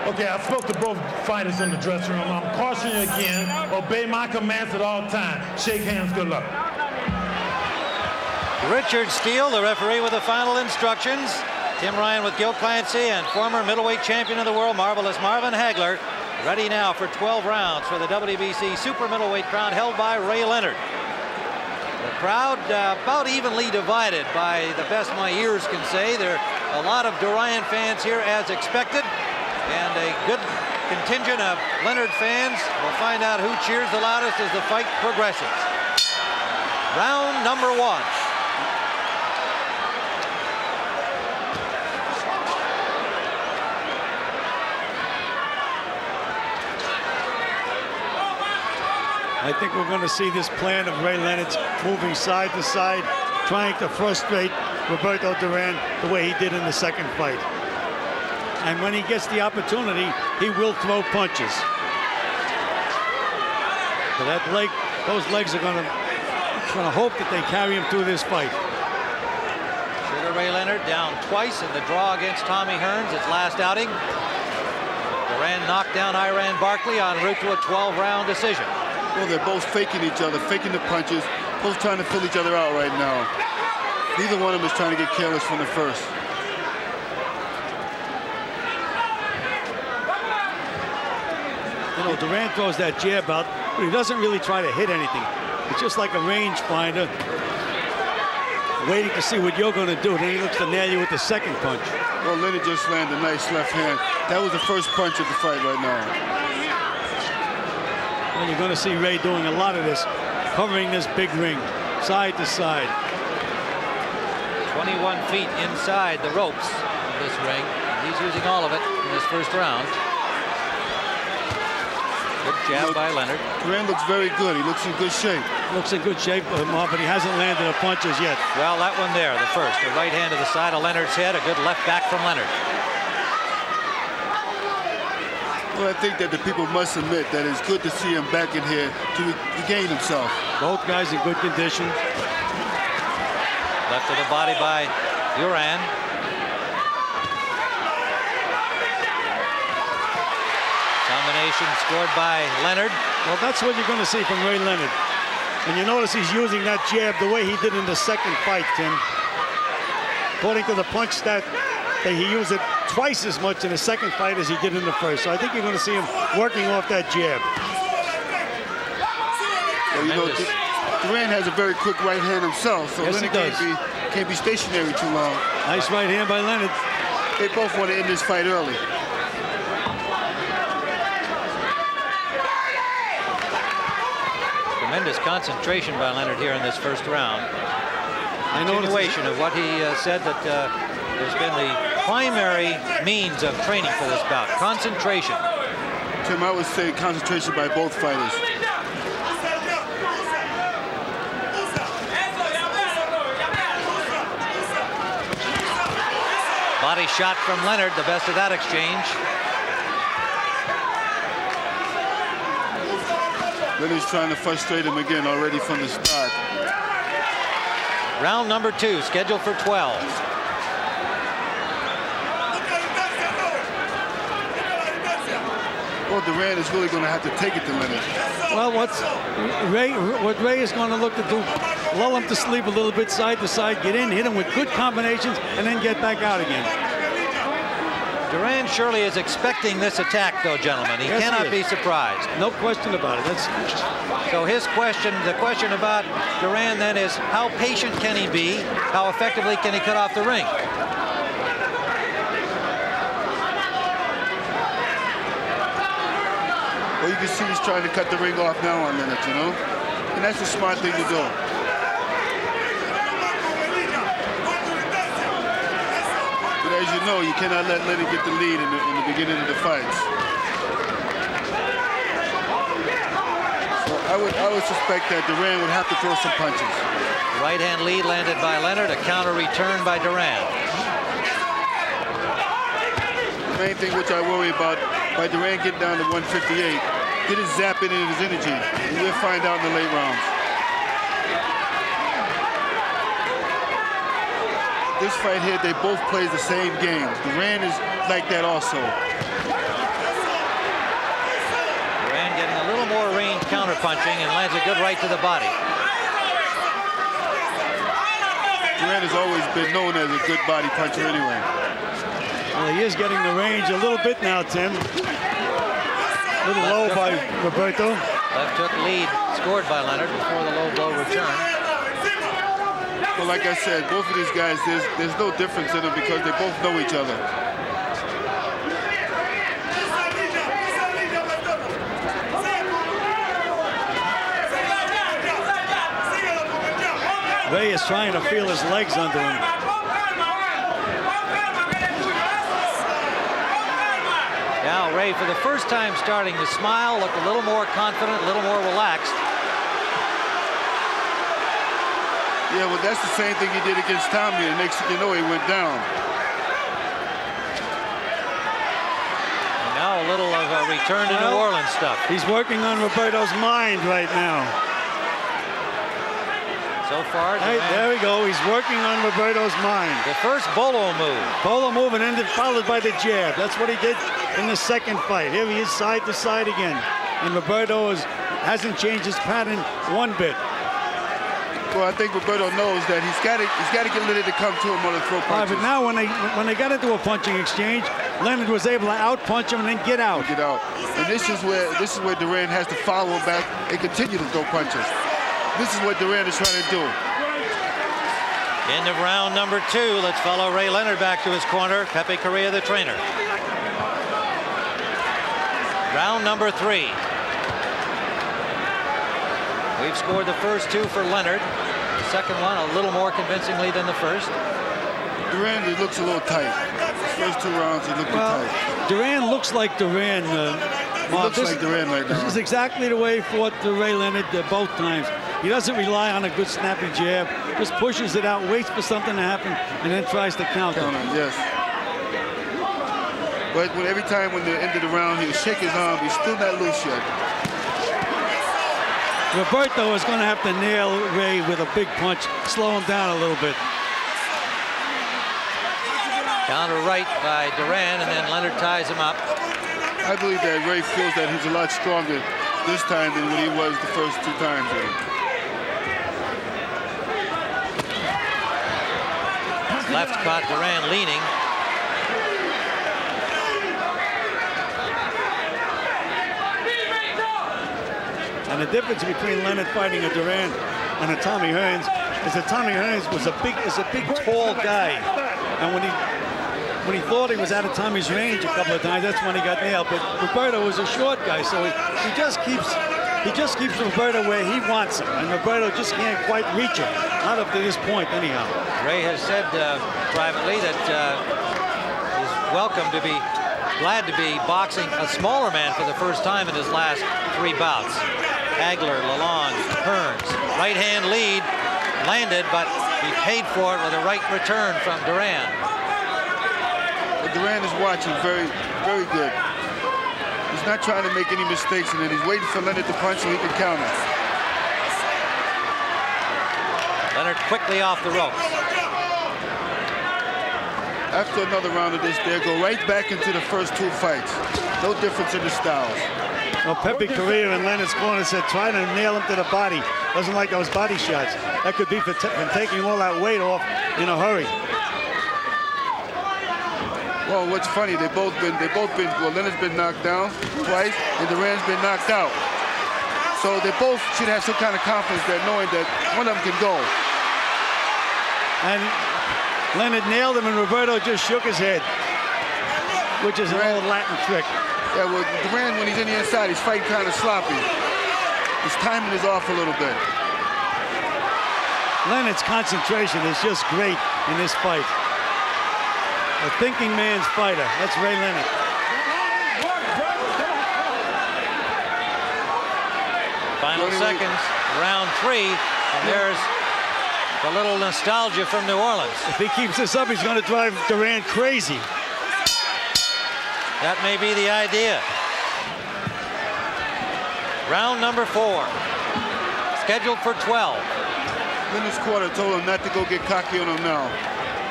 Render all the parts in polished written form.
Okay, I spoke to both fighters in the dressing room. I'm cautioning you again. Obey my commands at all times. Shake hands. Good luck. Richard Steele, the referee, with the final instructions. Tim Ryan with Gil Clancy and former middleweight champion of the world, Marvelous Marvin Hagler, ready now for 12 rounds for the WBC super middleweight crown held by Ray Leonard. The crowd about evenly divided by the best my ears can say. There are a lot of Dorian fans here as expected, and a good contingent of Leonard fans. We'll find out who cheers the loudest as the fight progresses. Round number 1. I think we're going to see this plan of Ray Leonard's moving side to side, trying to frustrate Roberto Duran the way he did in the second fight. And when he gets the opportunity, he will throw punches. So that leg, those legs are going to hope that they carry him through this fight. Sugar Ray Leonard down twice in the draw against Tommy Hearns, his last outing. Duran knocked down Iran Barkley en route to a 12-round decision. Well, they're both faking each other, faking the punches, both trying to fill each other out right now. Neither one of them is trying to get careless from the first. You know, Duran throws that jab out, but he doesn't really try to hit anything. It's just like a rangefinder, waiting to see what you're going to do. Then he looks to nail you with the second punch. Well, Leonard just landed a nice left hand. That was the first punch of the fight right now. And you're going to see Ray doing a lot of this, covering this big ring, side to side. 21 feet inside the ropes of this ring. He's using all of it in this first round. Good jab by Leonard. Duran looks very good. He looks in good shape. Looks in good shape, but he hasn't landed a punch as yet. Well, that one there, the first. The right hand to the side of Leonard's head. A good left back from Leonard. Well, I think that the people must admit that it's good to see him back in here to regain himself. Both guys in good condition. Left to the body by Duran. Combination scored by Leonard. Well, that's what you're going to see from Ray Leonard. And you notice he's using that jab the way he did in the second fight, Tim. According to the punch stat, he used it twice as much in the second fight as he did in the first. So I think you're going to see him working off that jab. Well, you know, Duran has a very quick right hand himself, so yes, Leonard can't be stationary too long. Nice right hand by Leonard. They both want to end this fight early. Tremendous concentration by Leonard here in this first round. Continuation of what he said that has been the primary means of training for this bout. Concentration. Tim, I would say concentration by both fighters. Body shot from Leonard, the best of that exchange. Leonard's trying to frustrate him again already from the start. Round number 2, scheduled for 12. Well, Duran is really going to have to take it to Leonard. Well, what Ray is going to look to do, lull him to sleep a little bit side to side, get in, hit him with good combinations, and then get back out again. Duran surely is expecting this attack, though, gentlemen. He cannot be surprised. No question about it. So his question, the question about Duran then is, how patient can he be? How effectively can he cut off the ring? Well, you can see he's trying to cut the ring off now on Leonard, you know? And that's a smart thing to do. But as you know, you cannot let Leonard get the lead in the beginning of the fights. So I would suspect that Duran would have to throw some punches. Right hand lead landed by Leonard, a counter return by Duran. The main thing which I worry about by Duran getting down to 158, get his zap in his energy, and we'll find out in the late rounds. This fight here, they both play the same game. Duran is like that also. counter-punching and lands a good right to the body. Duran has always been known as a good body puncher anyway. Well, he is getting the range a little bit now, Tim. A little low by Roberto. Left hook lead scored by Leonard before the low blow return. Well, like I said, both of these guys, there's no difference in them because they both know each other. Ray is trying to feel his legs under him. Now Ray, for the first time starting to smile, looked a little more confident, a little more relaxed. Yeah, well, that's the same thing he did against Tommy, and next thing you know, he went down. And now a little of a return to New Orleans stuff. He's working on Roberto's mind right now. So far, Hey, there we go. He's working on Roberto's mind. the first bolo move. Polo move and ended followed by the jab. That's what he did in the second fight. Here he is side to side again. And Roberto hasn't changed his pattern one bit. Well, I think Roberto knows that he's got to get Leonard to come to him on the throw All right, punches. but now when they got into a punching exchange, Leonard was able to out-punch him and then get out. Get out. And this is where Duran has to follow him back and continue to throw punches. This is what Duran is trying to do. End of round number 2. Let's follow Ray Leonard back to his corner. Pepe Correa, the trainer. Round number 3. We've scored the first 2 for Leonard. The second one a little more convincingly than the first. Duran, he looks a little tight. The first 2 rounds, he looked tight. Duran looks like Duran. He looks like Duran right now. This is exactly the way he fought Ray Leonard both times. He doesn't rely on a good snappy jab, just pushes it out, waits for something to happen, and then tries to counter. Yes. But every time when they're into the round, he'll shake his arm. He's still not loose yet. Roberto is going to have to nail Ray with a big punch, slow him down a little bit. Counter right by Duran, and then Leonard ties him up. I believe that Ray feels that he's a lot stronger this time than what he was the first 2 times. Left caught Duran leaning. And the difference between Leonard fighting a Duran and a Tommy Hearns is that Tommy Hearns is a big, tall guy. And when he thought he was out of Tommy's range a couple of times, that's when he got nailed. But Roberto was a short guy, so he just keeps Roberto where he wants him, and Roberto just can't quite reach him. Not up to this point, anyhow. Ray has said privately that he's glad to be boxing a smaller man for the first time in his last 3 bouts. Hagler, Lalonde, Hearns. Right hand lead landed, but he paid for it with a right return from Duran. But Duran is watching very, very good. He's not trying to make any mistakes, and then he's waiting for Leonard to punch so he can counter. Leonard quickly off the ropes. After another round of this, they'll go right back into the first 2 fights. No difference in the styles. Well, Pepe Correa in Leonard's corner said try to nail him to the body. Doesn't like those body shots. That could be for taking all that weight off in a hurry. Well, what's funny, well, Leonard's been knocked down twice, and Duran's been knocked out. So they both should have some kind of confidence that knowing that one of them can go. And Leonard nailed him, and Roberto just shook his head, which is an old Latin trick. Yeah, well, Duran, when he's in the inside, he's fighting kind of sloppy. His timing is off a little bit. Leonard's concentration is just great in this fight. A thinking man's fighter. That's Ray Leonard. Final seconds, round 3, and there's the little nostalgia from New Orleans. If he keeps this up, he's going to drive Duran crazy. That may be the idea. Round number 4, scheduled for 12. Leonard's corner told him not to go get cocky on him now.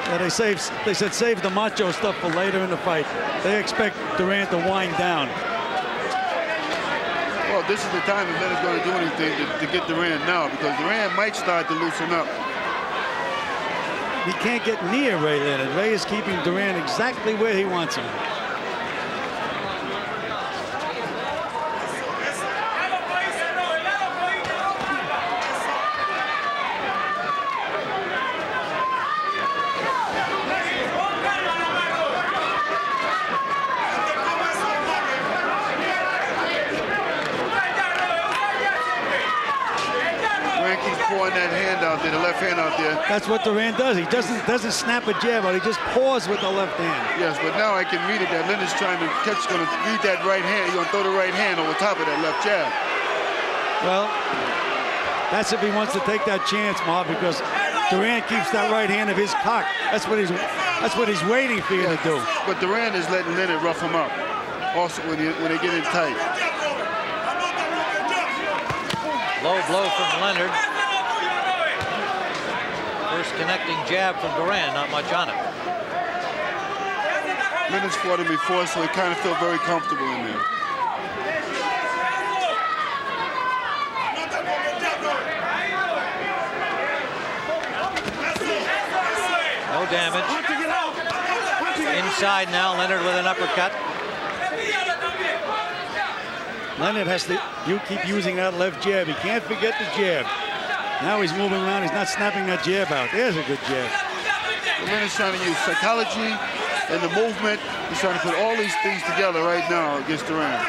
Yeah, they said save the macho stuff for later in the fight. They expect Duran to wind down. Well, this is the time that Leonard's going to do anything to get Durant now, because Durant might start to loosen up. He can't get near Ray Leonard. Ray is keeping Durant exactly where he wants him. Pouring that hand out there, the left hand out there. That's what Durant does. He doesn't snap a jab out. He just paws with the left hand. Yes, but now I can read it that Leonard's trying to catch, going to read that right hand. He's going to throw the right hand over top of that left jab. Well, that's if he wants to take that chance, Ma, because Durant keeps that right hand of his cocked. That's what he's waiting for you to do. But Durant is letting Leonard rough him up. Also, when they get in tight. Low blow from Leonard. First connecting jab from Durant, not much on it. Leonard's fought him before, so he kind of felt very comfortable in there. No damage. Inside now, Leonard with an uppercut. Leonard has to keep using that left jab. He can't forget the jab. Now he's moving around. He's not snapping that jab out. There's a good jab. Leonard's trying to use psychology and the movement. He's trying to put all these things together right now against Durant.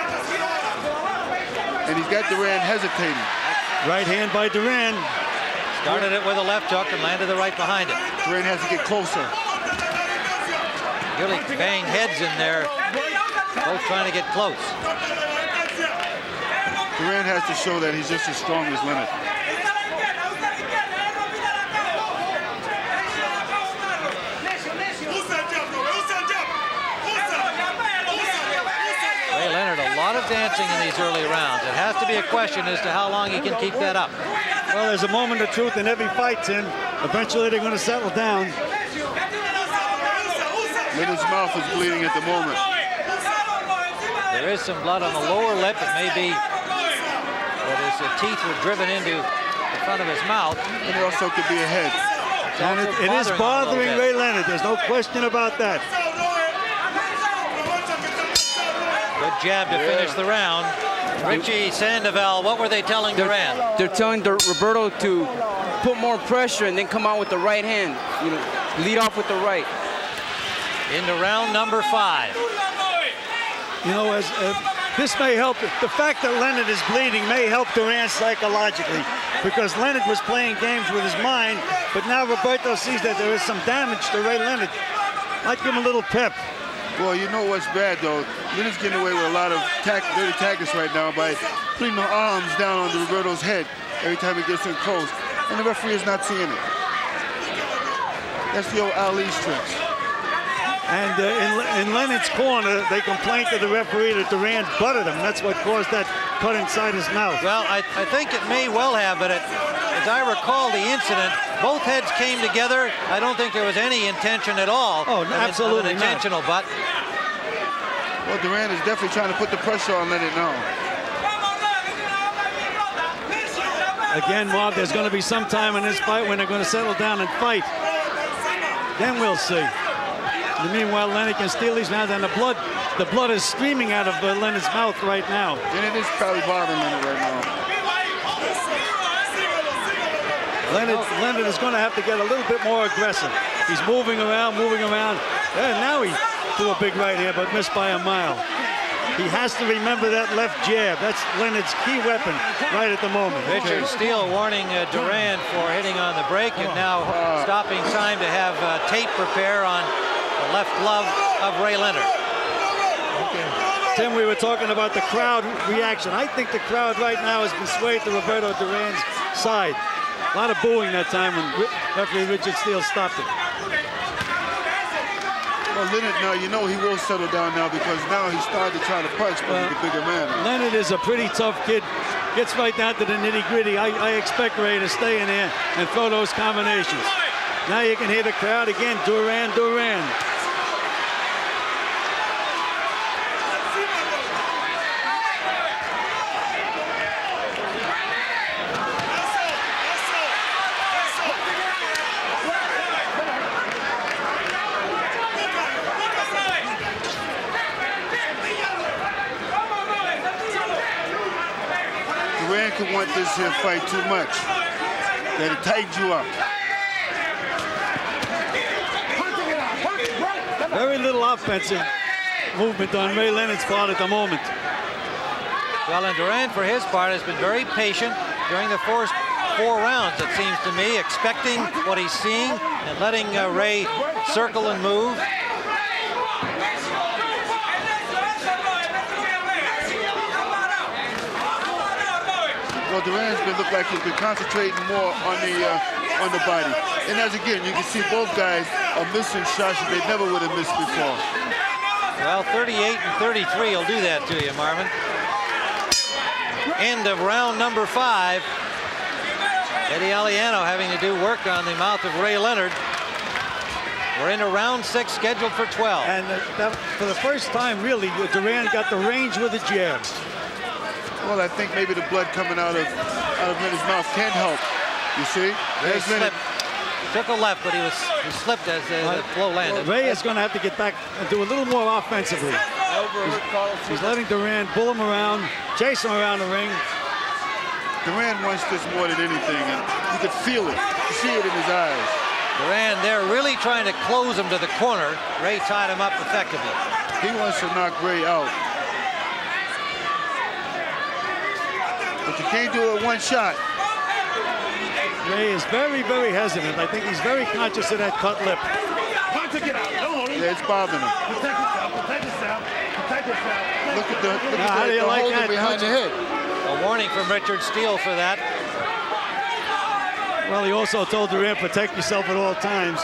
And he's got Durant hesitating. Right hand by Durant. Started it with a left hook and landed the right behind it. Durant has to get closer. Really banged heads in there, both trying to get close. Durant has to show that he's just as strong as Leonard. Ray Leonard, a lot of dancing in these early rounds. It has to be a question as to how long he can keep that up. Well, there's a moment of truth in every fight, Tim. Eventually they're going to settle down. Leonard's mouth is bleeding at the moment. There is some blood on the lower lip. It may be that his teeth were driven into the front of his mouth. And it also could be a head. And it is bothering Ray Leonard. There's no question about that. Good jab to finish the round. Richie Sandoval, what were they telling Durant? They're telling Roberto to put more pressure and then come out with the right hand. You know, lead off with the right. Into round number 5. You know, this may help. The fact that Leonard is bleeding may help Durant psychologically, because Leonard was playing games with his mind, but now Roberto sees that there is some damage to Ray Leonard. Might give him a little pep. Well, you know what's bad, though? Leonard's getting away with a lot of dirty tactics right now by putting the arms down on Roberto's head every time he gets in close, and the referee is not seeing it. That's the old Ali's tricks. And in Leonard's corner, they complained to the referee that Durant butted him. That's what caused that cut inside his mouth. Well, I think it may well have, but as I recall the incident, both heads came together. I don't think there was any intention at all. Oh, absolutely an intentional butt. Well, Durant is definitely trying to put the pressure on Leonard now. Again, Bob, there's going to be some time in this fight when they're going to settle down and fight. Then we'll see. And meanwhile, Leonard can steal these rounds, and the blood is streaming out of Leonard's mouth right now. And it is probably bothering Leonard right now. Leonard is going to have to get a little bit more aggressive. He's moving around. And now he threw a big right hand, but missed by a mile. He has to remember that left jab. That's Leonard's key weapon right at the moment. Richard Steele warning Durant for hitting on the break, and now stopping time to have Tate prepare on the left glove of Ray Leonard. Tim, we were talking about the crowd reaction. I think the crowd right now has been swayed to Roberto Durant's side. A lot of booing that time when referee Richard Steele stopped it. Well, Leonard now, you know he will settle down now, because now he's started to try to punch, but he's a bigger man. Leonard is a pretty tough kid. Gets right down to the nitty-gritty. I expect Ray to stay in there and throw those combinations. Now you can hear the crowd again. Durant. Durant can want this here fight too much. That it tightens you up. Very little offensive movement on Ray Leonard's part at the moment. Well, and Durant, for his part, has been very patient during the first 4 rounds, it seems to me, expecting what he's seeing and letting Ray circle and move. Well, Durant's been look like he's been concentrating more on the body. And as again, you can see both guys are missing shots that they never would have missed before. Well, 38 and 33 will do that to you, Marvin. End of round number 5. Eddie Aliano having to do work on the mouth of Ray Leonard. We're into round 6, scheduled for 12. And for the first time, really, Durant got the range with the jab. Well, I think maybe the blood coming out of Leonard's mouth can help. You see? Ray slipped. Took a left, but he slipped as the blow landed. Ray is going to have to get back and do a little more offensively. He's letting Durant pull him around, chase him around the ring. Durant wants this more than anything, and you could feel it. You see it in his eyes. Durant, they're really trying to close him to the corner. Ray tied him up effectively. He wants to knock Ray out. But you can't do it one shot. Ray is very, very hesitant. I think he's very conscious of that cut lip. Yeah, it's bothering him. Look at the holder behind the head. A warning from Richard Steele for that. Well, he also told Durant, protect yourself at all times.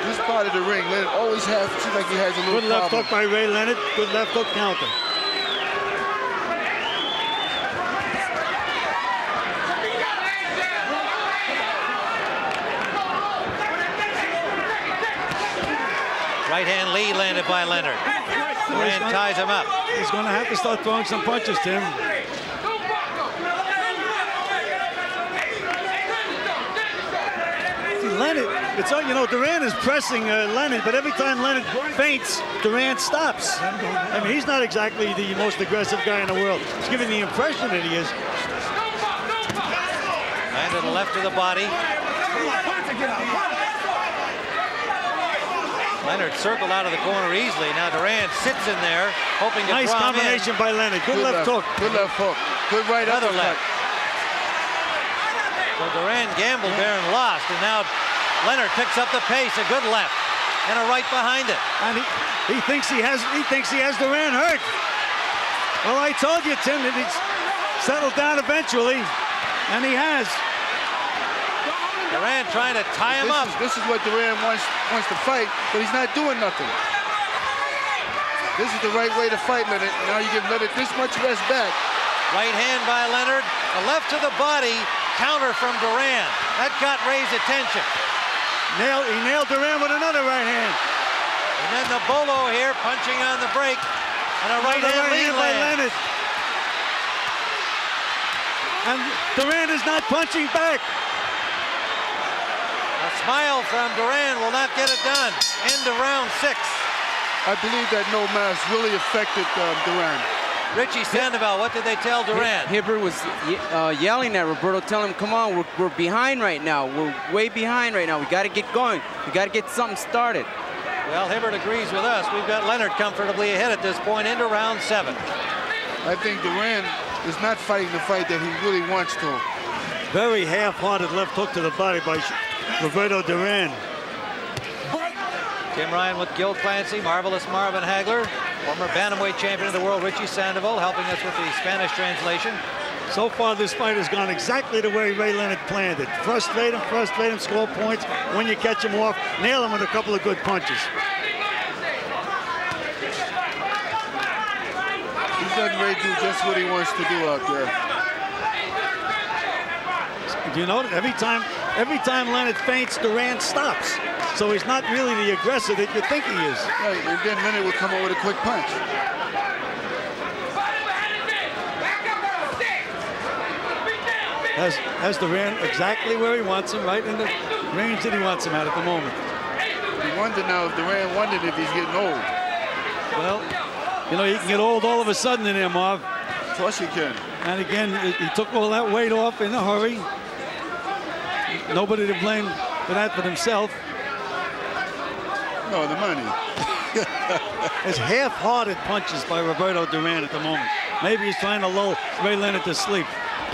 This part of the ring, Leonard always seems like he has a little Good left problem. hook by Ray Leonard. Good left hook counter. Right hand lead landed by Leonard. Durant ties him up. He's going to have to start throwing some punches, Tim. See, Leonard, Durant is pressing Leonard, but every time Leonard feints, Durant stops. I mean, he's not exactly the most aggressive guy in the world. He's giving the impression that he is. Landed a left to the body. Leonard circled out of the corner easily. Now Durant sits in there, hoping to Nice draw him combination in. by Leonard. Good left hook. Good left hook. Good right Another uppercut. left. So Durant gambled there and lost, and now Leonard picks up the pace. A good left and a right behind it. And he thinks he has Durant hurt. Well, I told you, Tim, that he's settled down eventually, and he has. Durant trying to tie him up. This is what Durant wants to fight, but he's not doing nothing. This is the right way to fight, Leonard. Now you give Leonard this much rest back. Right hand by Leonard. A left to the body. Counter from Durant. That got Ray's attention. He nailed Durant with another right hand. And then the bolo here, punching on the break. And a right hand lead by lands. Leonard. And Durant is not punching back. A smile from Durant will not get it done. End of round 6. I believe that no mask really affected Durant. Richie Sandoval, what did they tell Durant? Hibbert was yelling at Roberto, telling him, come on, we're behind right now. We're way behind right now. We got to get going. We got to get something started. Well, Hibbert agrees with us. We've got Leonard comfortably ahead at this point into round 7. I think Durant is not fighting the fight that he really wants to. Very half-hearted left hook to the body by Roberto Durant. Tim Ryan with Gil Clancy, Marvelous Marvin Hagler, former bantamweight champion of the world Richie Sandoval, helping us with the Spanish translation. So far, this fight has gone exactly the way Ray Leonard planned it. Frustrate him, score points. When you catch him off, nail him with a couple of good punches. He's letting Ray do just what he wants to do out there. You know, every time Leonard feints, Durant stops. So he's not really the aggressor that you think he is. Right, and then Leonard will come up with a quick punch. Has Durant exactly where he wants him, right in the range that he wants him at the moment. You wonder now if Durant wondered if he's getting old. Well, you know, you can get old all of a sudden in there, Marv. Of course you can. And again, he took all that weight off in a hurry. Nobody to blame for that but himself. No, the money. It's half-hearted punches by Roberto Duran at the moment. Maybe he's trying to lull Ray Leonard to sleep.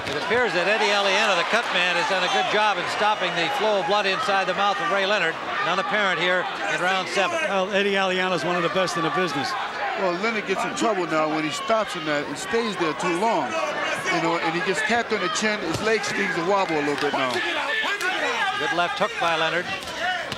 It appears that Eddie Aliana, the cut man, has done a good job in stopping the flow of blood inside the mouth of Ray Leonard. None apparent here in round 7. Well, Eddie Aliana is one of the best in the business. Well, Leonard gets in trouble now when he stops in that and stays there too long. You know, and he gets tapped on the chin. His leg begins to wobble a little bit now. Good left hook by Leonard.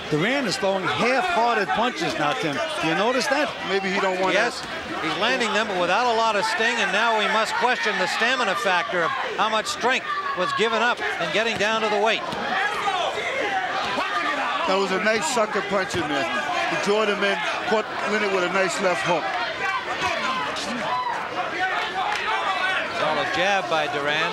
Duran is throwing half-hearted punches now, Tim. Do you notice that? Maybe he don't want Yes, he's landing them, but without a lot of sting, and now we must question the stamina factor of how much strength was given up in getting down to the weight. That was a nice sucker punch in there. He joined him in, caught Leonard with a nice left hook. It's all a jab by Duran.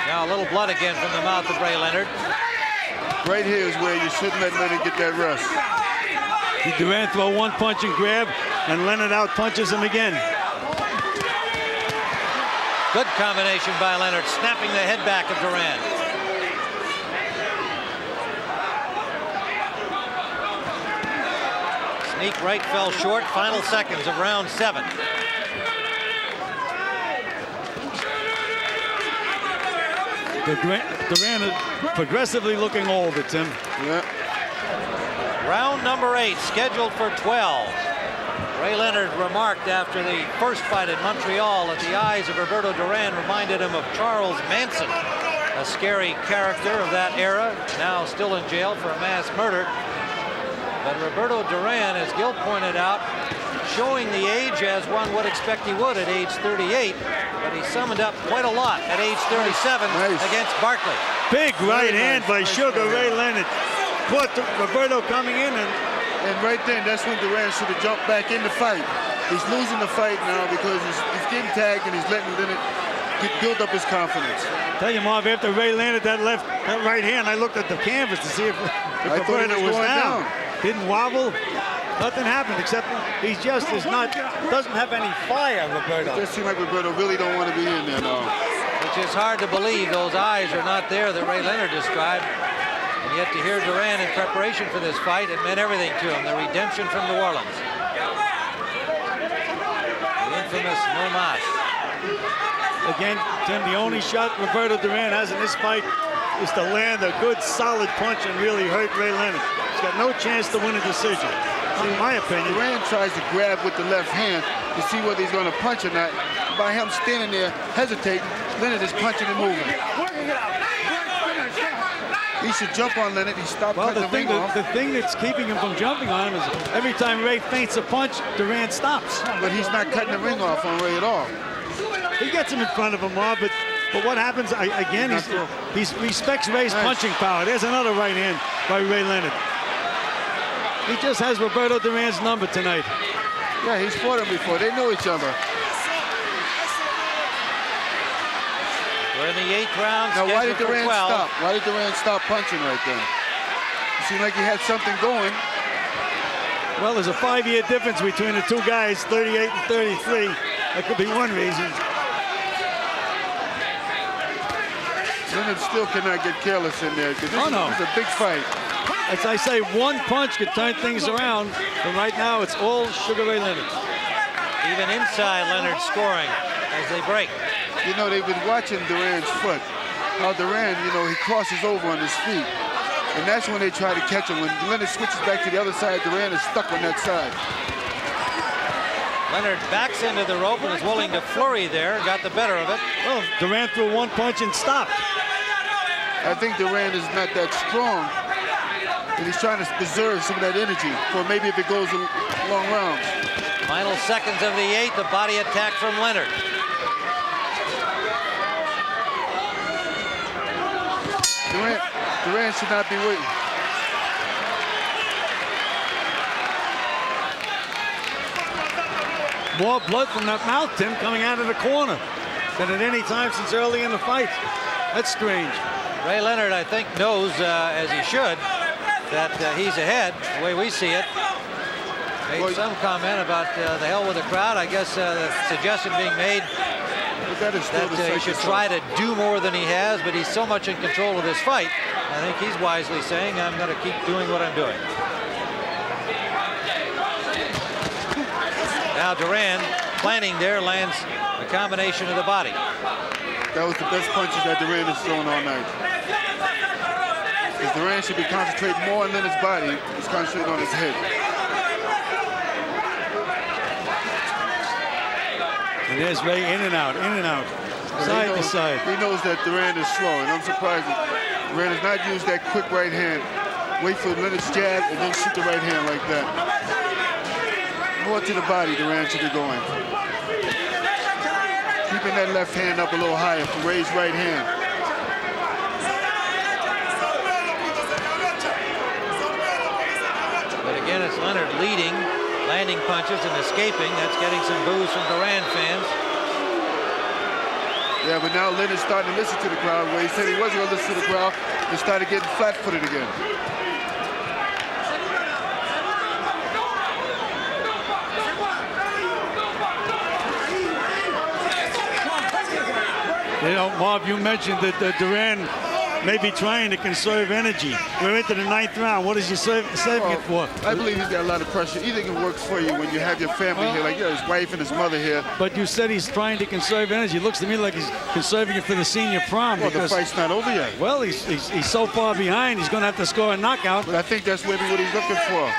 Now a little blood again from the mouth of Ray Leonard. Right here is where you shouldn't let Leonard get that rest. Duran throw one punch and grab, and Leonard out punches him again. Good combination by Leonard, snapping the head back of Duran. Sneak right fell short. Final seconds of round 7. Duran is progressively looking older, Tim. Yeah. Round number 8, scheduled for 12. Ray Leonard remarked after the first fight in Montreal that the eyes of Roberto Duran reminded him of Charles Manson, a scary character of that era, now still in jail for a mass murder. But Roberto Duran, as Gil pointed out, showing the age as one would expect he would at age 38, but he summoned up quite a lot at age 37 against Barkley. Big right hand by Sugar Ray Leonard. Caught Roberto coming in, And right then, that's when Duran should have jumped back in the fight. He's losing the fight now because he's getting tagged and he's letting Leonard build up his confidence. Tell you, Marv, after Ray landed that right hand, I looked at the canvas to see if Roberto was down. Didn't wobble. Nothing happened except he just doesn't have any fire, Roberto. It just seems like Roberto really don't want to be in there now. Which is hard to believe. Those eyes are not there that Ray Leonard described. And yet to hear Duran in preparation for this fight, it meant everything to him. The redemption from New Orleans. The infamous no mas. Again, Tim, the only shot Roberto Duran has in this fight is to land a good, solid punch and really hurt Ray Leonard. He's got no chance to win a decision, in my opinion. Duran tries to grab with the left hand to see whether he's going to punch or not. By him standing there, hesitating, Leonard is punching and moving. He should jump on Leonard. He stopped cutting the ring off. The thing that's keeping him from jumping on him is every time Ray feints a punch, Duran stops. But he's not cutting the ring off on Ray at all. He gets him in front of him, Marv, but what happens, again, he respects Ray's punching power. There's another right hand by Ray Leonard. He just has Roberto Duran's number tonight. Yeah, he's fought him before. They know each other. We're in the 8th round. Now, why did scheduled for Duran 12. stop? Why did Duran stop punching right then? It seemed like he had something going. Well, there's a 5-year difference between the two guys, 38 and 33. That could be one reason. Leonard still cannot get careless in there because this is a big fight. As I say, one punch could turn things around, but right now it's all Sugar Ray Leonard. Even inside, Leonard scoring as they break. You know, they've been watching Duran's foot. How Duran, you know, he crosses over on his feet. And that's when they try to catch him. When Leonard switches back to the other side, Duran is stuck on that side. Leonard backs into the rope and is willing to flurry there. Got the better of it. Well, Duran threw one punch and stopped. I think Duran is not that strong. And he's trying to preserve some of that energy for maybe if it goes long rounds. Final seconds of the 8th, the body attack from Leonard. Duran should not be waiting. More blood from that mouth, Tim, coming out of the corner than at any time since early in the fight. That's strange. Ray Leonard, I think, knows, as he should, that he's ahead, the way we see it. Made some comment about the hell with the crowd. I guess the suggestion being made that he should try to do more than he has, but he's so much in control of this fight. I think he's wisely saying, I'm going to keep doing what I'm doing. Now Duran, planning there, lands a combination of the body. That was the best punches that Duran has thrown all night. Because Duran should be concentrating more on Leonard's body. He's concentrating on his head. And there's Ray in and out, side to side. He knows that Duran is slow, and I'm surprised that Duran has not used that quick right hand. Wait for Leonard's jab and then shoot the right hand like that. More to the body, Duran should be going. Keeping that left hand up a little higher for Ray's right hand. But again, it's Leonard leading, landing punches and escaping. That's getting some boos from Duran fans. Yeah, but now Leonard's starting to listen to the crowd, where he said he wasn't going to listen to the crowd and started getting flat-footed again. You know, Marv, you mentioned that Duran may be trying to conserve energy. We're into the 9th round. What is he saving it for? I believe he's got a lot of pressure. Either it works for you when you have your family here, like his wife and his mother here. But you said he's trying to conserve energy. It looks to me like he's conserving it for the senior prom. Well, the fight's not over yet. Well, he's so far behind, he's going to have to score a knockout. But I think that's maybe what he's looking for.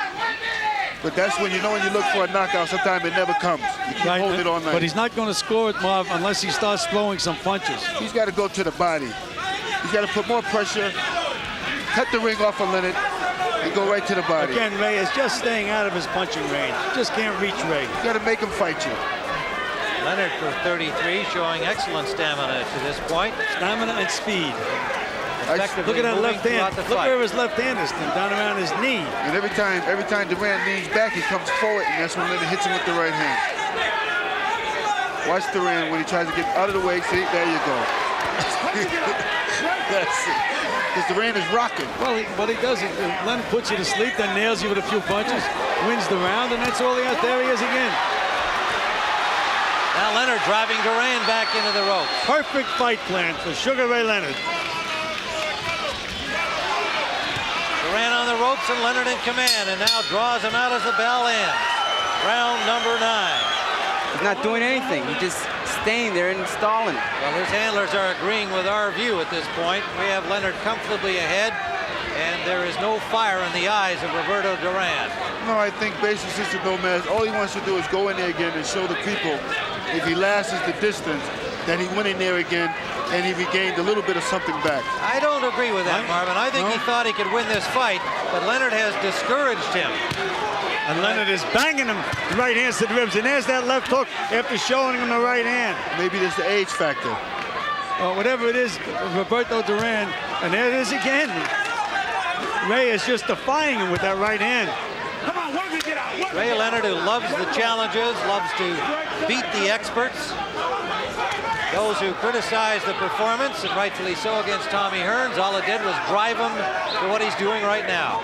But that's when you know when you look for a knockout, sometimes it never comes. You keep holding it all night. But he's not going to score it, Marv, unless he starts throwing some punches. He's got to go to the body. He's got to put more pressure, cut the ring off of Leonard, and go right to the body. Again, Ray is just staying out of his punching range. Just can't reach Ray. You got to make him fight you. Leonard for 33, showing excellent stamina to this point. Stamina and speed. Effectively Look at that left hand. Look fight. where his left hand is, down around his knee. And every time Duran leans back, he comes forward, and that's when Leonard hits him with the right hand. Watch Duran when he tries to get out of the way. See, there you go. That's it. Because Duran is rocking. Well, what he does is Leonard puts you to sleep, then nails you with a few punches, wins the round, and that's all he has. There he is again. Now Leonard driving Duran back into the ropes. Perfect fight plan for Sugar Ray Leonard. Duran on the ropes and Leonard in command, and now draws him out as the bell ends. Round number 9. He's not doing anything. He's just staying there and stalling. Well, his handlers are agreeing with our view at this point. We have Leonard comfortably ahead, and there is no fire in the eyes of Roberto Duran. No, I think basic Sister Gomez, all he wants to do is go in there again and show the people if he lasts the distance, that he went in there again and he regained a little bit of something back. I don't agree with that, Marvin. I think he thought he could win this fight, but Leonard has discouraged him. And Leonard is banging him right hands to the ribs. And there's that left hook after showing him the right hand. Maybe there's the age factor. Whatever it is, Roberto Duran. And there it is again. Ray is just defying him with that right hand. Come on, work it, get out. Ray Leonard, who loves the challenges, loves to beat the experts. Those who criticize the performance, and rightfully so, against Tommy Hearns, all it did was drive him to what he's doing right now.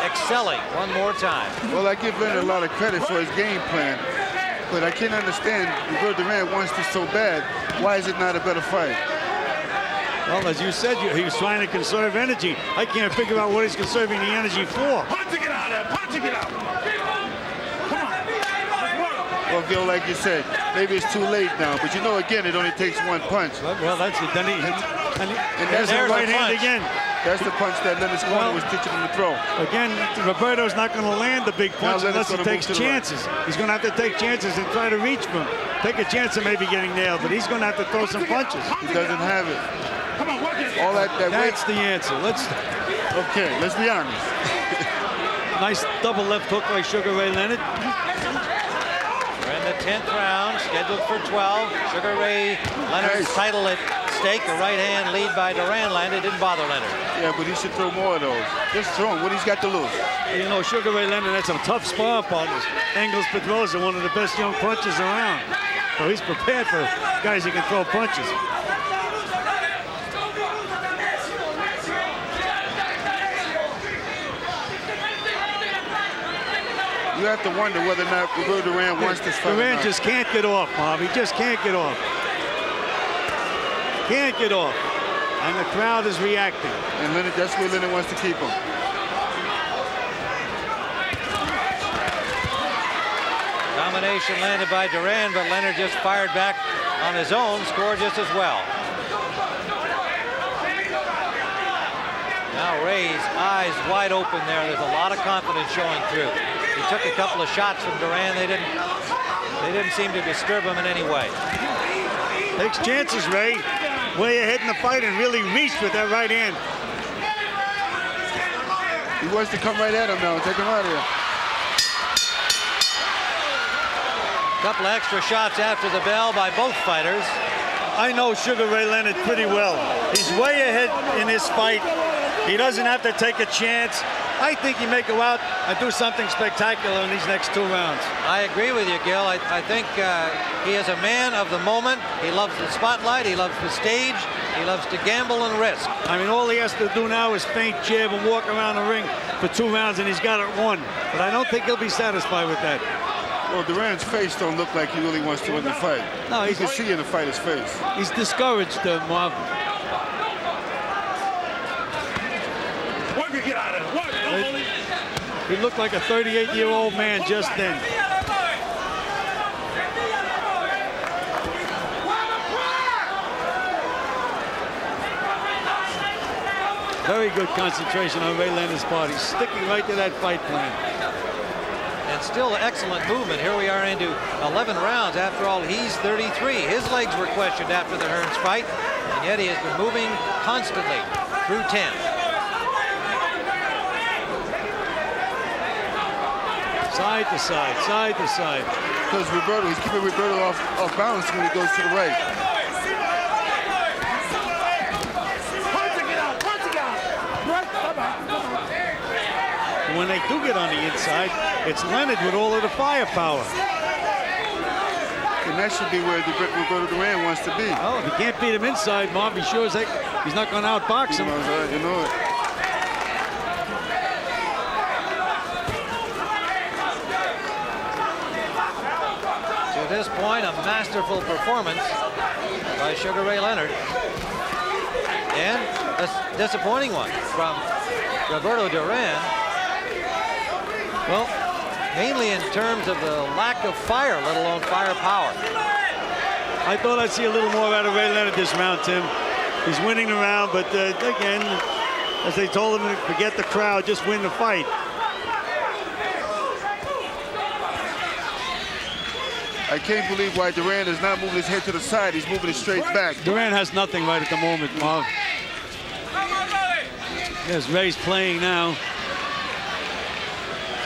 Excelling one more time. Well, I give Leonard a lot of credit for his game plan, but I can't understand Roberto Duran wants this so bad. Why is it not a better fight? Well, as you said, he was trying to conserve energy. I can't figure out what he's conserving the energy for. Punch to get out of there. Punch to get out. Come on. Well, Gil, like you said, maybe it's too late now, but you know, again, it only takes one punch. Well, that's it. Then And that's there's the the right hand again. That's the punch that Leonard's corner was teaching him to throw. Again, Roberto's not going to land the big punch unless he takes chances. He's going to have to take chances and try to reach for him. Take a chance of maybe getting nailed, but he's going to have to throw some punches. He doesn't have it. Come on, work it. All that That's the answer. Okay, let's be honest. Nice double left hook by Sugar Ray Leonard. We're in the 10th round, scheduled for 12. Sugar Ray Leonard's title at stake. A right hand lead by Duran landed. Didn't bother Leonard. Yeah, but he should throw more of those. Just throw him. What he's got to lose? You know, Sugar Ray Leonard had some tough spar partners. Engels Pedrosa, one of the best young punchers around. So he's prepared for guys who can throw punches. You have to wonder whether or not Roberto Duran wants this fight. Duran just can't get off, Marv. He just can't get off. Can't get off. And the crowd is reacting. And Leonard, that's where Leonard wants to keep him. Combination landed by Duran, but Leonard just fired back on his own, scored just as well. Now Ray's eyes wide open there. There's a lot of confidence showing through. He took a couple of shots from Duran. They didn't seem to disturb him in any way. Takes chances, Ray. Way ahead in the fight and really reached with that right hand. He wants to come right at him now and take him out of here. Couple of extra shots after the bell by both fighters. I know Sugar Ray Leonard pretty well. He's way ahead in this fight. He doesn't have to take a chance. I think he may go out and do something spectacular in these next 2 rounds. I agree with you, Gil. I think he is a man of the moment. He loves the spotlight. He loves the stage. He loves to gamble and risk. I mean, all he has to do now is feint, jab, and walk around the ring for 2 rounds, and he's got it won. But I don't think he'll be satisfied with that. Well, Duran's face don't look like he really wants to win the fight. No, you can see in the fighter's face. He's discouraged, Marv. Get out of it. He looked like a 38-year-old man just then. Very good concentration on Ray Leonard's part. He's sticking right to that fight plan. And still excellent movement. Here we are into 11 rounds. After all, he's 33. His legs were questioned after the Hearns fight, and yet he has been moving constantly through 10. Side to side, side to side. Because Roberto, he's keeping Roberto off balance when he goes to the right. When they do get on the inside, it's Leonard with all of the firepower. And that should be where Roberto Duran wants to be. Oh, if he can't beat him inside, Marv, be sure as heck he's not going to outbox him. You know it. At this point, a masterful performance by Sugar Ray Leonard. And a disappointing one from Roberto Duran. Well, mainly in terms of the lack of fire, let alone firepower. I thought I'd see a little more out of Ray Leonard this round, Tim. He's winning the round, but again, as they told him, forget the crowd, just win the fight. I can't believe why Duran is not moving his head to the side. He's moving it straight back. Duran has nothing right at the moment, Marv. Yes, Ray's playing now.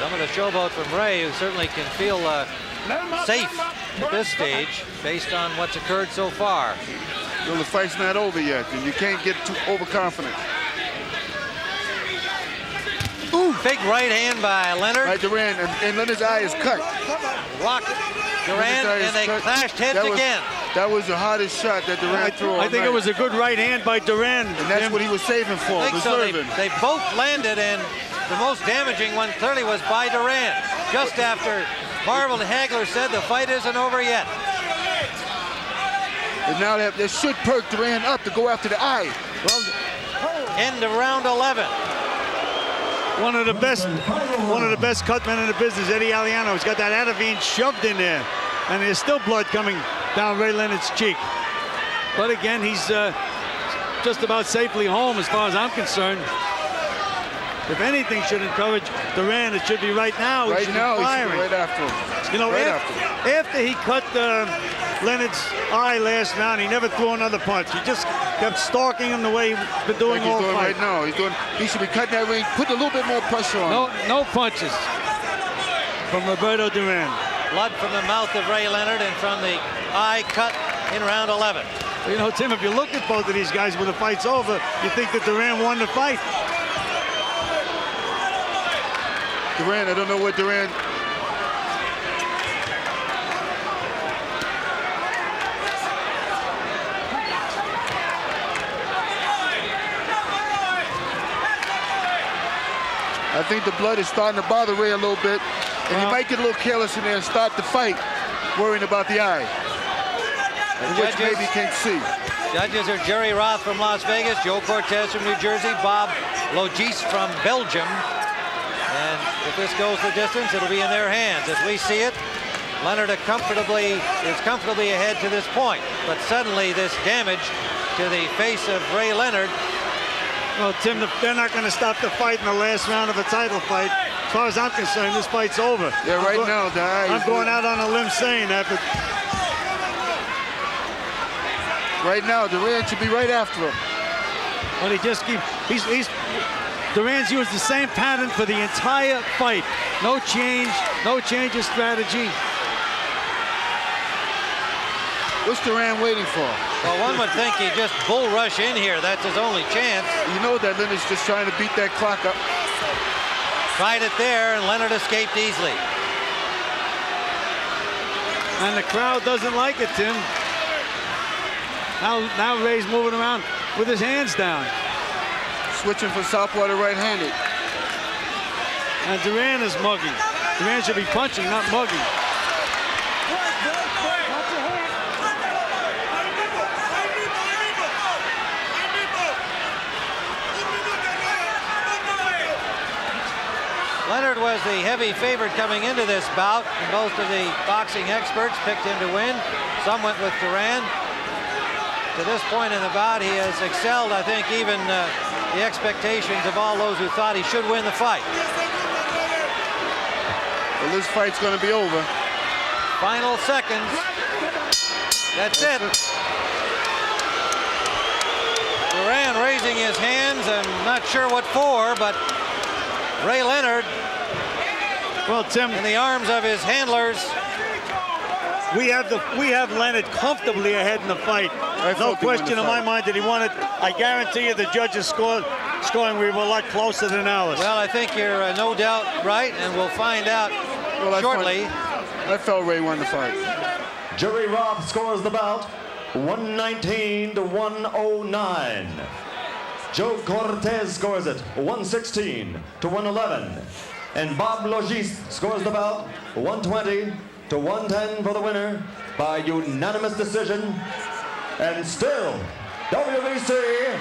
Some of the showboat from Ray, who certainly can feel safe at this stage based on what's occurred so far. Well, the fight's not over yet, and you can't get too overconfident. Ooh, big right hand by Leonard. By Duran, and Leonard's eye is cut. Rocked Duran, and they clashed heads again. That was the hardest shot that Duran threw all I think night. it was a good right hand by Duran. And that's what he was saving for, I think so. reserving. They both landed, and the most damaging one clearly was by Duran, just after Marvin Hagler said the fight isn't over yet. And now they should perk Duran up to go after the eye. Well, end of round 11. One of the best cutmen in the business, Eddie Aliano. He's got that Atavine shoved in there, and there's still blood coming down Ray Leonard's cheek. But again, he's just about safely home as far as I'm concerned. If anything should encourage Duran, it should be right now. Right now, he should firing. be right after him. You know, right after. After he cut Leonard's eye last round, he never threw another punch. He just kept stalking him the way he's been doing like all he's doing fight. right now. He should be cutting that ring, put a little bit more pressure on him. No punches from Roberto Duran. Blood from the mouth of Ray Leonard and from the eye cut in round 11. You know, Tim, if you look at both of these guys when the fight's over, you think that Duran won the fight. Duran, I don't know what Duran... I think the blood is starting to bother Ray a little bit. And he might get a little careless in there and start the fight, worrying about the eye, which maybe he can't see. Judges are Jerry Roth from Las Vegas, Joe Cortez from New Jersey, Bob Logis from Belgium. And if this goes the distance, it'll be in their hands. As we see it, Leonard is comfortably ahead to this point. But suddenly this damage to the face of Ray Leonard. Well, Tim, they're not going to stop the fight in the last round of a title fight. As far as I'm concerned, this fight's over. Yeah, right now, the eye. I'm going out on a limb saying that, but right now, Duran should be right after him. But he just keeps. Duran's used the same pattern for the entire fight. No change of strategy. What's Duran waiting for? Well, one would think he'd just bull rush in here. That's his only chance. You know that Leonard's just trying to beat that clock up. Tried it there, and Leonard escaped easily. And the crowd doesn't like it, Tim. Now Ray's moving around with his hands down. Switching from southpaw to right-handed. And Duran is mugging. Duran should be punching, not mugging. Leonard was the heavy favorite coming into this bout, and most of the boxing experts picked him to win. Some went with Duran. To this point in the bout, he has excelled, I think, even the expectations of all those who thought he should win the fight. Well, this fight's going to be over. Final seconds. That's it. Duran raising his hands, and not sure what for, but Ray Leonard, well, Tim, in the arms of his handlers. We have Leonard comfortably ahead in the fight. No question in my mind that he won it. I guarantee you the judges scoring we were a lot closer than ours. Well, I think you're no doubt right, and we'll find out shortly. I felt Ray won the fight. Jerry Roth scores the bout 119 to 109. Joe Cortez scores it 116 to 111. And Bob Logis scores the bout 120 to 110 for the winner by unanimous decision. And still, WBC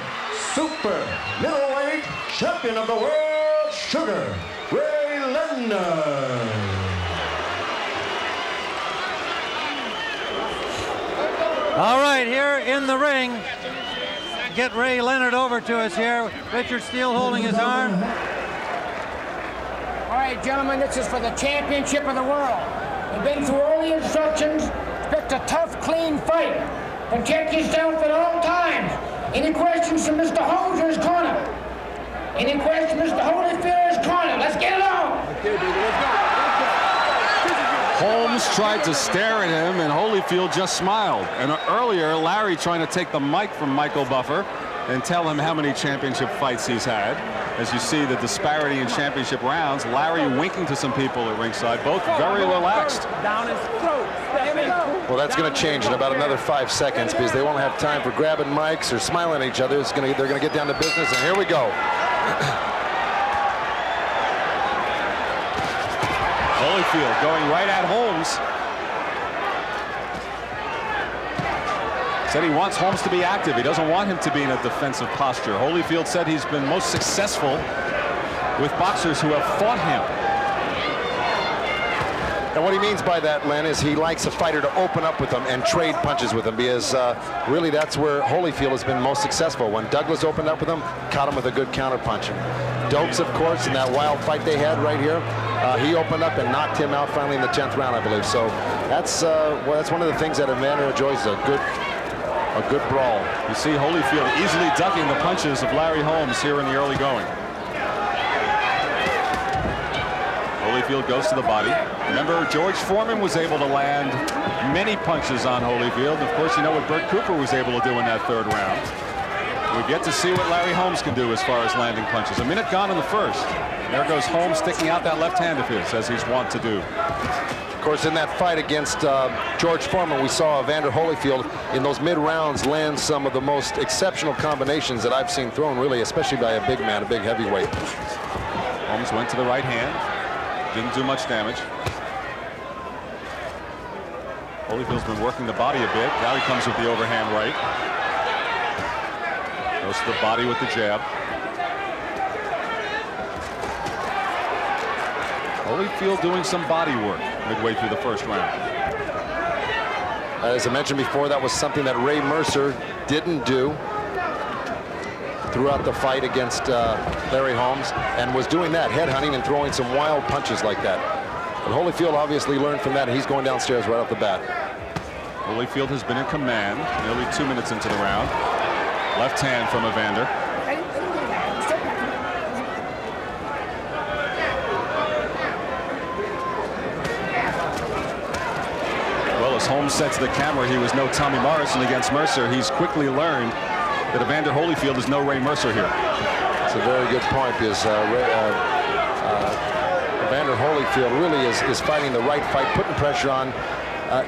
Super Middleweight Champion of the World, Sugar Ray Leonard. All right, here in the ring, get Ray Leonard over to us here. Richard Steele holding his arm. All right, gentlemen, this is for the championship of the world. You've been through all the instructions, picked a tough, clean fight. Protect yourself at all times. Any questions from Mr. Holmes or his corner? Any questions, Mr. Holyfield or his corner? Let's get it on. Okay, baby, let's go. Holmes tried to stare at him, and Holyfield just smiled. And earlier, Larry trying to take the mic from Michael Buffer and tell him how many championship fights he's had. As you see the disparity in championship rounds, Larry winking to some people at ringside, both very relaxed. Down his throat. Well, that's going to change in about another 5 seconds because they won't have time for grabbing mics or smiling at each other. They're going to get down to business, and here we go. Holyfield going right at Holmes. Said he wants Holmes to be active. He doesn't want him to be in a defensive posture. Holyfield said he's been most successful with boxers who have fought him. And what he means by that, Len, is he likes a fighter to open up with him and trade punches with him because really that's where Holyfield has been most successful. When Douglas opened up with him, caught him with a good counter punch. Dokes, of course, in that wild fight they had right here, he opened up and knocked him out finally in the 10th round, I believe. So that's one of the things that Evander enjoys, a good brawl. You see Holyfield easily ducking the punches of Larry Holmes here in the early going. Holyfield goes to the body. Remember, George Foreman was able to land many punches on Holyfield. Of course, you know what Bert Cooper was able to do in that 3rd round. We've yet to see what Larry Holmes can do as far as landing punches. A minute gone in the 1st. There goes Holmes sticking out that left hand of his, as he's wont to do. Of course, in that fight against George Foreman, we saw Evander Holyfield in those mid-rounds land some of the most exceptional combinations that I've seen thrown, really, especially by a big man, a big heavyweight. Holmes went to the right hand. Didn't do much damage. Holyfield's been working the body a bit. Now he comes with the overhand right. Goes to the body with the jab. Holyfield doing some body work midway through the first round. As I mentioned before, that was something that Ray Mercer didn't do throughout the fight against Larry Holmes, and was doing that, headhunting and throwing some wild punches like that. But Holyfield obviously learned from that, and he's going downstairs right off the bat. Holyfield has been in command nearly 2 minutes into the round. Left hand from Evander. Well, as Holmes said to the camera, he was no Tommy Morrison against Mercer. He's quickly learned that Evander Holyfield is no Ray Mercer here. It's a very good point, because Evander Holyfield really is fighting the right fight, putting pressure on,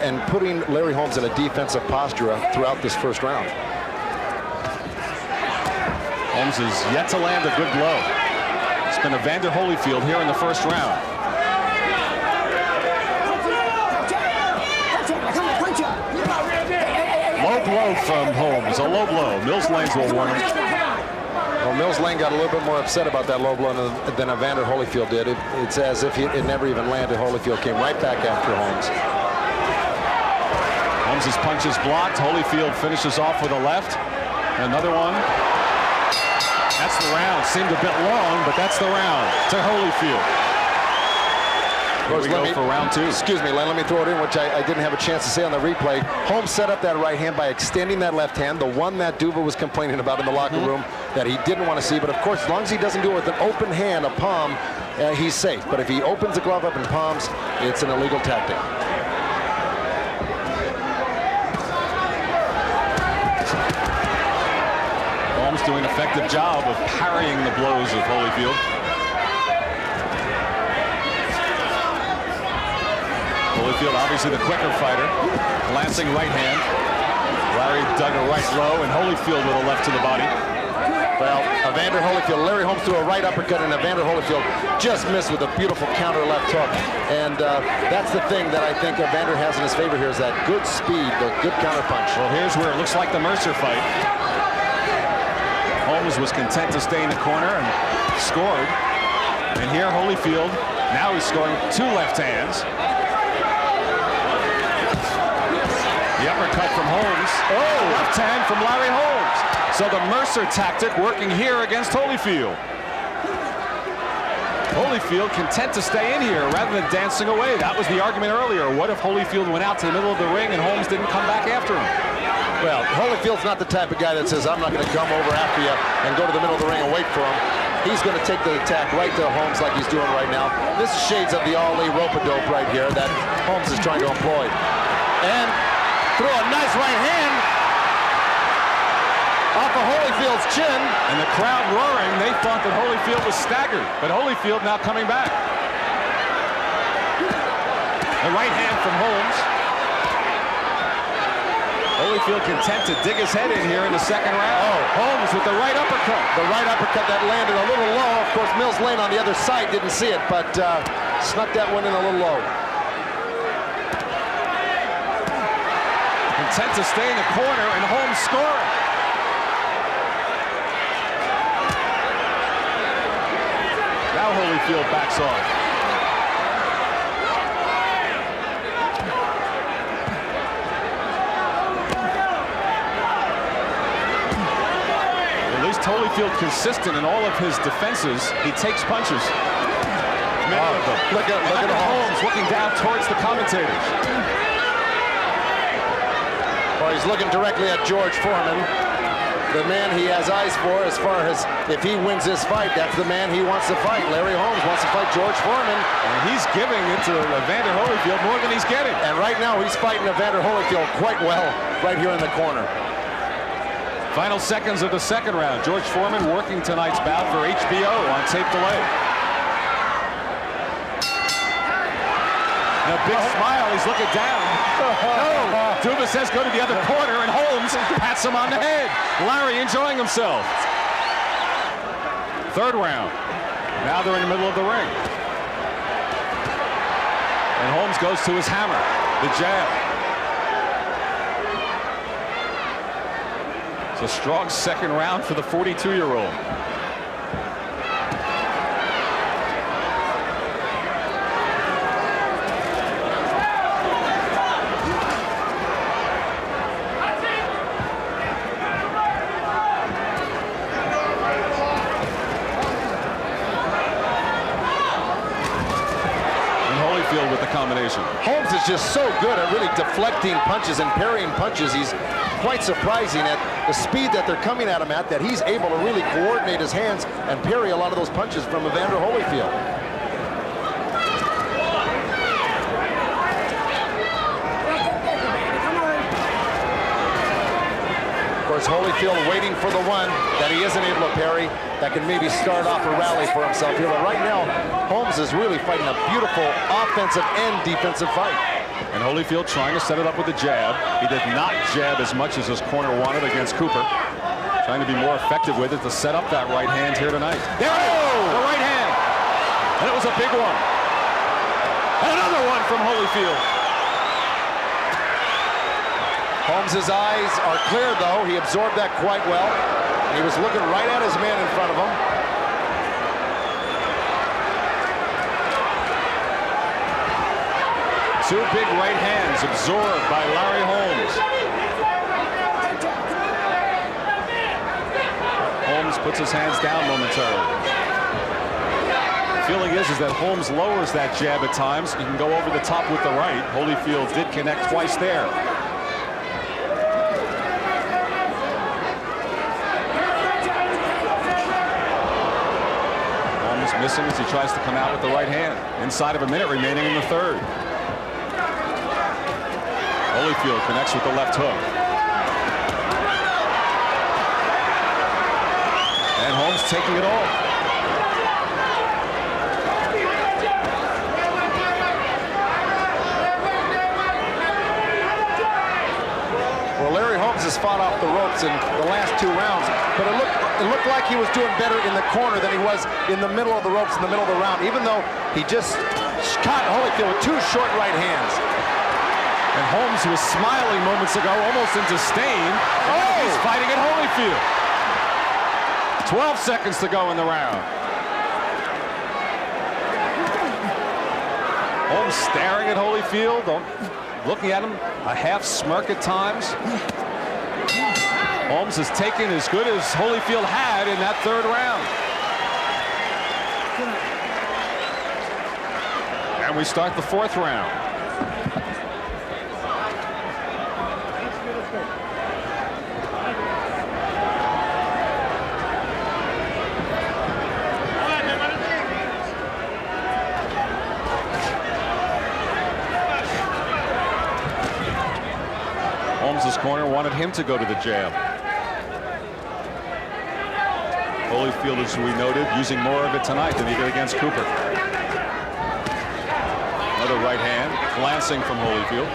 and putting Larry Holmes in a defensive posture throughout this first round. Holmes has yet to land a good blow. It's been Evander Holyfield here in the first round. Low blow from Holmes, a low blow. Mills Lanes will warn him. Well, Mills Lane got a little bit more upset about that low blow than Evander Holyfield did. It's as if it never even landed. Holyfield came right back after Holmes. Holmes' punch is blocked. Holyfield finishes off with a left. Another one. That's the round. Seemed a bit long, but that's the round to Holyfield. Here we go for round two. Excuse me, Len, let me throw it in, which I didn't have a chance to say on the replay. Holmes set up that right hand by extending that left hand, the one that Duva was complaining about in the locker room that he didn't want to see. But of course, as long as he doesn't do it with an open hand, a palm, he's safe. But if he opens the glove up and palms, it's an illegal tactic. Holmes doing an effective job of parrying the blows of Holyfield. Holyfield, obviously the quicker fighter. Glancing right hand. Larry dug a right low, and Holyfield with a left to the body. Well, Evander Holyfield, Larry Holmes threw a right uppercut, and Evander Holyfield just missed with a beautiful counter left hook. And that's the thing that I think Evander has in his favor here, is that good speed, the good counter punch. Well, here's where it looks like the Mercer fight. Holmes was content to stay in the corner and scored. And here Holyfield, now he's scoring two left hands. The uppercut from Holmes. Oh, left hand from Larry Holmes. So the Mercer tactic working here against Holyfield. Holyfield content to stay in here rather than dancing away. That was the argument earlier. What if Holyfield went out to the middle of the ring and Holmes didn't come back after him? Well, Holyfield's not the type of guy that says, I'm not going to come over after you and go to the middle of the ring and wait for him. He's going to take the attack right to Holmes like he's doing right now. This is shades of the Ali rope-a-dope right here that Holmes is trying to employ. And throw a nice right hand off of Holyfield's chin. And the crowd roaring, they thought that Holyfield was staggered. But Holyfield now coming back. The right hand from Holmes. Holyfield content to dig his head in here in the second round. Oh, Holmes with the right uppercut. The right uppercut that landed a little low. Of course, Mills Lane on the other side didn't see it, but snuck that one in a little low. Content to stay in the corner, and Holmes scoring. Now Holyfield backs off. Holyfield consistent in all of his defenses. He takes punches. Many of them. Look at Holmes looking down towards the commentators. Well, he's looking directly at George Foreman, the man he has eyes for as far as if he wins this fight, that's the man he wants to fight. Larry Holmes wants to fight George Foreman. And he's giving it to Evander Holyfield more than he's getting. And right now he's fighting Evander Holyfield quite well right here in the corner. Final seconds of the second round. George Foreman working tonight's bout for HBO on tape delay. And a big smile, he's looking down. No, Duva says go to the other corner, and Holmes pats him on the head. Larry enjoying himself. Third round. Now they're in the middle of the ring. And Holmes goes to his hammer, the jab. It's a strong second round for the 42-year-old. With the combination. Holmes is just so good at really deflecting punches and parrying punches. He's quite surprising at the speed that they're coming at him at, that he's able to really coordinate his hands and parry a lot of those punches from Evander Holyfield. Of course, Holyfield waiting for the one that he isn't able to parry that can maybe start off a rally for himself here. But right now, Holmes is really fighting a beautiful offensive and defensive fight. And Holyfield trying to set it up with the jab. He did not jab as much as his corner wanted against Cooper. Trying to be more effective with it to set up that right hand here tonight. There it is, the right hand. And it was a big one. And another one from Holyfield. Holmes' eyes are clear, though. He absorbed that quite well. He was looking right at his man in front of him. Two big right hands absorbed by Larry Holmes. Holmes puts his hands down momentarily. The feeling is that Holmes lowers that jab at times. He can go over the top with the right. Holyfield did connect twice there. Missing as he tries to come out with the right hand. Inside of a minute remaining in the third. Holyfield connects with the left hook. And Holmes taking it all. Well, Larry Holmes has fought off the ropes in the last 2 rounds, but it looked like he was doing better in the corner than he was in the middle of the ropes in the middle of the round, even though he just caught Holyfield with 2 short right hands. And Holmes was smiling moments ago, almost in disdain. Oh! He's fighting at Holyfield. 12 seconds to go in the round. Holmes staring at Holyfield, looking at him, a half smirk at times. Holmes has taken as good as Holyfield had in that third round. And we start the fourth round. Holmes' corner wanted him to go to the jab. Holyfield, as we noted, using more of it tonight than he did against Cooper. Another right hand, glancing from Holyfield.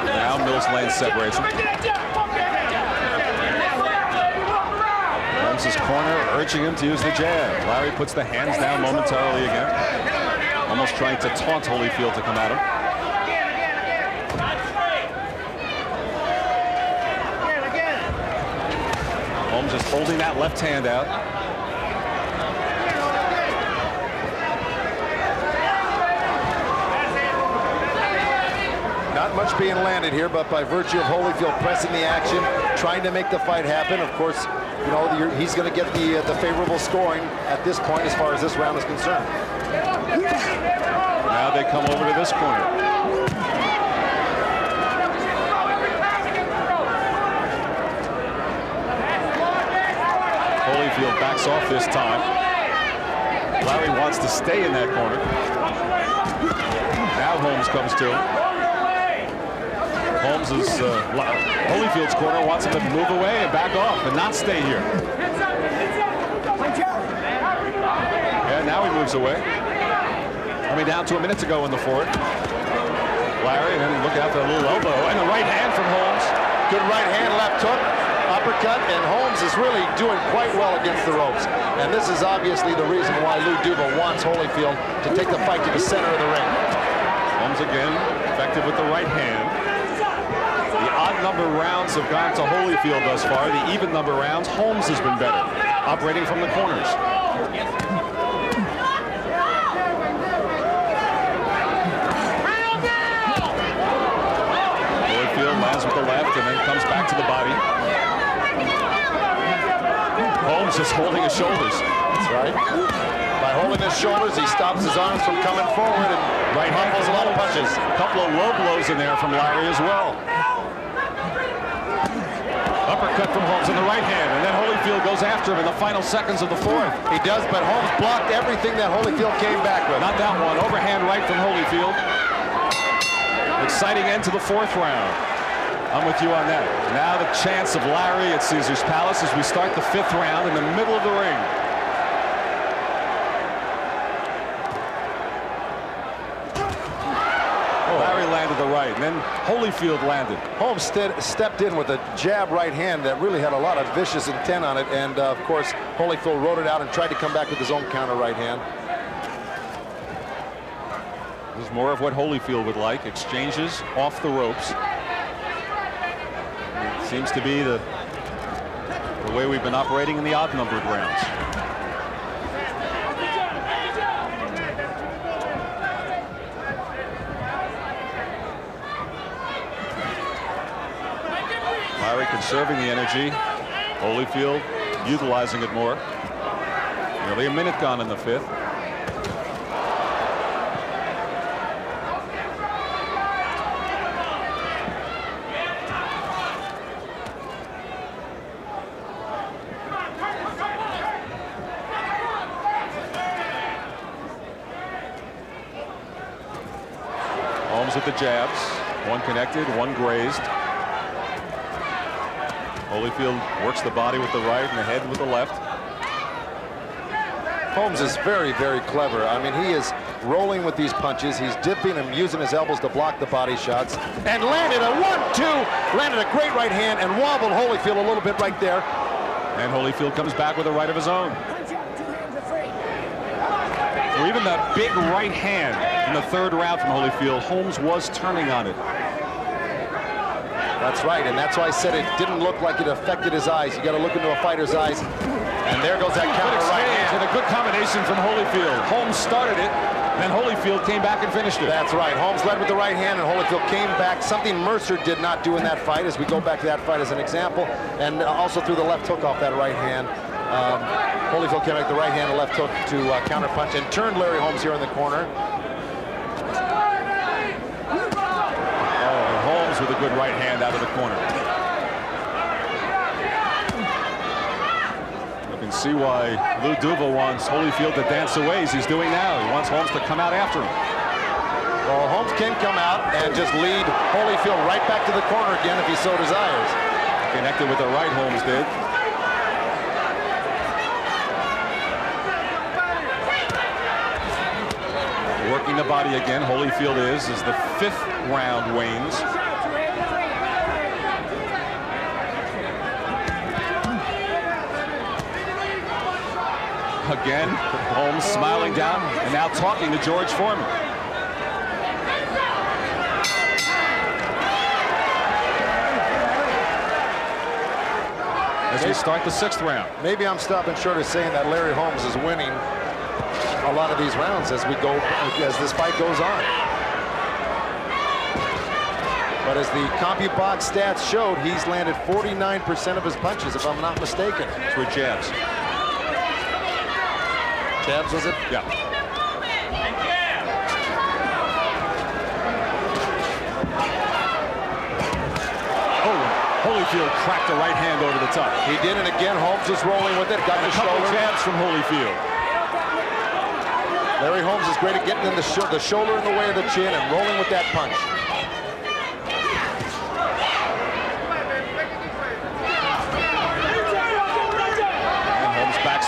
Now Mills Lane separates him. Holmes' corner urging him to use the jab. Larry puts the hands down momentarily again. Almost trying to taunt Holyfield to come at him. Holmes just holding that left hand out. Not much being landed here, but by virtue of Holyfield pressing the action, trying to make the fight happen, of course, you know, he's going to get the favorable scoring at this point as far as this round is concerned. Now they come over to this corner. Holyfield backs off this time. Larry wants to stay in that corner. Now Holmes comes to him. Holyfield's corner wants him to move away and back off and not stay here. And now he moves away. Coming down to a minute to go in the fourth. Larry, and then look out for a little elbow. And the right hand from Holmes. Good right hand, left hook, uppercut, and Holmes is really doing quite well against the ropes. And this is obviously the reason why Lou Duva wants Holyfield to take the fight to the center of the ring. Holmes again, effective with the right hand. The odd number rounds have gone to Holyfield thus far. The even number rounds, Holmes has been better, operating from the corners. Holyfield lands with the left and then comes back to the body. Holmes just holding his shoulders. That's right. By holding his shoulders, he stops his arms from coming forward and humbles a lot of punches. A couple of low blows in there from Larry as well. Uppercut from Holmes in the right hand, and then Holyfield goes after him in the final seconds of the fourth. He does, but Holmes blocked everything that Holyfield came back with. Not that one. Overhand right from Holyfield. Exciting end to the fourth round. I'm with you on that. Now the chance of Larry at Caesar's Palace as we start the fifth round in the middle of the ring. Larry landed the right, and then Holyfield landed. Holmes stepped in with a jab right hand that really had a lot of vicious intent on it, and of course Holyfield rode it out and tried to come back with his own counter right hand. This is more of what Holyfield would like. Exchanges off the ropes. It seems to be the way we've been operating in the odd-numbered rounds. Larry conserving the energy. Holyfield utilizing it more. Nearly a minute gone in the fifth. Holmes with the jabs. One connected, one grazed. Holyfield works the body with the right and the head with the left. Holmes is very, very clever. I mean, he is rolling with these punches. He's dipping and using his elbows to block the body shots. And landed a 1-2, landed a great right hand and wobbled Holyfield a little bit right there. And Holyfield comes back with a right of his own. So even that big right hand in the third round from Holyfield, Holmes was turning on it. That's right, and that's why I said it didn't look like it affected his eyes. You got to look into a fighter's eyes. And there goes that counter right hand. And a good combination from Holyfield. Holmes started it, then Holyfield came back and finished it. That's right. Holmes led with the right hand, and Holyfield came back. Something Mercer did not do in that fight, as we go back to that fight as an example. And also threw the left hook off that right hand. Holyfield came back the right hand and left hook to counter punch and turned Larry Holmes here in the corner. With a good right hand out of the corner. You can see why Lou Duva wants Holyfield to dance away as he's doing now. He wants Holmes to come out after him. Well, Holmes can come out and just lead Holyfield right back to the corner again if he so desires. Connected with the right, Holmes did. Working the body again, Holyfield is as the fifth round wanes. Again, Holmes smiling down and now talking to George Foreman. As we start the sixth round. Maybe I'm stopping short of saying that Larry Holmes is winning a lot of these rounds as this fight goes on. But as the CompuBox stats showed, he's landed 49% of his punches, if I'm not mistaken. It's with jabs. Jabs, was it? Yeah. Oh, Holyfield cracked the right hand over the top. He did, and again, Holmes is rolling with it. Got and the a couple shoulder. jabs from Holyfield. Larry Holmes is great at getting in the shoulder in the way of the chin and rolling with that punch.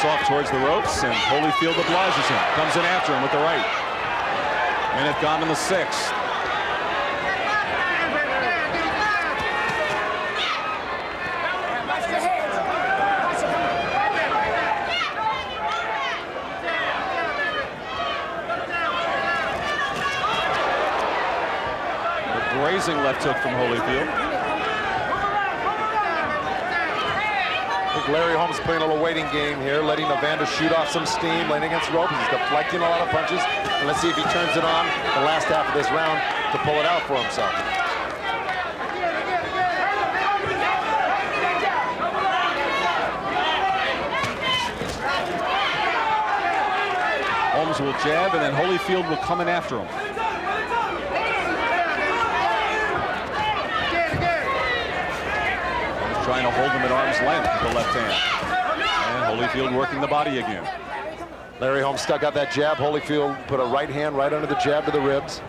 Off towards the ropes, and Holyfield obliges him. Comes in after him with the right. Minute gone in the sixth. grazing left hook from Holyfield. I think Larry Holmes playing a little waiting game here, letting Evander shoot off some steam, laying against ropes. He's deflecting a lot of punches. And let's see if he turns it on the last half of this round to pull it out for himself. Holmes will jab, and then Holyfield will come in after him. Holmes trying to hold him at arm's length with the left hand. And Holyfield working the body again. Larry Holmes stuck out that jab. Holyfield put a right hand right under the jab to the ribs.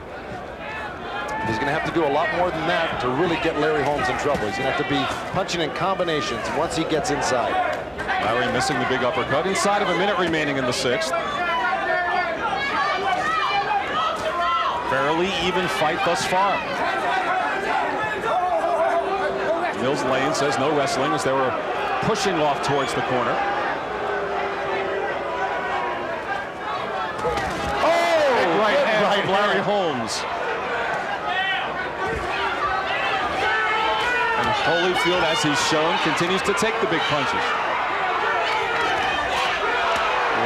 He's going to have to do a lot more than that to really get Larry Holmes in trouble. He's going to have to be punching in combinations once he gets inside. Larry missing the big uppercut. Inside of a minute remaining in the 6th. Fairly even fight thus far. Mills Lane says no wrestling as they were pushing off towards the corner. Oh, right hand from Larry Holmes. And Holyfield, as he's shown, continues to take the big punches.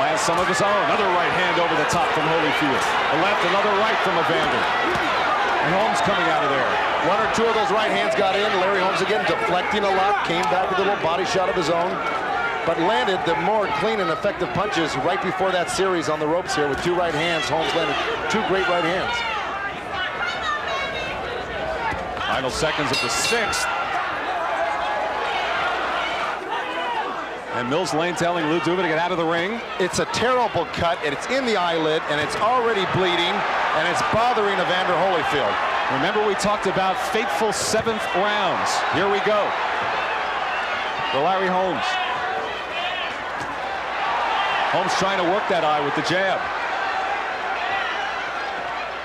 Lands some of his own. Another right hand over the top from Holyfield. A left, another right from Evander. And Holmes coming out of there. One or two of those right hands got in. Larry Holmes again deflecting a lot, came back with a little body shot of his own, but landed the more clean and effective punches right before that series on the ropes here with two right hands. Holmes landed two great right hands. Final seconds of the 6th. And Mills Lane telling Lou Duva to get out of the ring. It's a terrible cut, and it's in the eyelid, and it's already bleeding, and it's bothering Evander Holyfield. Remember, we talked about fateful 7th rounds. Here we go. For Larry Holmes. Holmes trying to work that eye with the jab.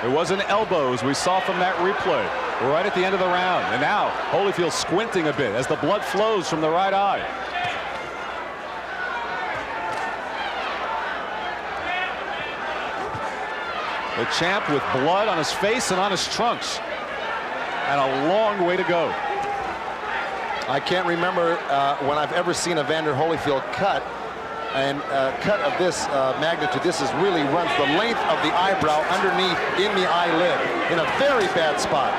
It was an elbow, as we saw from that replay. We're right at the end of the round. And now Holyfield squinting a bit as the blood flows from the right eye. The champ with blood on his face and on his trunks. And a long way to go. I can't remember when I've ever seen Evander Holyfield cut. And cut of this magnitude. This is really runs the length of the eyebrow underneath in the eyelid in a very bad spot.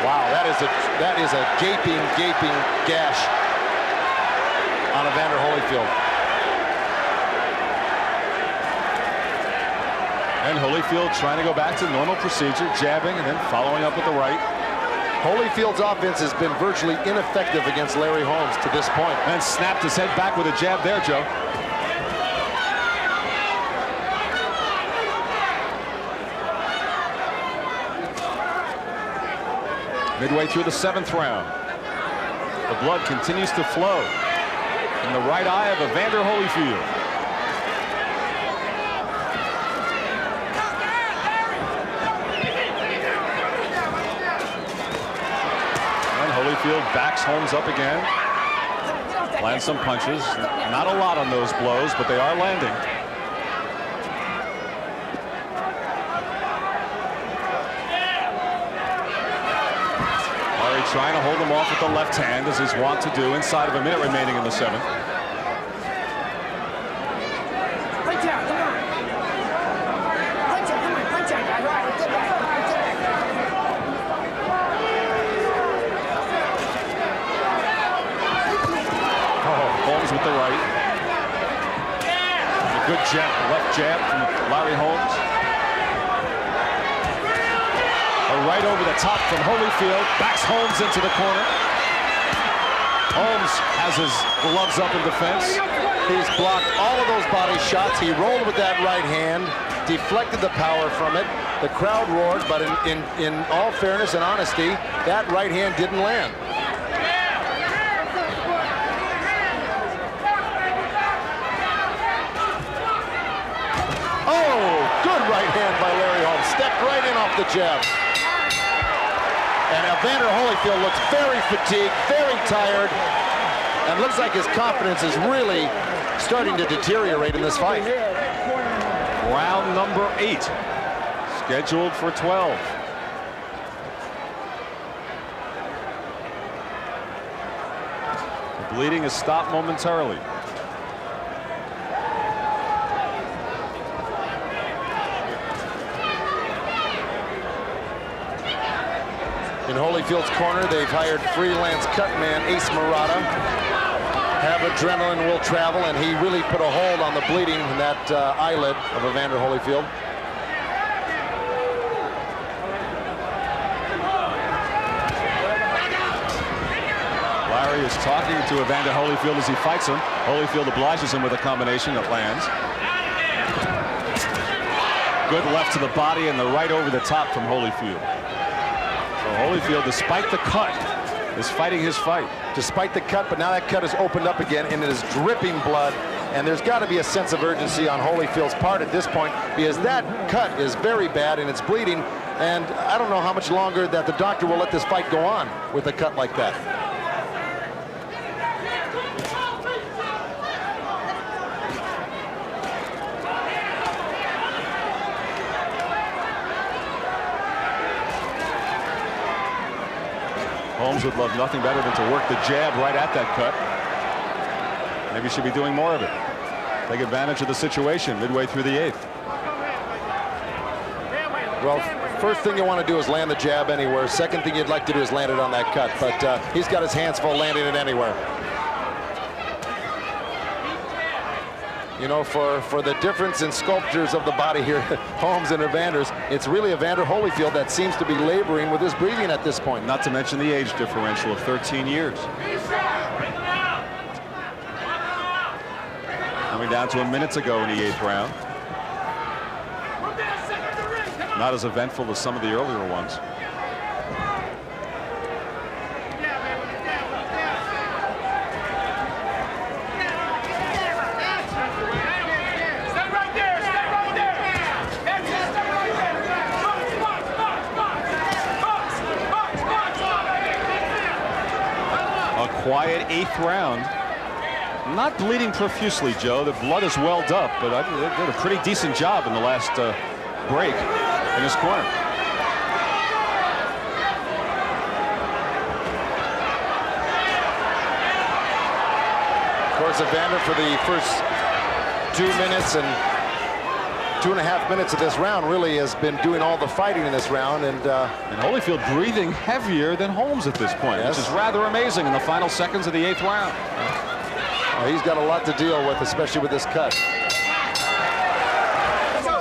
Wow, that is a gaping gash on Evander Holyfield. And Holyfield trying to go back to normal procedure, jabbing and then following up with the right. Holyfield's offense has been virtually ineffective against Larry Holmes to this point. And snapped his head back with a jab there, Joe. Midway through the 7th round. The blood continues to flow in the right eye of Evander Holyfield. Holyfield backs Holmes up again. Lands some punches. Not a lot on those blows, but they are landing. Larry trying to hold him off with the left hand, as he's wont to do, inside of a minute remaining in the 7th. Punch out, come on. Punch out, come on, punch out. Holmes with the right. A good jab, left jab from Larry Holmes. A right over the top from Holyfield. Backs Holmes into the corner. Holmes has his gloves up in defense. He's blocked all of those body shots. He rolled with that right hand, deflected the power from it. The crowd roared, but in all fairness and honesty, that right hand didn't land. Oh, good right hand by Larry Holmes. Stepped right in off the jab. And Evander Holyfield looks very fatigued, very tired, and looks like his confidence is really starting to deteriorate in this fight. Round number 8, scheduled for 12. The bleeding has stopped momentarily. In Holyfield's corner, they've hired freelance cutman Ace Murata. Have adrenaline will travel, and he really put a hold on the bleeding in that eyelid of Evander Holyfield. Larry is talking to Evander Holyfield as he fights him. Holyfield obliges him with a combination that lands. Good left to the body and the right over the top from Holyfield. So Holyfield, despite the cut, is fighting his fight. Despite the cut, but now that cut is opened up again and it is dripping blood. And there's got to be a sense of urgency on Holyfield's part at this point, because that cut is very bad and it's bleeding. And I don't know how much longer that the doctor will let this fight go on with a cut like that. Holmes would love nothing better than to work the jab right at that cut. Maybe should be doing more of it. Take advantage of the situation midway through the 8th. Well, first thing you want to do is land the jab anywhere. Second thing you'd like to do is land it on that cut. But he's got his hands full landing it anywhere. You know, for the difference in sculptures of the body here, Holmes and Evander's, it's really Evander Holyfield that seems to be laboring with his breathing at this point. Not to mention the age differential of 13 years. Coming down to a minute to go in the 8th round. Not as eventful as some of the earlier ones. Quiet 8th round. Not bleeding profusely, Joe. The blood is welled up, but I did a pretty decent job in the last break in his corner. Of course, Evander for the first 2 minutes and 2.5 minutes of this round really has been doing all the fighting in this round, and Holyfield breathing heavier than Holmes at this point, yes, which is rather amazing in the final seconds of the 8th round. He's got a lot to deal with, especially with this cut.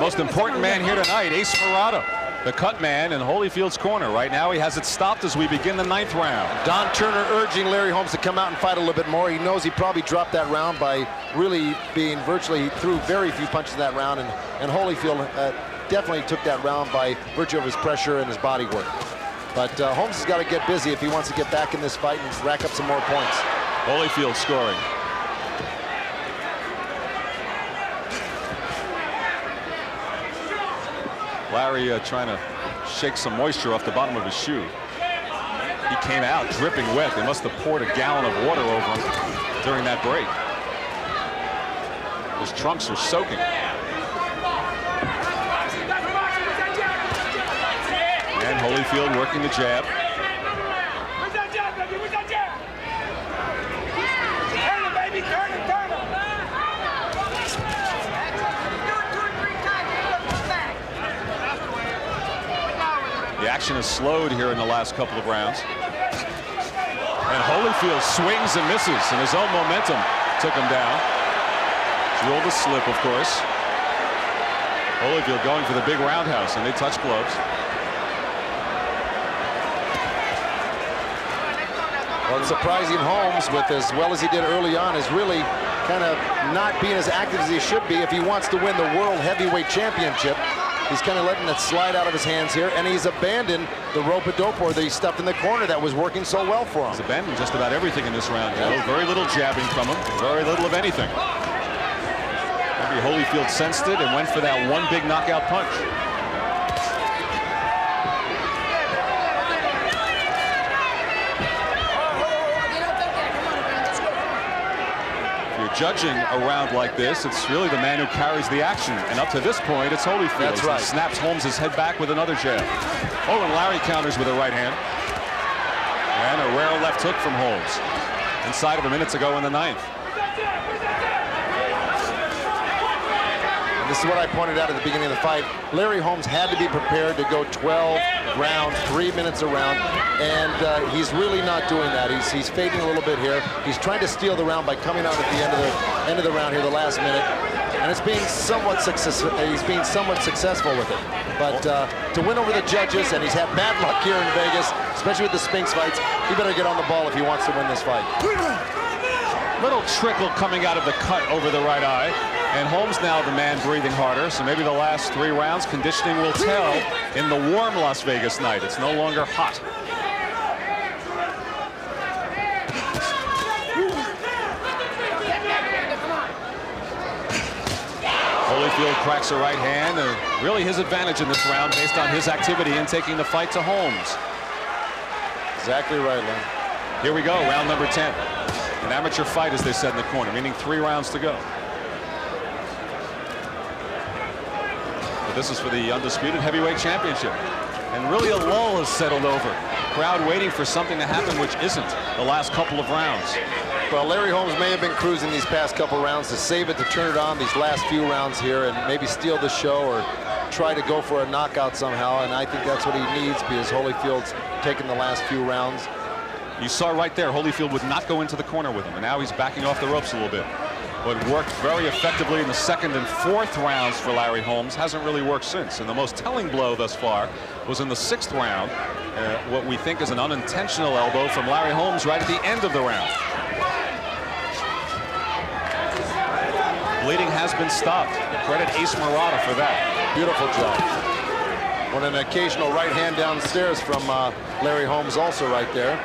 Most important man here tonight, Ace Murata, the cut man in Holyfield's corner. Right now he has it stopped as we begin the 9th round. Don Turner urging Larry Holmes to come out and fight a little bit more. He knows he probably dropped that round by really being virtually, he threw very few punches in that round, and Holyfield definitely took that round by virtue of his pressure and his body work. But Holmes has got to get busy if he wants to get back in this fight and rack up some more points. Holyfield scoring. Larry trying to shake some moisture off the bottom of his shoe. He came out dripping wet. They must have poured a gallon of water over him during that break. His trunks are soaking. And Holyfield working the jab. The action is slowed here in the last couple of rounds. And Holyfield swings and misses, and his own momentum took him down. Drilled a slip, of course. Holyfield going for the big roundhouse, and they touch gloves. Well, it's surprising Holmes, with as well as he did early on, is really kind of not being as active as he should be if he wants to win the World Heavyweight Championship. He's kind of letting it slide out of his hands here, and he's abandoned the rope-a-dope, or the stuff in the corner that was working so well for him. He's abandoned just about everything in this round, Joe. Very little jabbing from him, very little of anything. Maybe Holyfield sensed it and went for that one big knockout punch. If you're judging a round like this, it's really the man who carries the action. And up to this point, it's Holyfield. That's right. He snaps Holmes' head back with another jab. Oh, and Larry counters with a right hand. And a rare left hook from Holmes. Inside of a minute to go in the 9th. This is what I pointed out at the beginning of the fight. Larry Holmes had to be prepared to go 12 rounds, 3 minutes a round, and he's really not doing that. He's fading a little bit here. He's trying to steal the round by coming out at the end of the round here, the last minute, and it's being somewhat successful. He's being somewhat successful with it. But to win over the judges, and he's had bad luck here in Vegas, especially with the Spinks fights, he better get on the ball if he wants to win this fight. Little trickle coming out of the cut over the right eye. And Holmes now the man breathing harder, so maybe the last 3 rounds conditioning will tell in the warm Las Vegas night. It's no longer hot. Holyfield cracks a right hand, and really his advantage in this round based on his activity in taking the fight to Holmes. Exactly right, Len. Here we go, round number 10. An amateur fight, as they said in the corner, meaning 3 rounds to go. But this is for the undisputed heavyweight championship. And really a lull has settled over. Crowd waiting for something to happen which isn't the last couple of rounds. Well, Larry Holmes may have been cruising these past couple rounds to save it, to turn it on these last few rounds here and maybe steal the show or try to go for a knockout somehow. And I think that's what he needs, because Holyfield's taken the last few rounds. You saw right there, Holyfield would not go into the corner with him, and now he's backing off the ropes a little bit. But worked very effectively in the 2nd and 4th rounds for Larry Holmes. Hasn't really worked since. And the most telling blow thus far was in the 6th round. What we think is an unintentional elbow from Larry Holmes right at the end of the round. Bleeding has been stopped. Credit Ace Murata for that. Beautiful job. With an occasional right hand downstairs from Larry Holmes also right there.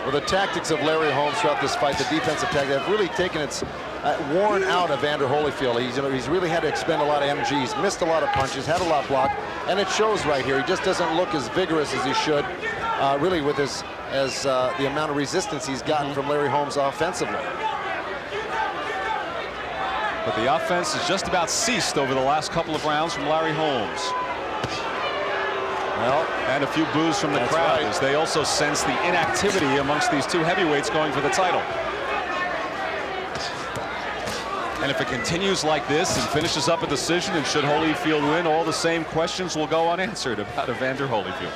Well, the tactics of Larry Holmes throughout this fight, the defensive tactics, have really taken its worn out of Evander Holyfield. He's really had to expend a lot of energy. He's missed a lot of punches, had a lot blocked, and it shows right here. He just doesn't look as vigorous as he should, really, with his the amount of resistance he's gotten from Larry Holmes offensively. But the offense has just about ceased over the last couple of rounds from Larry Holmes. Well, and a few boos from the crowd, as they also sense the inactivity amongst these 2 heavyweights going for the title. And if it continues like this and finishes up a decision, and should Holyfield win, all the same questions will go unanswered about Evander Holyfield.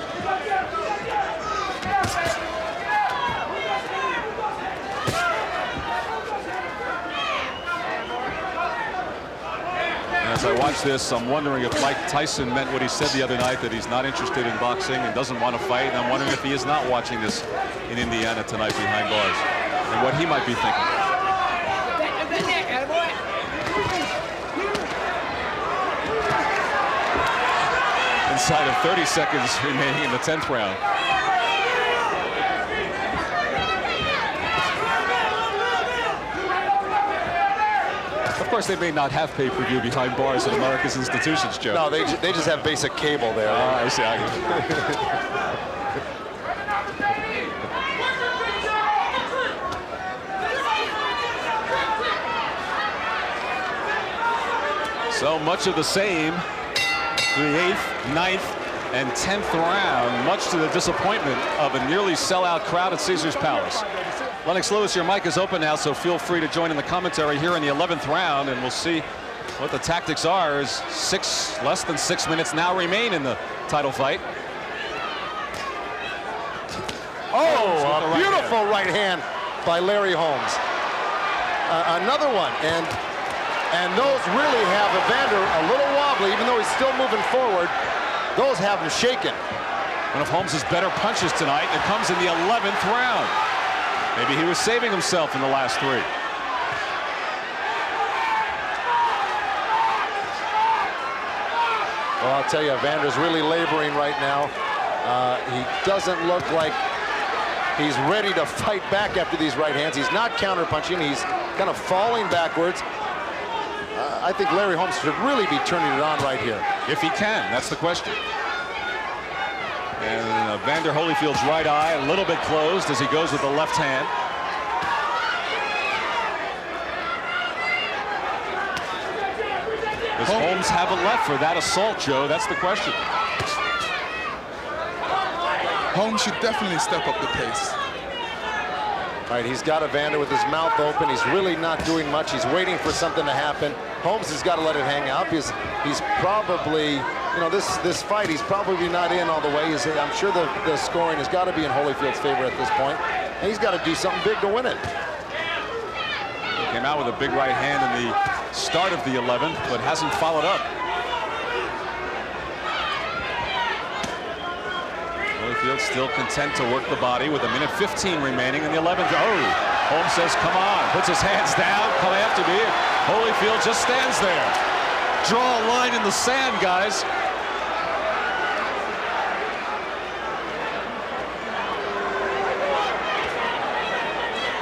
As I watch this, I'm wondering if Mike Tyson meant what he said the other night, that he's not interested in boxing and doesn't want to fight. And I'm wondering if he is not watching this in Indiana tonight behind bars, and what he might be thinking. Inside of 30 seconds remaining in the 10th round. Of course, they may not have pay-per-view behind bars at America's institutions, Joe. No, they just have basic cable there. I see. So much of the same. The 8th, 9th, and 10th round, much to the disappointment of a nearly sellout crowd at Caesars Palace. Lennox Lewis, your mic is open now, so feel free to join in the commentary here in the 11th round, and we'll see what the tactics are as less than 6 minutes now remain in the title fight. Oh, a beautiful right hand by Larry Holmes. Another one, and those really have Evander a little wobbly, even though he's still moving forward. Those have him shaken. One of Holmes' better punches tonight, and it comes in the 11th round. Maybe he was saving himself in the last 3. Well, I'll tell you, Evander's really laboring right now. He doesn't look like He's ready to fight back after these right hands. He's not counter-punching. He's kind of falling backwards. I think Larry Holmes should really be turning it on right here. If he can, that's the question. And Evander Holyfield's right eye a little bit closed as he goes with the left hand. Does Holmes have a left for that assault, Joe? That's the question. Holmes should definitely step up the pace. All right, he's got Evander with his mouth open. He's really not doing much. He's waiting for something to happen. Holmes has got to let it hang out because he's probably, you know, this fight, he's probably not in all the way. I'm sure the scoring has got to be in Holyfield's favor at this point. And he's got to do something big to win it. He came out with a big right hand in the start of the 11th, but hasn't followed up. Holyfield still content to work the body with 1:15 remaining in the 11th. Oh, Holmes says, come on, puts his hands down, come after me. Holyfield just stands there. Draw a line in the sand, guys.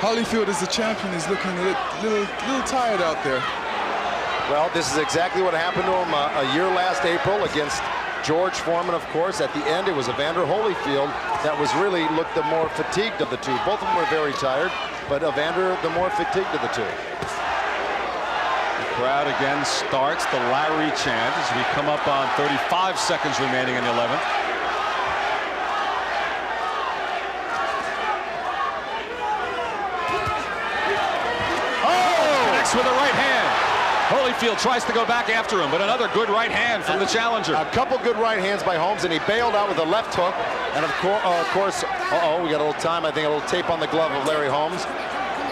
Holyfield is the champion. He's looking a little tired out there. Well, this is exactly what happened to him a year last April against George Foreman, of course. At the end, it was Evander Holyfield that was really looked the more fatigued of the two. Both of them were very tired, but Evander the more fatigued of the two. The crowd again starts the Larry chant as we come up on 35 seconds remaining in the 11th. Oh! Connects with a right hand. Holyfield tries to go back after him, but another good right hand from the challenger. A couple good right hands by Holmes, and he bailed out with a left hook. And of course, we got a little time. I think a little tape on the glove of Larry Holmes.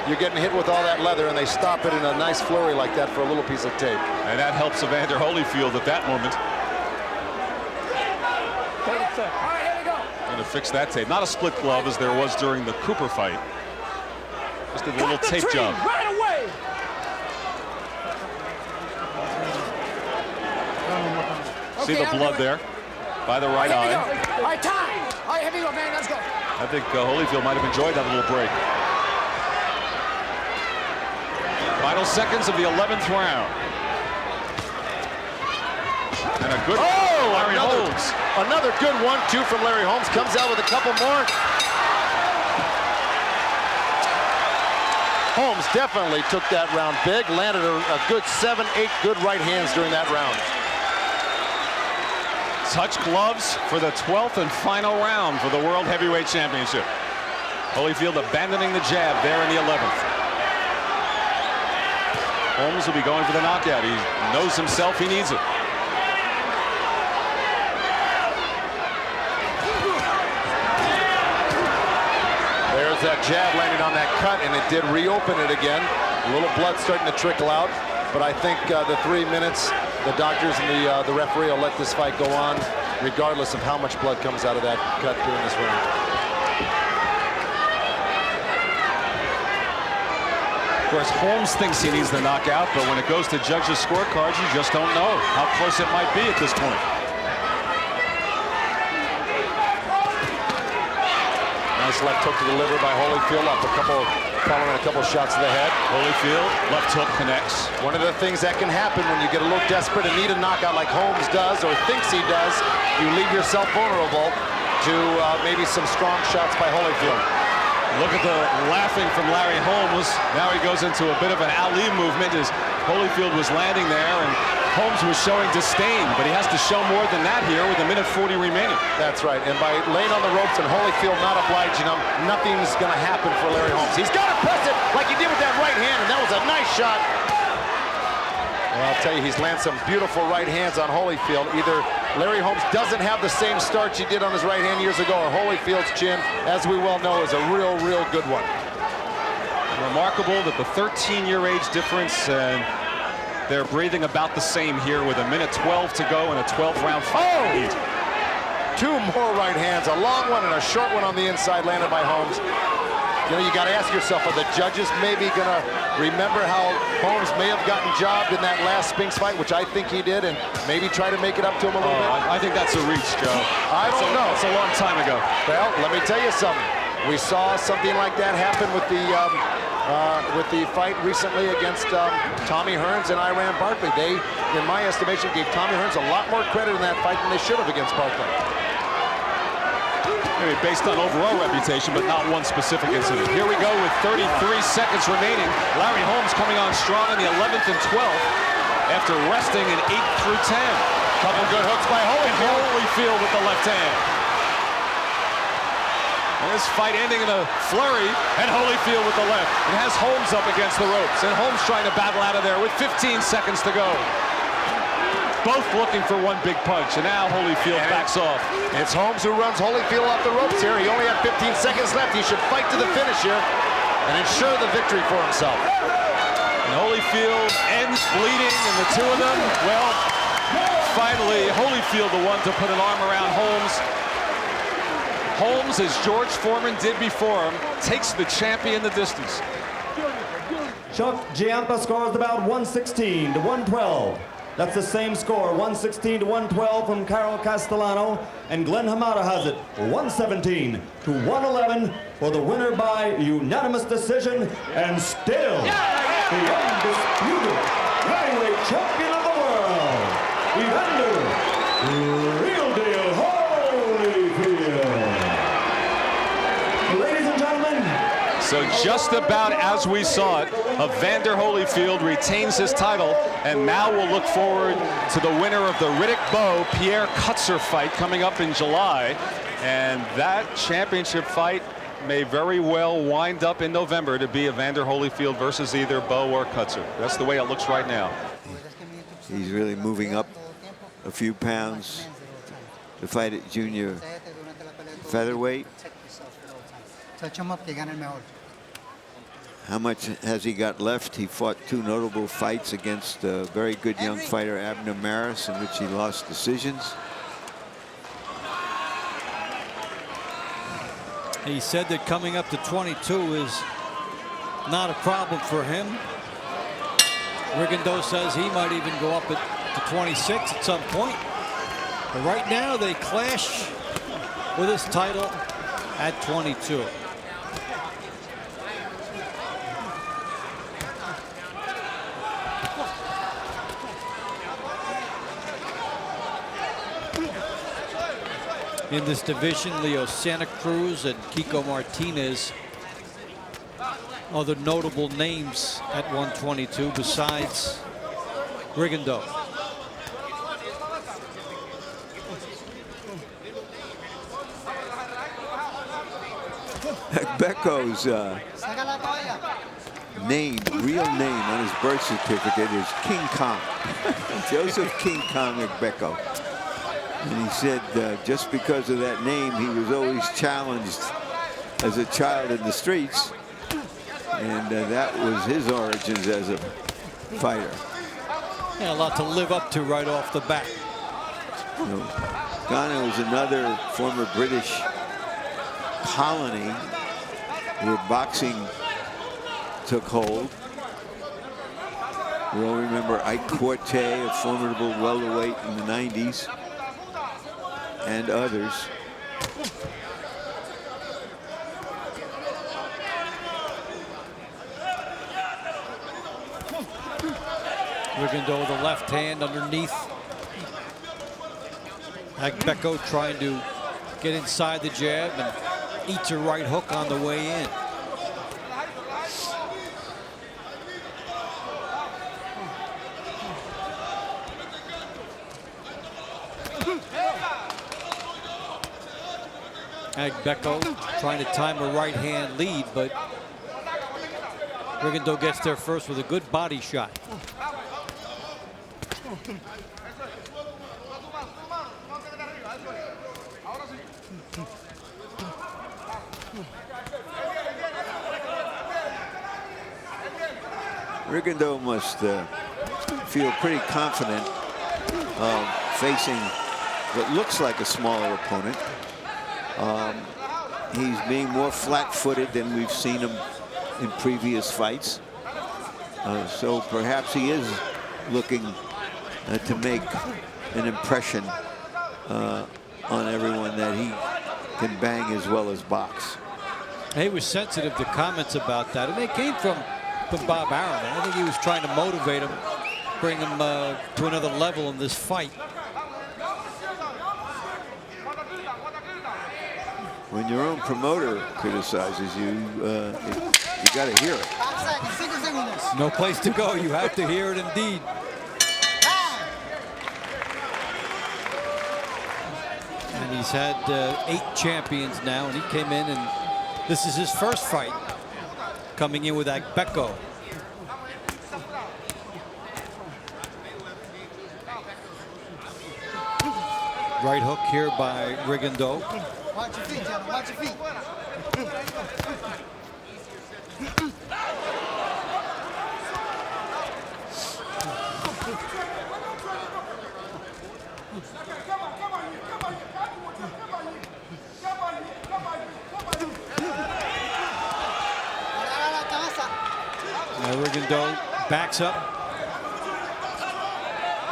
You're getting hit with all that leather, and they stop it in a nice flurry like that for a little piece of tape. And that helps Evander Holyfield at that moment. All right, here we go. Going to fix that tape. Not a split glove as there was during the Cooper fight. Just a little tape job. Right away. See the blood there by the right eye. All right, time. All right, here we go, man. Let's go. I think Holyfield might have enjoyed that little break. Final seconds of the 11th round. And a good Larry Holmes. Another good 1-2 from Larry Holmes. Comes out with a couple more. Holmes definitely took that round big. Landed a good 7-8 good right hands during that round. Touch gloves for the 12th and final round for the World Heavyweight Championship. Holyfield abandoning the jab there in the 11th. Holmes will be going for the knockout. He knows himself he needs it. There's that jab landing on that cut, and it did reopen it again. A little blood starting to trickle out, but I think the 3 minutes, the doctors and the referee will let this fight go on regardless of how much blood comes out of that cut during this round. Of course, Holmes thinks he needs the knockout, but when it goes to judges' scorecards, you just don't know how close it might be at this point. Nice left hook to the liver by Holyfield, following a couple shots to the head. Holyfield, left hook connects. One of the things that can happen when you get a little desperate and need a knockout like Holmes does or thinks he does, you leave yourself vulnerable to maybe some strong shots by Holyfield. Look at the laughing from Larry Holmes. Now he goes into a bit of an Ali movement as Holyfield was landing there, and Holmes was showing disdain, but he has to show more than that here with 1:40 remaining. That's right, and by laying on the ropes and Holyfield not obliging him, nothing's going to happen for Larry Holmes. He's got to press it like he did with that right hand, and that was a nice shot. And I'll tell you, he's landed some beautiful right hands on Holyfield. Either Larry Holmes doesn't have the same starch he did on his right hand years ago, or Holyfield's chin, as we well know, is a real good one. Remarkable that the 13-year age difference, and they're breathing about the same here with 1:12 to go in a 12th round fight. Two more right hands, a long one and a short one on the inside landed by Holmes. You know, you got to ask yourself, are the judges maybe going to remember how Holmes may have gotten jobbed in that last Spinks fight, which I think he did, and maybe try to make it up to him a little bit? I think that's a reach, Joe. I don't know. It's a long time ago. Well, let me tell you something. We saw something like that happen with the fight recently against Tommy Hearns and Iran Barkley. They, in my estimation, gave Tommy Hearns a lot more credit in that fight than they should have against Barkley. Maybe based on overall reputation, but not one specific incident. Here we go with 33 seconds remaining. Larry Holmes coming on strong in the 11th and 12th after resting in 8 through 10. Couple good hooks by Holyfield with the left hand. And this fight ending in a flurry, and Holyfield with the left. It has Holmes up against the ropes, and Holmes trying to battle out of there with 15 seconds to go. Both looking for one big punch, and now Holyfield backs off. It's Holmes who runs Holyfield off the ropes here. He only had 15 seconds left. He should fight to the finish here and ensure the victory for himself. And Holyfield ends bleeding, and the two of them, well, finally, Holyfield the one to put an arm around Holmes. Holmes, as George Foreman did before him, takes the champion the distance. Chuck Giampa scores the bout 116 to 112. That's the same score, 116 to 112 from Carol Castellano, and Glenn Hamada has it 117 to 111 for the winner by unanimous decision, and still the undisputed heavyweight champion of the world, Evander Real Deal Holyfield. Ladies and gentlemen. So just about as we saw it, Evander Holyfield retains his title, and now we'll look forward to the winner of the Riddick Bowe Pierre Kutzer fight coming up in July, and that championship fight may very well wind up in November to be Evander Holyfield versus either Bowe or Kutzer. That's the way it looks right now. He's really moving up a few pounds to fight at junior featherweight. How much has he got left? He fought 2 notable fights against a very good young fighter, Abner Maris, in which he lost decisions. He said that coming up to 22 is not a problem for him. Rigondeaux says he might even go up to 26 at some point. But right now they clash with his title at 22. In this division, Leo Santa Cruz and Kiko Martinez, other notable names at 122 besides Rigondeaux. Becco's real name on his birth certificate is King Kong. Joseph King Kong Becco. And he said just because of that name, he was always challenged as a child in the streets. And that was his origins as a fighter. Yeah, a lot to live up to right off the bat. You know, Ghana was another former British colony where boxing took hold. We all remember Ike Quartey, a formidable welterweight in the 90s, and others. Rigondeaux with the left hand underneath. Becco trying to get inside the jab and eats a right hook on the way in. Becco trying to time a right hand lead, but Rigondeaux gets there first with a good body shot. Rigondeaux must feel pretty confident facing what looks like a smaller opponent. He's being more flat-footed than we've seen him in previous fights. So perhaps he is looking to make an impression on everyone that he can bang as well as box. He was sensitive to comments about that, and they came from Bob Arum. I think he was trying to motivate him, bring him to another level in this fight. When your own promoter criticizes you, you got to hear it. No place to go. You have to hear it indeed. And he's had 8 champions now, and he came in, and this is his first fight, coming in with Agbeko. Right hook here by Rigondeaux. Watch your feet, gentlemen. Watch your feet. Rigondeaux backs up.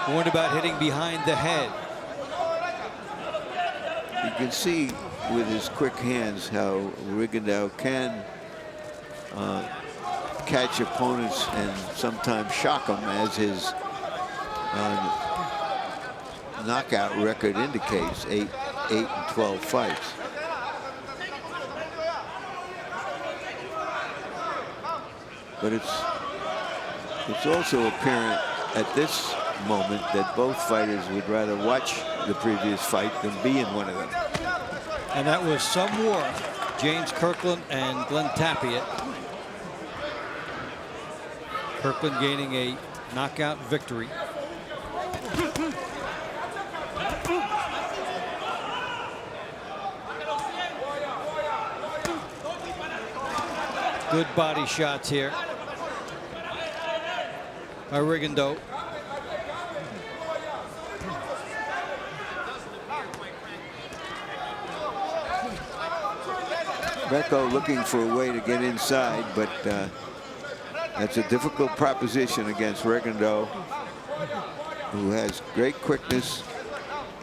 Warned about hitting behind the head. You can see with his quick hands how Rigondeaux can catch opponents and sometimes shock them, as his knockout record indicates, 8 and 12 fights. But it's also apparent at this moment that both fighters would rather watch the previous fight than be in one of them. And that was some war. James Kirkland and Glenn Tapia. Kirkland gaining a knockout victory. Good body shots here by Rigondeaux. Becco looking for a way to get inside, but that's a difficult proposition against Rigondeaux, who has great quickness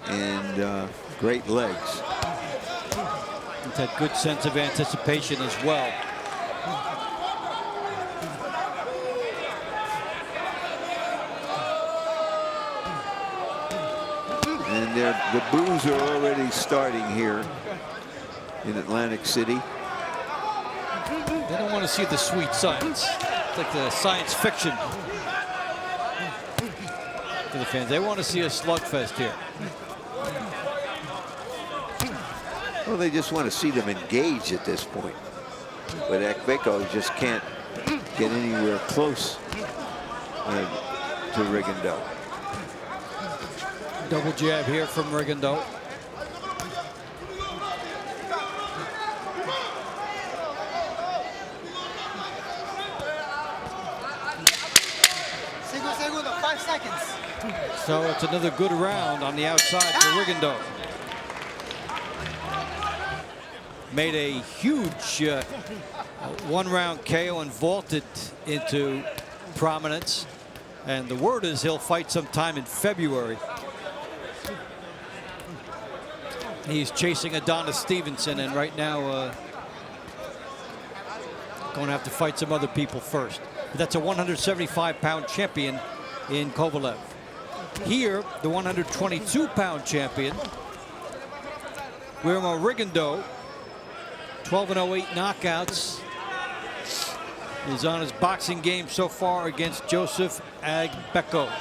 and great legs. He's had good sense of anticipation as well. And the boos are already starting here in Atlantic City. They don't want to see the sweet science. It's like the science fiction to the fans. They want to see a slugfest here. Well, they just want to see them engage at this point. But Agbeko just can't get anywhere close to Rigondeaux. Double jab here from Rigondeaux. Segundo, 5 seconds. So it's another good round on the outside for Rigondeaux. Made a huge one-round KO and vaulted into prominence. And the word is he'll fight sometime in February. He's chasing Adonis Stevenson, and right now going to have to fight some other people first. But that's a 175-pound champion in Kovalev. Here, the 122-pound champion, Guillermo Rigondeaux, 12-0, 8 knockouts, is on his boxing game so far against Joseph Agbeko.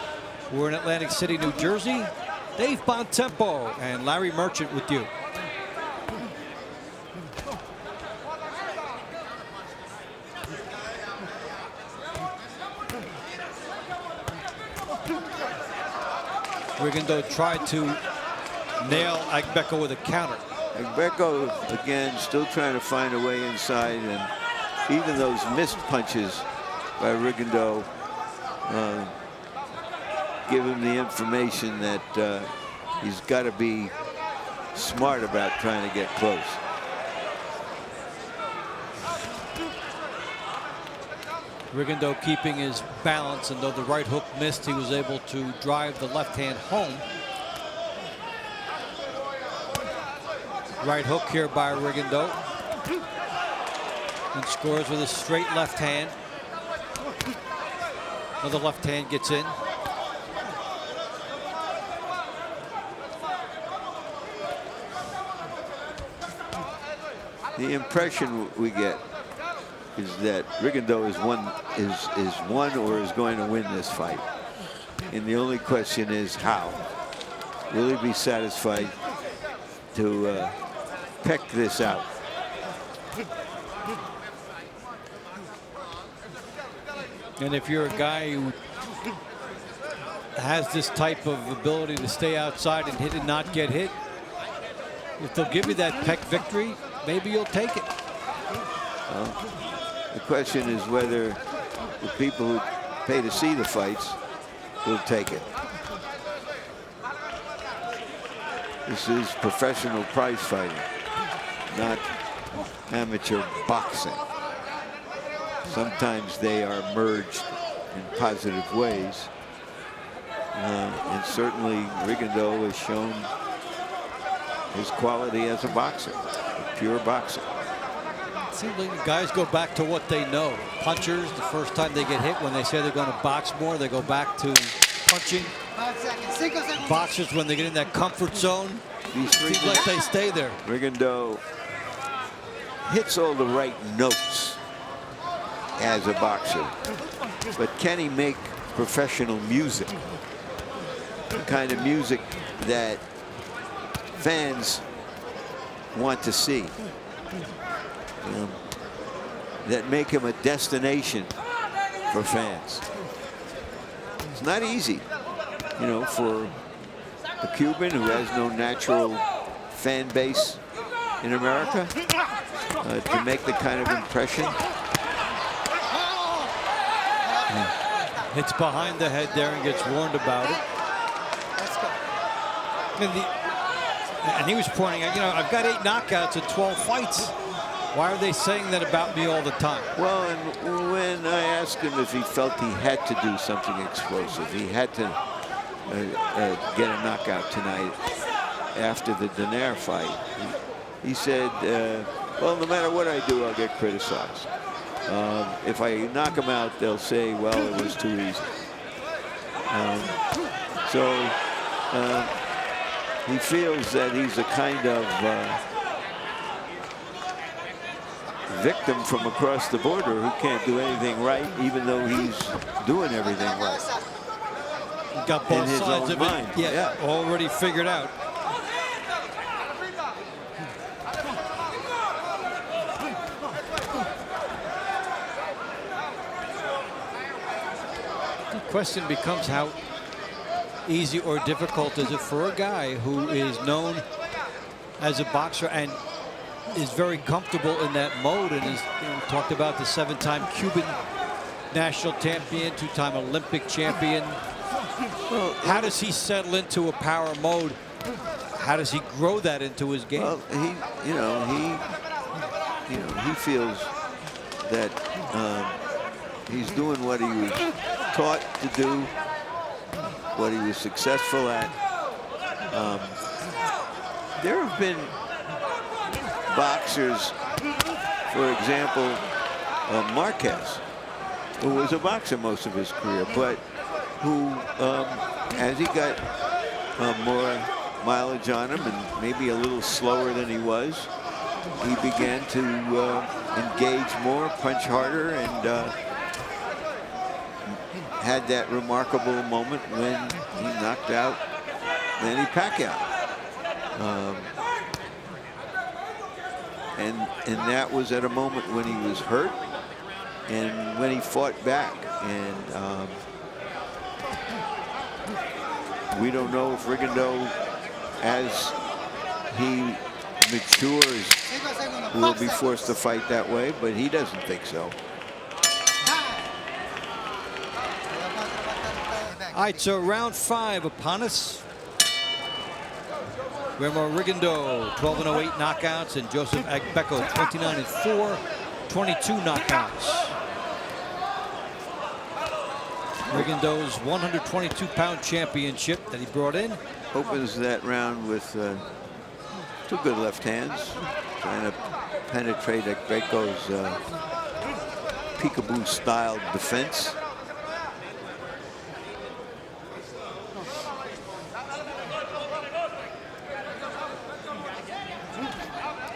We're in Atlantic City, New Jersey. Dave Bontempo and Larry Merchant with you. Rigondeaux tried to nail Agbeko with a counter. Agbeko, again, still trying to find a way inside, and even those missed punches by Rigondeaux give him the information that he's got to be smart about trying to get close. Rigondeaux keeping his balance, and though the right hook missed, he was able to drive the left hand home. Right hook here by Rigondeaux. And scores with a straight left hand. Another left hand gets in. The impression we get is that Rigondeaux is won or is going to win this fight. And the only question is how. Will he be satisfied to peck this out? And if you're a guy who has this type of ability to stay outside and hit and not get hit, if they'll give you that peck victory, maybe you'll take it. Well, the question is whether the people who pay to see the fights will take it. This is professional prize fighting, not amateur boxing. Sometimes they are merged in positive ways. And certainly Rigondeaux has shown his quality as a boxer, a pure boxer. It seems like guys go back to what they know. Punchers, the first time they get hit, when they say they're going to box more, they go back to punching. 5 seconds. 5 seconds. Boxers, when they get in that comfort zone, it seems like they stay there. Rigondeaux hits all the right notes as a boxer, but can he make professional music? The kind of music that fans want to see, that make him a destination for fans. It's not easy, you know, for a Cuban who has no natural fan base in America to make the kind of impression. Hits behind the head there and gets warned about it. And he was pointing out, you know, I've got 8 knockouts in 12 fights. Why are they saying that about me all the time? Well, and when I asked him if he felt he had to do something explosive, he had to get a knockout tonight after the Donaire fight, he said, well, no matter what I do, I'll get criticized. If I knock him out, they'll say, well, it was too easy. He feels that he's a kind of victim from across the border who can't do anything right, even though he's doing everything right. Got both sides of it. Yeah, already figured out. The question becomes how easy or difficult is it for a guy who is known as a boxer and is very comfortable in that mode, and is, you know, talked about the 7-time Cuban national champion, 2-time Olympic champion. Well, how does he settle into a power mode? How does he grow that into his game? Well, he feels that he's doing what he was taught to do, what he was successful at. There have been boxers, for example, Marquez, who was a boxer most of his career, but who, as he got more mileage on him and maybe a little slower than he was, he began to engage more, punch harder, and had that remarkable moment when he knocked out Manny Pacquiao. And that was at a moment when he was hurt and when he fought back. And we don't know if Rigondeaux, as he matures, will be forced to fight that way, but he doesn't think so. All right, so round 5 upon us. Guillermo Rigondeaux, 12-08 knockouts, and Joseph Agbeko, 29-4, 22 knockouts. Rigondeaux's 122-pound championship that he brought in. Opens that round with 2 good left hands, trying to penetrate Agbeko's peekaboo-style defense.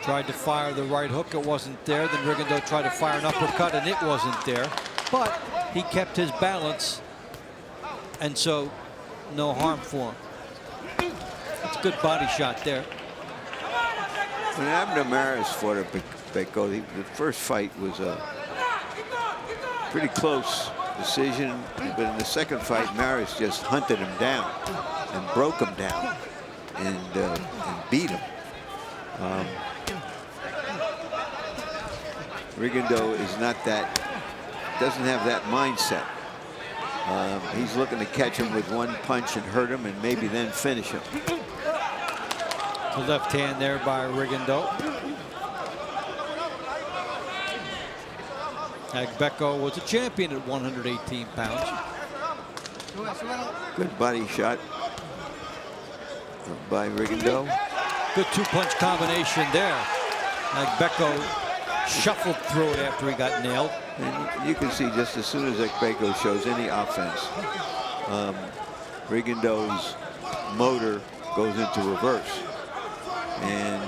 Tried to fire the right hook, it wasn't there. Then Rigondeaux tried to fire an uppercut, and it wasn't there. But he kept his balance, and so no harm for him. It's a good body shot there. When Abner Maris fought Agbeco, the first fight was a pretty close decision, but in the second fight, Maris just hunted him down and broke him down and beat him. Rigondeaux is not that, doesn't have that mindset. He's looking to catch him with one punch and hurt him and maybe then finish him. The left hand there by Rigondeaux. Agbeco was a champion at 118 pounds. Good body shot by Rigondeaux. Good two-punch combination there. Agbeco shuffled through it after he got nailed. And you can see just as soon as Agbeco shows any offense, Rigondeaux's motor goes into reverse. And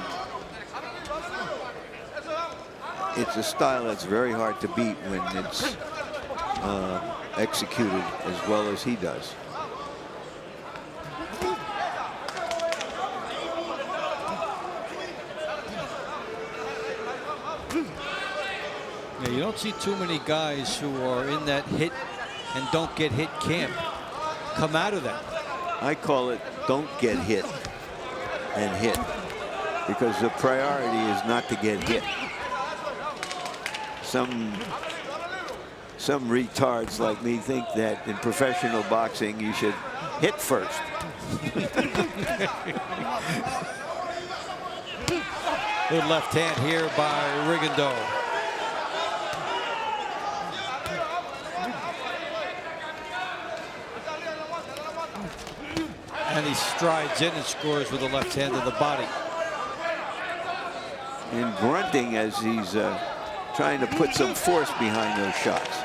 it's a style that's very hard to beat when it's executed as well as he does. Yeah, you don't see too many guys who are in that hit and don't get hit camp come out of that. I call it don't get hit and hit, because the priority is not to get hit. Some retards like me think that in professional boxing you should hit first. Good left hand here by Rigondeaux. And he strides in and scores with the left hand to the body. And grunting as he's trying to put some force behind those shots.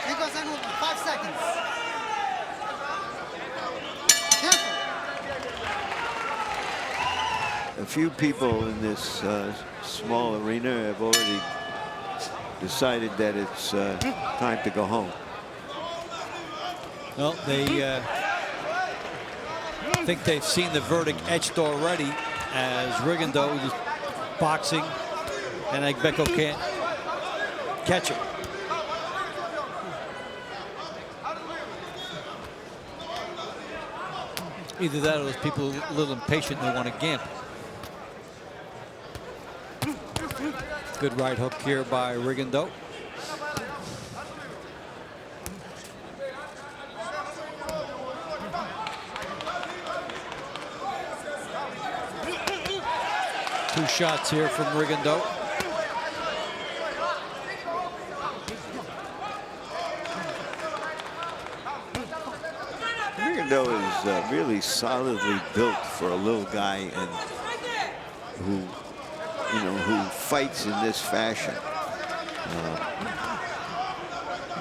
Here goes in 5 seconds. A few people in this small arena have already decided that it's time to go home. Well, they think they've seen the verdict etched already, as Rigondeaux is boxing and Agbeco can't catch him. Either that or those people are a little impatient and they want to gamble. Good right hook here by Rigondeaux. Two shots here from Rigondeaux. Rigondeaux is really solidly built for a little guy, and who fights in this fashion.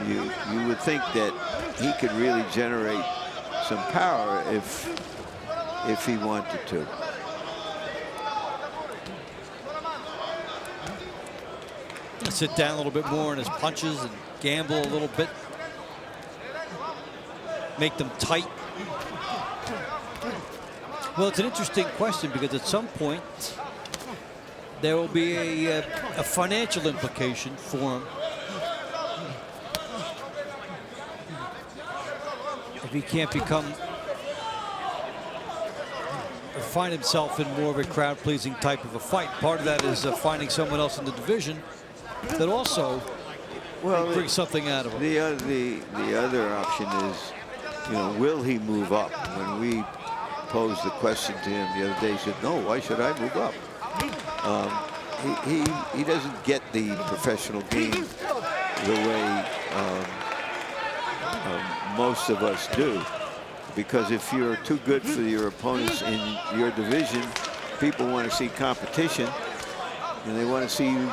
You would think that he could really generate some power if he wanted to. Sit down a little bit more in his punches and gamble a little bit. Make them tight. Well, it's an interesting question, because at some point there will be a financial implication for him if he can't find himself in more of a crowd-pleasing type of a fight. Part of that is finding someone else in the division that also brings something out of him. The other option is, will he move up? When we posed the question to him the other day, he said, "No, why should I move up?" He doesn't get the professional game the way most of us do, because if you're too good for your opponents in your division, people want to see competition, and they want to see you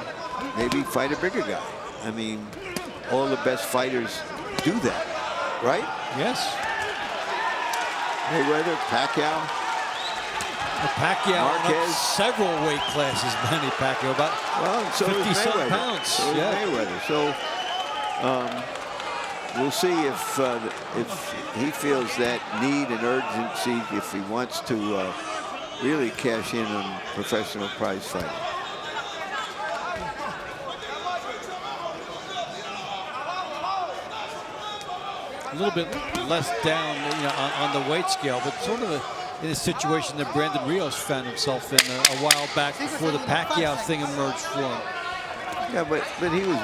maybe fight a bigger guy. I mean, all the best fighters do that, right? Yes. Mayweather, Pacquiao. Pacquiao Marquez. Several weight classes, Manny Pacquiao, about So 50-some Mayweather. pounds. So is Mayweather. So we'll see if he feels that need and urgency, if he wants to really cash in on professional prize fighting. A little bit less down, on the weight scale, but sort of in a situation that Brandon Rios found himself in a while back before the Pacquiao thing emerged for him. Yeah, but he was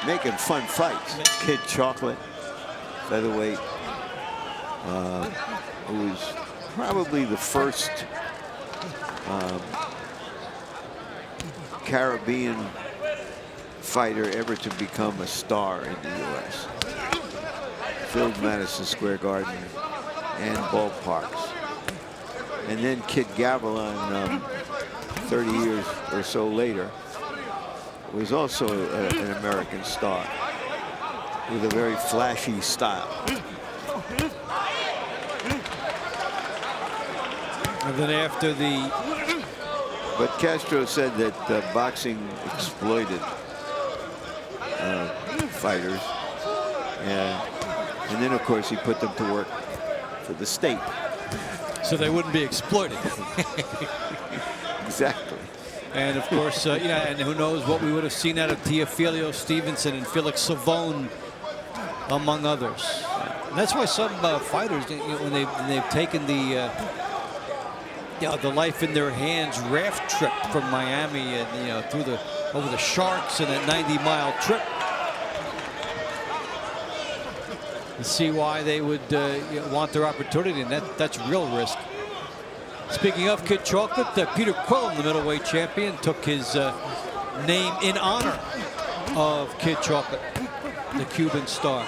making fun fights. Kid Chocolate, featherweight. It was probably the first Caribbean fighter ever to become a star in the U.S. Filled Madison Square Garden and ballparks. And then Kid Gavilan, 30 years or so later, was also an American star with a very flashy style. And then after the... But Castro said that boxing exploited fighters. And then, of course, he put them to work for the state. So they wouldn't be exploited. Exactly. And, of course, and who knows what we would have seen out of Teofilio Stevenson and Felix Savone, among others. And that's why some fighters, when they've taken the life in their hands raft trip from Miami and over the Sharks and that 90-mile trip, and see why they would want their opportunity, and that's real risk. Speaking of Kid Chocolate, Peter Quillen, the middleweight champion, took his name in honor of Kid Chocolate, the Cuban star.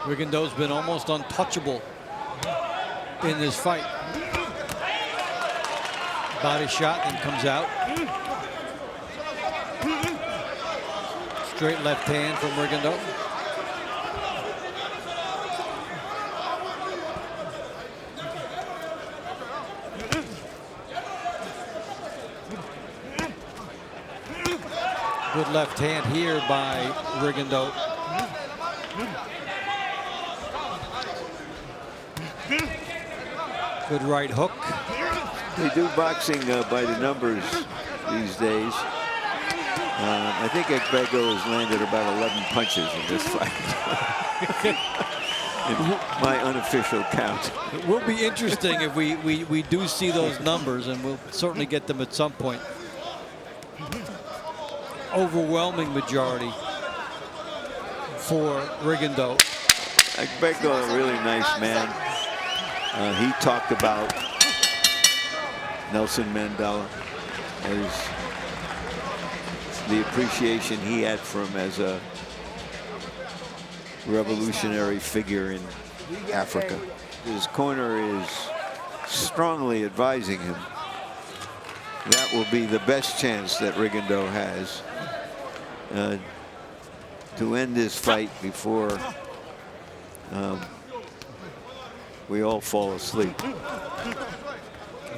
Rigondeaux's been almost untouchable in this fight. Body shot and comes out. Straight left hand from Rigondeaux. Good left hand here by Rigondeaux. Good right hook. They do boxing by the numbers these days. I think Egbego has landed about 11 punches in this fight. In my unofficial count. It will be interesting if we do see those numbers, and we'll certainly get them at some point. Overwhelming majority for Rigondeaux. Egbego, a really nice man. He talked about Nelson Mandela as the appreciation he had for him as a revolutionary figure in Africa. His corner is strongly advising him that will be the best chance that Rigondeaux has to end this fight before we all fall asleep.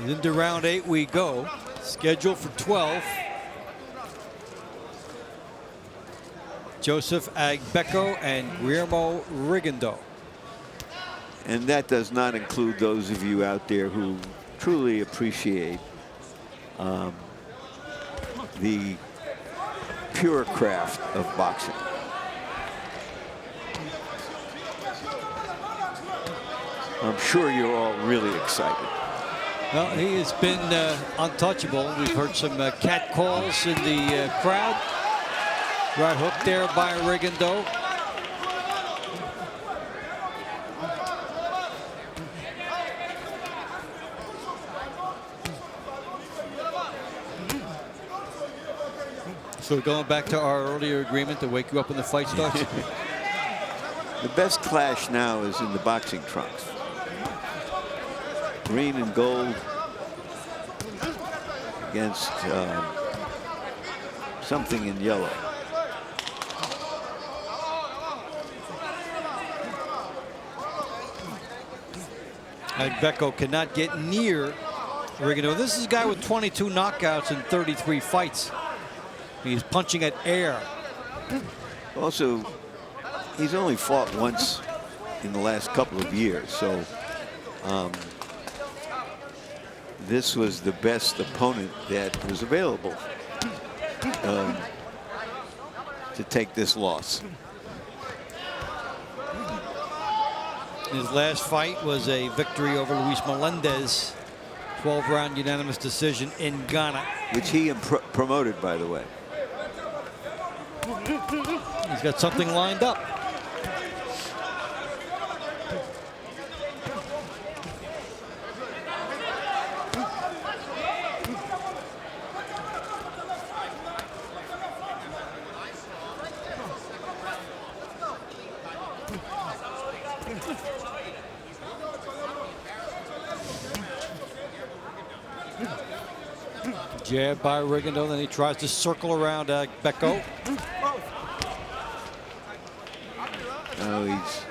Into round 8 we go. Scheduled for 12. Joseph Agbeko and Guillermo Rigondeaux. And that does not include those of you out there who truly appreciate the pure craft of boxing. I'm sure you're all really excited. Well, he has been untouchable. We've heard some cat calls in the crowd. Right hook there by Rigondeaux. So going back to our earlier agreement to wake you up when the fight starts. The best clash now is in the boxing trunks. Green and gold against something in yellow. Agbeko cannot get near Rigondeaux. This is a guy with 22 knockouts in 33 fights. He's punching at air. Also, he's only fought once in the last couple of years, so this was the best opponent that was available to take this loss. His last fight was a victory over Luis Melendez, 12-round unanimous decision in Ghana. Which he promoted, by the way. He's got something lined up. Jab by Rigondeaux, then he tries to circle around Agbeko. Now he's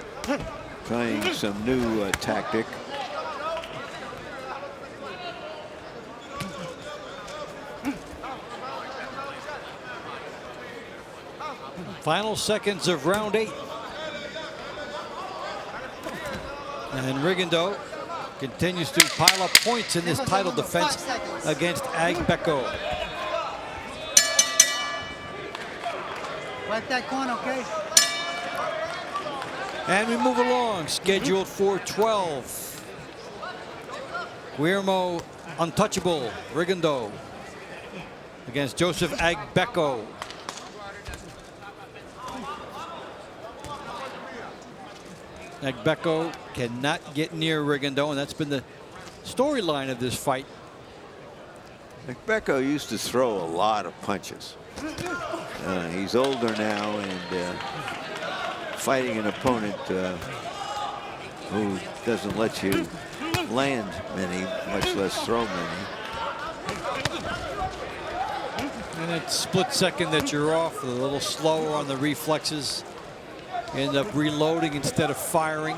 trying some new tactic. Final seconds of round 8. And Rigondeaux continues to pile up points in this title defense against Agbeko. Right that corner, okay? And we move along, scheduled for 12. Guillermo Untouchable Rigondeaux against Joseph Agbeko. Agbeko cannot get near Rigondeaux, and that's been the storyline of this fight. Agbeko used to throw a lot of punches. He's older now, and fighting an opponent who doesn't let you land many, much less throw many. And that split second that you're off, a little slower on the reflexes. End up reloading instead of firing.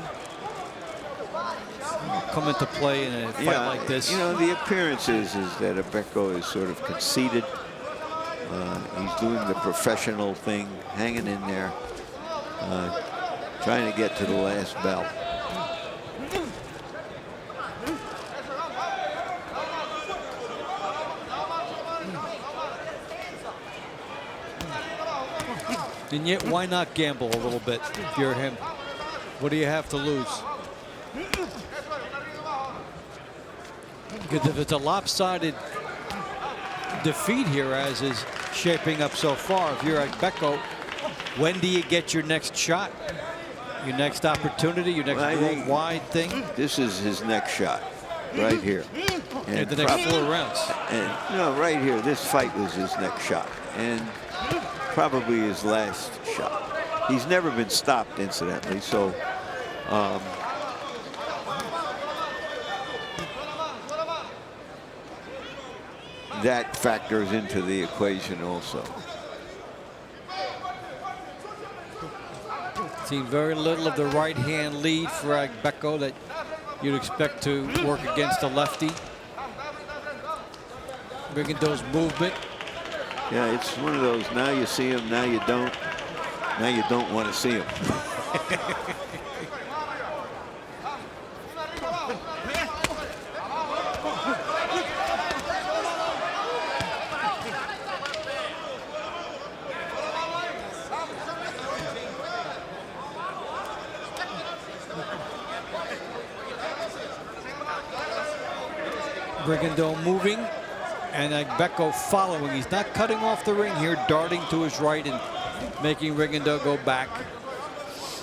Come into play in a fight like this. You know, the appearance is that Agbeko is sort of conceited. He's doing the professional thing, hanging in there, trying to get to the last bell. And yet, why not gamble a little bit if you're him? What do you have to lose? Because if it's a lopsided defeat here, as is shaping up so far, if you're Agbeko, when do you get your next shot? Your next opportunity, your next worldwide thing? This is his next shot, right here. And the next 4 rounds. And right here, this fight was his next shot. And probably his last shot. He's never been stopped, incidentally, so that factors into the equation also. Seen very little of the right hand lead for Agbeko that you'd expect to work against a lefty. Rigondeaux's movement. Yeah, it's one of those, now you see him, now you don't. Now you don't want to see him. Rigondeaux moving and Agbeko following. He's not cutting off the ring here, darting to his right and making Rigondeaux go back.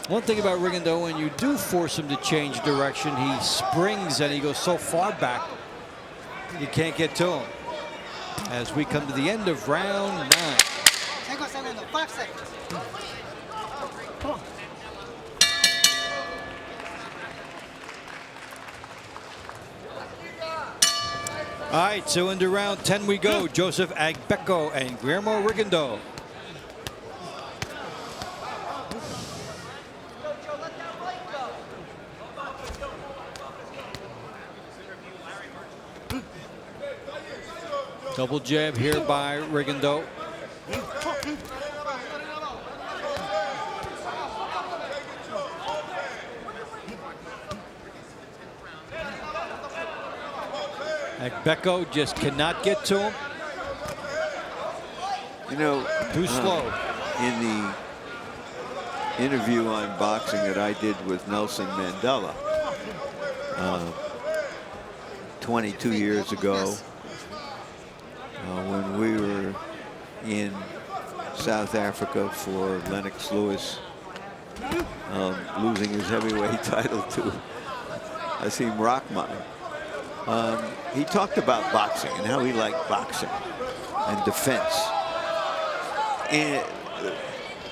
One thing about Rigondeaux, when you do force him to change direction, he springs and he goes so far back, you can't get to him. As we come to the end of round 9. 5 seconds. All right, so into round 10 we go. Joseph Agbeko and Guillermo Rigondeaux. Double jab here by Rigondeaux. Agbeko just cannot get to him. You know, too slow. In the interview on boxing that I did with Nelson Mandela 22 years ago, when we were in South Africa for Lennox Lewis losing his heavyweight title to Asim Rahman. He talked about boxing and how he liked boxing and defense.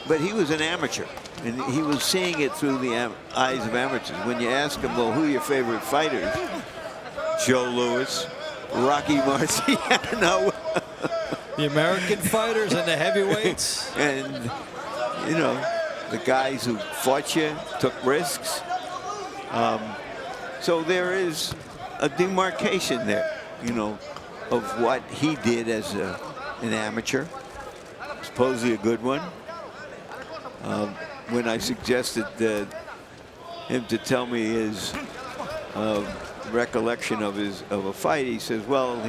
But he was an amateur, and he was seeing it through the eyes of amateurs. When you ask him, well, who are your favorite fighters? Joe Louis, Rocky Marciano. The American fighters and the heavyweights. And, you know, the guys who fought you, took risks. So there is a demarcation there, you know, of what he did as an amateur, supposedly a good one. When I suggested him to tell me his recollection of a fight, he says, well,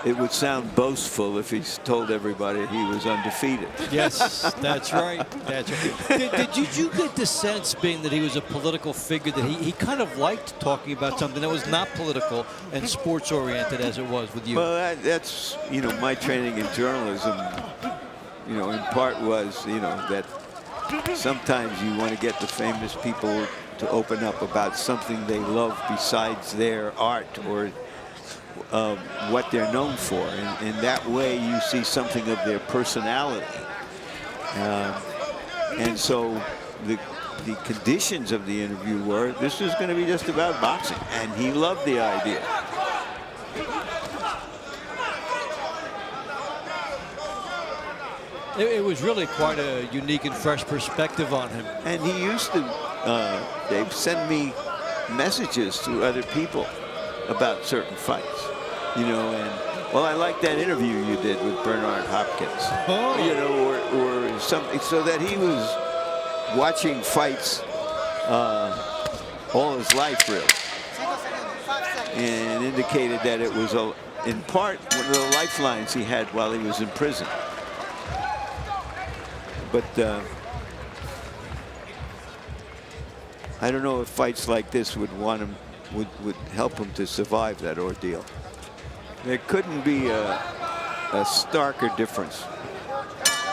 it would sound boastful if he told everybody he was undefeated. Yes, that's right. That's right. Did you get the sense, being that he was a political figure, that he kind of liked talking about something that was not political and sports oriented as it was with you? Well, that's, you know, my training in journalism, you know, in part was, you know, that sometimes you want to get the famous people to open up about something they love besides their art or what they're known for, and that way you see something of their personality. And so the conditions of the interview were, this was going to be just about boxing, and he loved the idea. It was really quite a unique and fresh perspective on him. And he used to, Dave, send me messages to other people about certain fights, you know, and, well, I like that interview you did with Bernard Hopkins, you know, or something, so that he was watching fights all his life, really, and indicated that it was, in part, one of the lifelines he had while he was in prison. But I don't know if fights like this would help him to survive that ordeal. There couldn't be a starker difference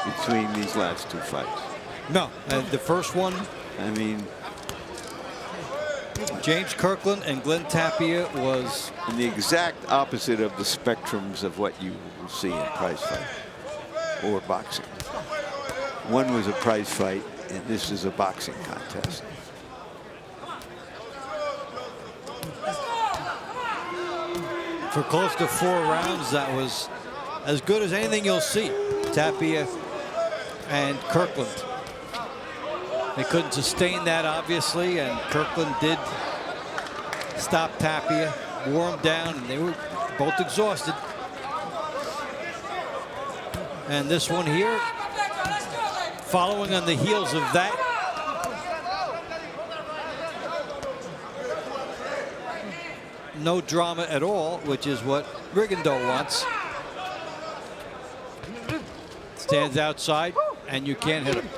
between these last two fights. No, the first one, I mean, James Kirkland and Glenn Tapia was in the exact opposite of the spectrums of what you will see in prize fight or boxing. One was a prize fight, and this is a boxing contest. For close to 4 rounds, that was as good as anything you'll see. Tapia and Kirkland. They couldn't sustain that, obviously, and Kirkland did stop Tapia, wore him down, and they were both exhausted. And this one here, following on the heels of that, no drama at all, which is what Rigondeaux wants. Stands outside, and you can't hit him.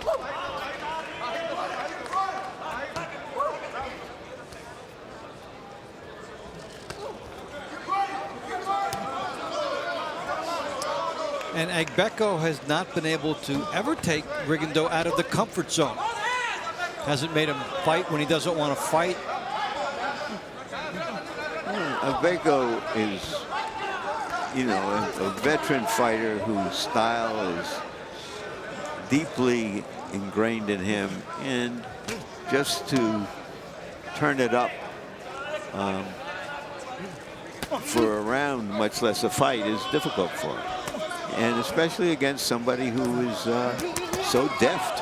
And Agbeko has not been able to ever take Rigondeaux out of the comfort zone. Hasn't made him fight when he doesn't want to fight. Agbeko is, you know, a veteran fighter whose style is deeply ingrained in him, and just to turn it up for a round, much less a fight, is difficult for him. And especially against somebody who is so deft.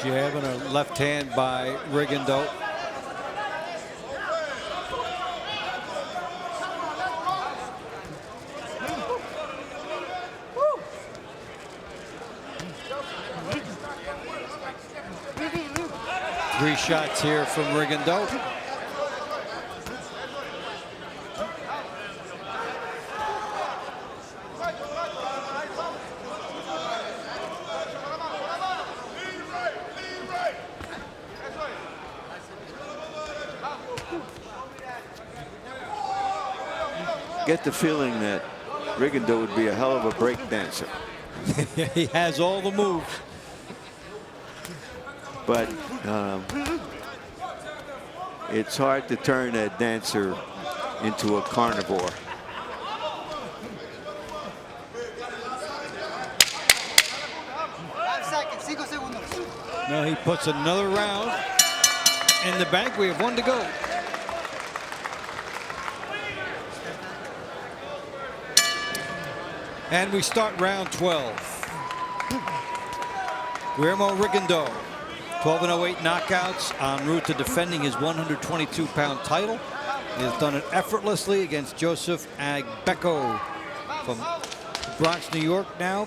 Jab and a left hand by Rigondeaux. Three shots here from Rigondeaux. Get the feeling that Rigondeaux would be a hell of a break dancer. He has all the moves. But it's hard to turn a dancer into a carnivore. Now he puts another round in the bank. We have one to go. And we start round 12. Guillermo Rigondeaux, 12-08 knockouts, en route to defending his 122-pound title. He has done it effortlessly against Joseph Agbeko from Bronx, New York now.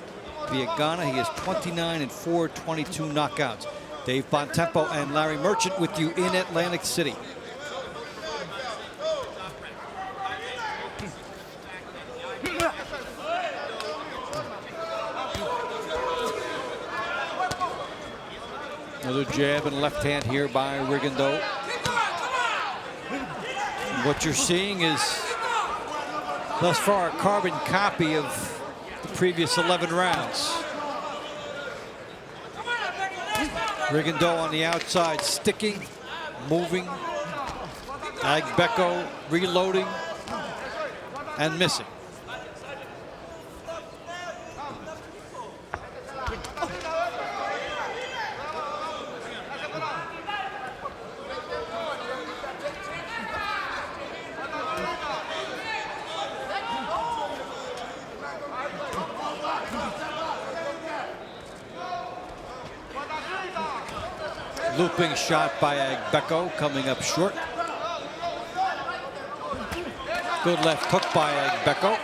Via Ghana, he is 29-4, 22 knockouts. Dave Bontempo and Larry Merchant with you in Atlantic City. Another jab and left hand here by Rigondeaux. What you're seeing is thus far a carbon copy of the previous 11 rounds. Rigondeaux on the outside, sticking, moving. Agbeko reloading and missing. Looping shot by Agbeko coming up short. Good left hook by Agbeko.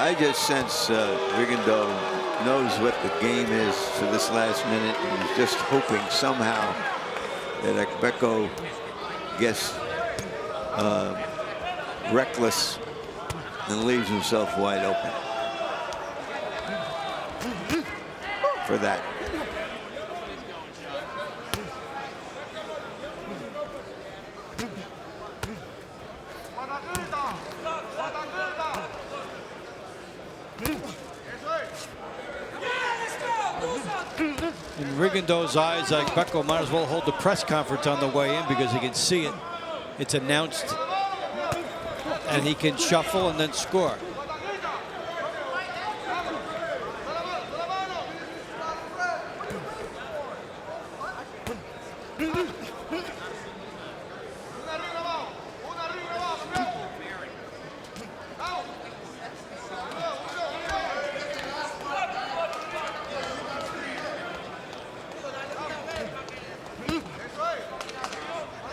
I just sense Rigondeaux knows what the game is for this last minute, and he's just hoping somehow that Agbeko gets reckless and leaves himself wide open for that. In Rigondeaux's eyes, Agbeko might as well hold the press conference on the way in because he can see it. It's announced, and he can shuffle and then score.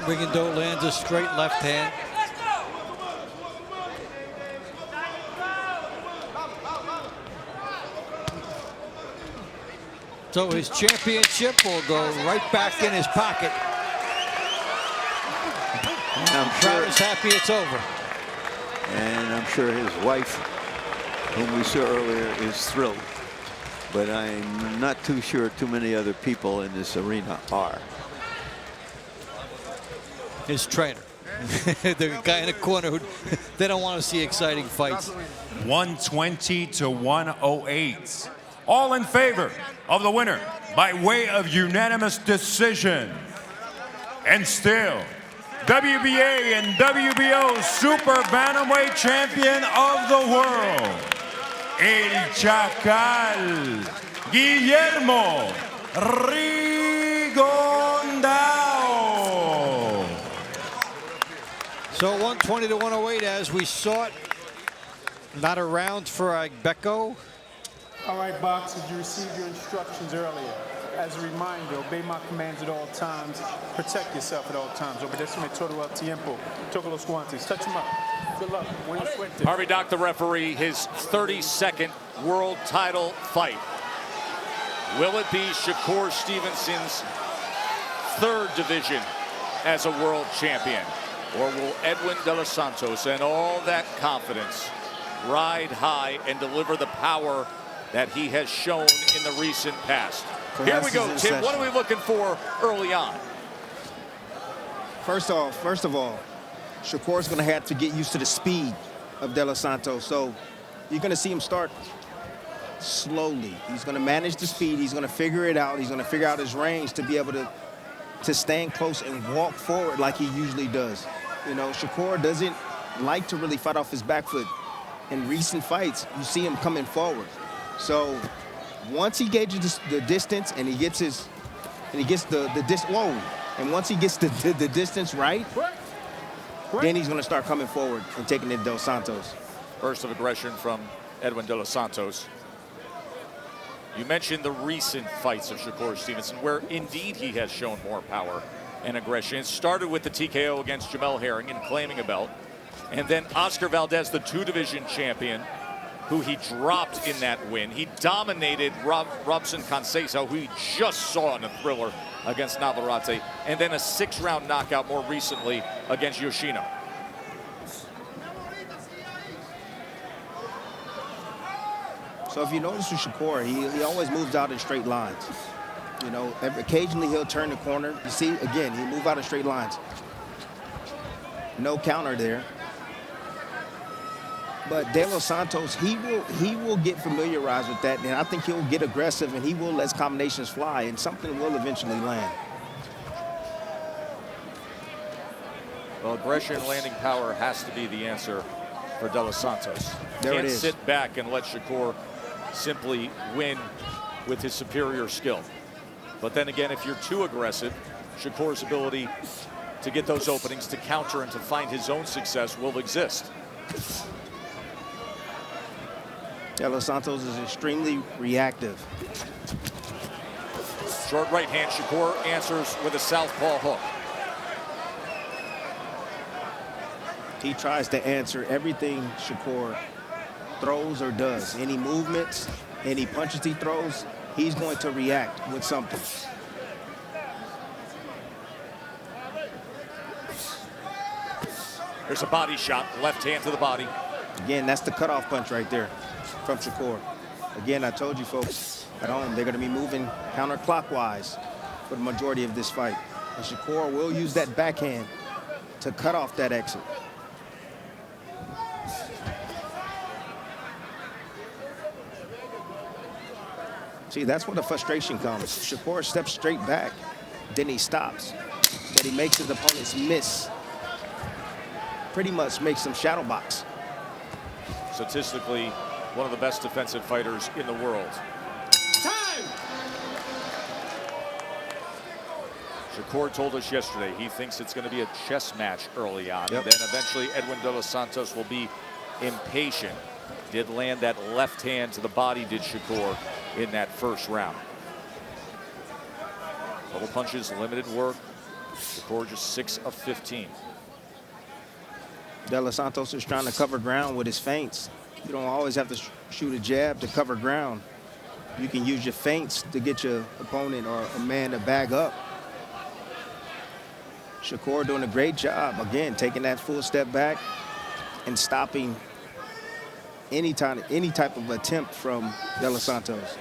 Rigondeaux lands a straight left hand. So his championship will go right back in his pocket. I'm Crowd is happy it's over. And I'm sure his wife, whom we saw earlier, is thrilled. But I'm not too sure too many other people in this arena are. His trainer. The guy in the corner who they don't want to see exciting fights. 120 to 108. All in favor of the winner by way of unanimous decision. And still, WBA and WBO Super Bantamweight Champion of the world, El Chacal, Guillermo Rigondao. So 120 to 108 as we saw it. Not a round for Agbeko. All right, boxers, you received your instructions earlier. As a reminder, obey my commands at all times. Protect yourself at all times. Obedeceme todo el tiempo. Toca los guantes. Touch them up. Good luck. Win your sweat. Harvey Dock, the referee, his 32nd world title fight. Will it be Shakur Stevenson's third division as a world champion? Or will Edwin De Los Santos and all that confidence ride high and deliver the power that he has shown in the recent past? Here we go, Tim. What are we looking for early on? First of all, Shakur's going to have to get used to the speed of De Los Santos. So you're going to see him start slowly. He's going to manage the speed. He's going to figure it out. He's going to figure out his range to be able to stand close and walk forward like he usually does. You know, Shakur doesn't like to really fight off his back foot. In recent fights, you see him coming forward. So once he gauges the distance and he gets the distance right, then he's going to start coming forward and taking it to Dos Santos. Burst of aggression from Edwin De Los Santos. You mentioned the recent fights of Shakur Stevenson, where indeed he has shown more power and aggression. It started with the TKO against Jamel Herring and claiming a belt. And then Oscar Valdez, the two-division champion, who he dropped in that win. He dominated Robson Conceição, who he just saw in a thriller against Navarrete. And then a 6-round knockout more recently against Yoshino. So if you notice with Shakur, he always moves out in straight lines. You know, occasionally he'll turn the corner. You see, again, he move out in straight lines. No counter there. But De Los Santos, he will get familiarized with that, and I think he'll get aggressive, and he will let combinations fly, and something will eventually land. Well, aggression and landing power has to be the answer for De Los Santos. There it Can't is. sit back and let Shakur simply win with his superior skill. But then again, if you're too aggressive, Shakur's ability to get those openings, to counter and to find his own success will exist. De Los Santos is extremely reactive. Short right hand, Shakur answers with a southpaw hook. He tries to answer everything Shakur throws or does. Any movements, any punches he throws, he's going to react with something. There's a body shot, left hand to the body. Again, that's the cutoff punch right there from Shakur. Again, I told you folks at home, they're going to be moving counterclockwise for the majority of this fight. And Shakur will use that backhand to cut off that exit. See, that's where the frustration comes. Shakur steps straight back, then he stops. But he makes his opponents miss. Pretty much makes them shadow box. Statistically, one of the best defensive fighters in the world. Time! Shakur told us yesterday he thinks it's going to be a chess match early on. And then eventually Edwin De Los Santos will be impatient. Did land that left hand to the body, did Shakur, in that first round. Double punches, limited work. Shakur just 6 of 15. De Los Santos is trying to cover ground with his feints. You don't always have to shoot a jab to cover ground. You can use your feints to get your opponent or a man to bag up. Shakur doing a great job. Again, taking that full step back, and stopping any type of attempt from De Los Santos.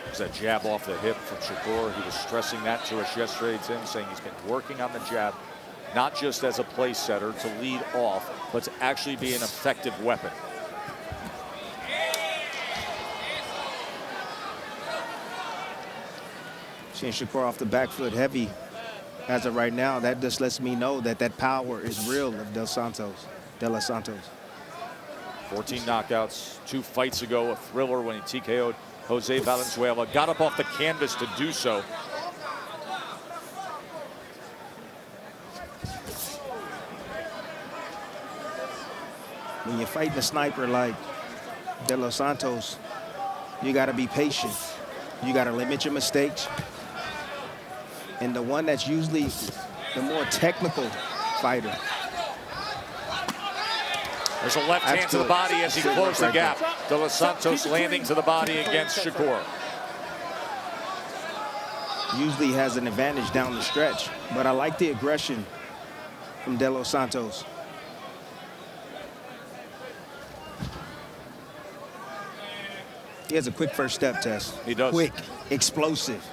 There's that jab off the hip from Shakur. He was stressing that to us yesterday, Tim, saying he's been working on the jab, not just as a play setter to lead off, but to actually be an effective weapon. Seeing Shakur off the back foot heavy as of right now, that just lets me know that that power is real of De Los Santos. 14 knockouts, 2 fights ago, a thriller when he TKO'd Jose Valenzuela. Got up off the canvas to do so. When you're fighting a sniper like De Los Santos, you got to be patient. You got to limit your mistakes. And the one that's usually the more technical fighter. There's a left hand to the body as he closed the gap. De Los Santos landing to the body against Shakur. Usually has an advantage down the stretch, but I like the aggression from De Los Santos. He has a quick first step, Tess. He does. Quick, explosive.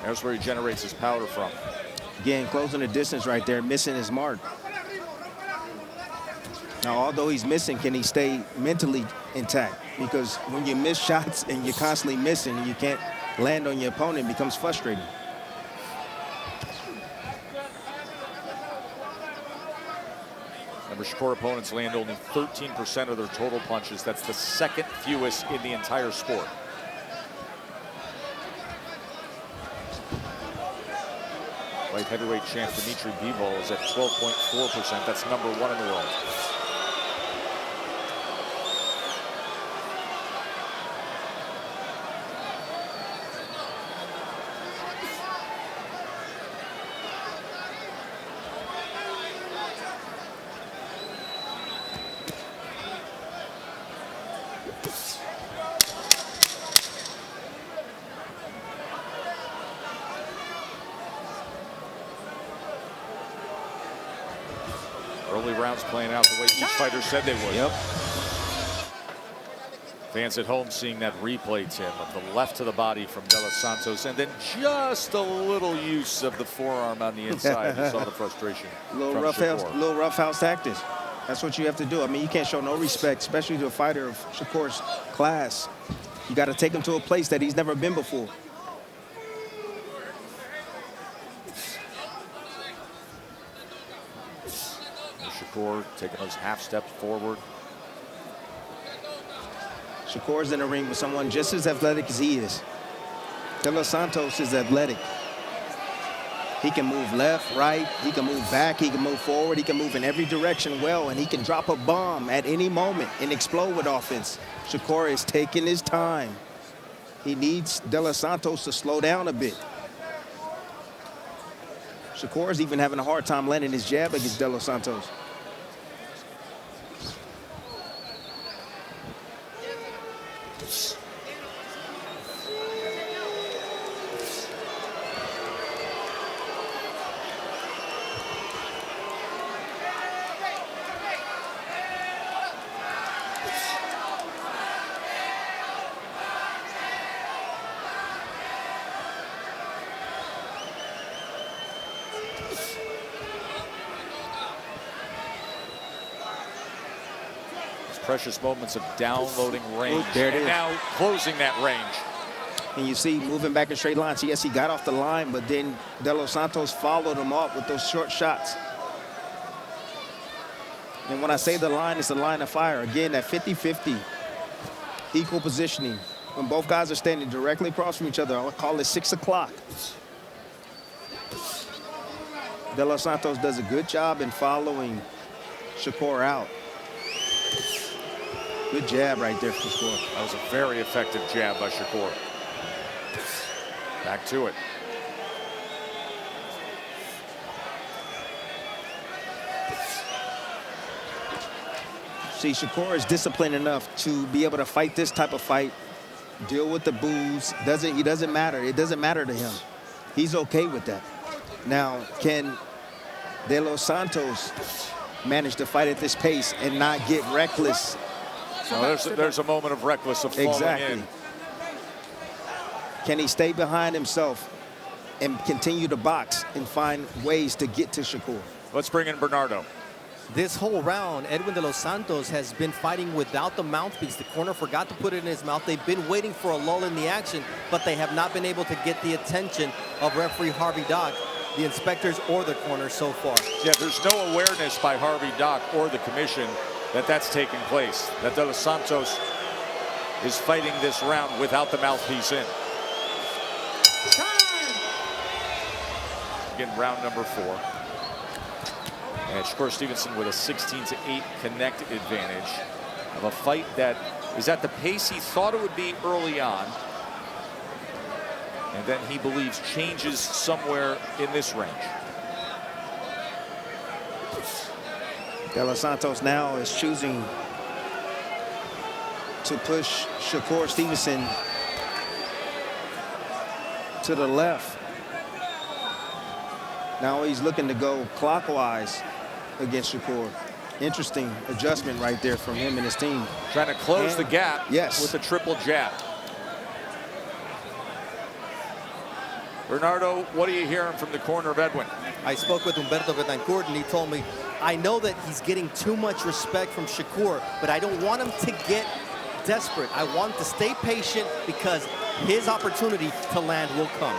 There's where he generates his power from. Again, closing the distance right there, missing his mark. Now, although he's missing, can he stay mentally intact? Because when you miss shots and you're constantly missing and you can't land on your opponent, it becomes frustrating. Remember, Shakur opponents land only 13% of their total punches. That's the second fewest in the entire sport. Light heavyweight champ Dimitri Bivol is at 12.4%. That's #1 in the world. Early rounds playing out the way each fighter said they would. Yep. Fans at home seeing that replay, Tim, of the left to the body from De Los Santos, and then just a little use of the forearm on the inside. You saw the frustration. Little roughhouse tactics. That's what you have to do. I mean, you can't show no respect, especially to a fighter of Shakur's class. You got to take him to a place that he's never been before. Shakur taking those half steps forward. Shakur's in the ring with someone just as athletic as he is. De Los Santos is athletic. He can move left, right, he can move back, he can move forward, he can move in every direction well, and he can drop a bomb at any moment and explode with offense. Shakur is taking his time. He needs De Los Santos to slow down a bit. Shakur is even having a hard time landing his jab against De Los Santos. Precious moments of downloading range. Ooh, there it is. Now closing that range. And you see, moving back in straight lines. Yes, he got off the line, but then De Los Santos followed him up with those short shots. And when I say the line, it's the line of fire. Again, that 50-50, equal positioning. When both guys are standing directly across from each other, I'll call it 6 o'clock. De Los Santos does a good job in following Shakur out. Good jab right there for Shakur. That was a very effective jab by Shakur. Back to it. See, Shakur is disciplined enough to be able to fight this type of fight, deal with the boos. He doesn't matter. It doesn't matter to him. He's okay with that. Now, can De Los Santos manage to fight at this pace and not get reckless. Well, there's a moment of reckless of falling Exactly. in. Can he stay behind himself and continue to box and find ways to get to Shakur? Let's bring in Bernardo. This whole round, Edwin de los Santos has been fighting without the mouthpiece. The corner forgot to put it in his mouth. They've been waiting for a lull in the action, but they have not been able to get the attention of referee Harvey Dock, the inspectors, or the corner so far. Yeah, there's no awareness by Harvey Dock or the commission that that's taking place, that de los Santos is fighting this round without the mouthpiece in. Again, round number 4. And Shakur Stevenson with a 16-8 connect advantage of a fight that is at the pace he thought it would be early on. And then he believes changes somewhere in this range. De los Santos now is choosing to push Shakur Stevenson to the left. Now he's looking to go clockwise against Shakur. Interesting adjustment right there from him and his team. Trying to close the gap with a triple jab. Bernardo, what are you hearing from the corner of Edwin? I spoke with Humberto Betancourt, and he told me, I know that he's getting too much respect from Shakur, but I don't want him to get desperate. I want him to stay patient because his opportunity to land will come.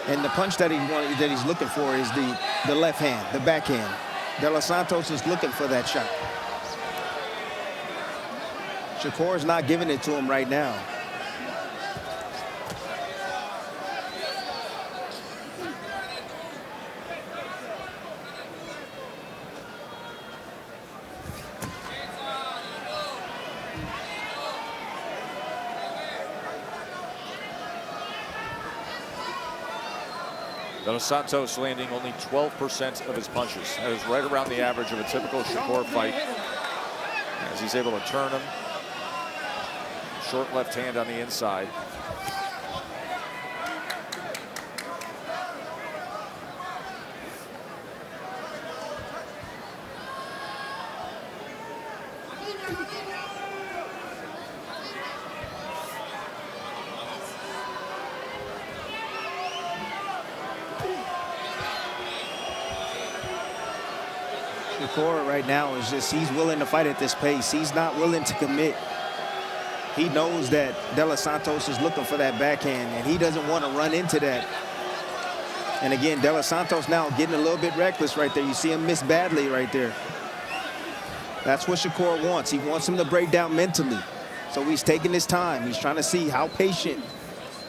And the punch that he's looking for is the left hand, the backhand. De los Santos is looking for that shot. Shakur's not giving it to him right now. De los Santos landing only 12% of his punches. That is right around the average of a typical Shakur fight. As he's able to turn him. Short left hand on the inside. Shakur right now is just, he's willing to fight at this pace. He's not willing to commit. He knows that De Los Santos is looking for that backhand, and he doesn't want to run into that. And again, De Los Santos now getting a little bit reckless right there. You see him miss badly right there. That's what Shakur wants. He wants him to break down mentally. So he's taking his time. He's trying to see how patient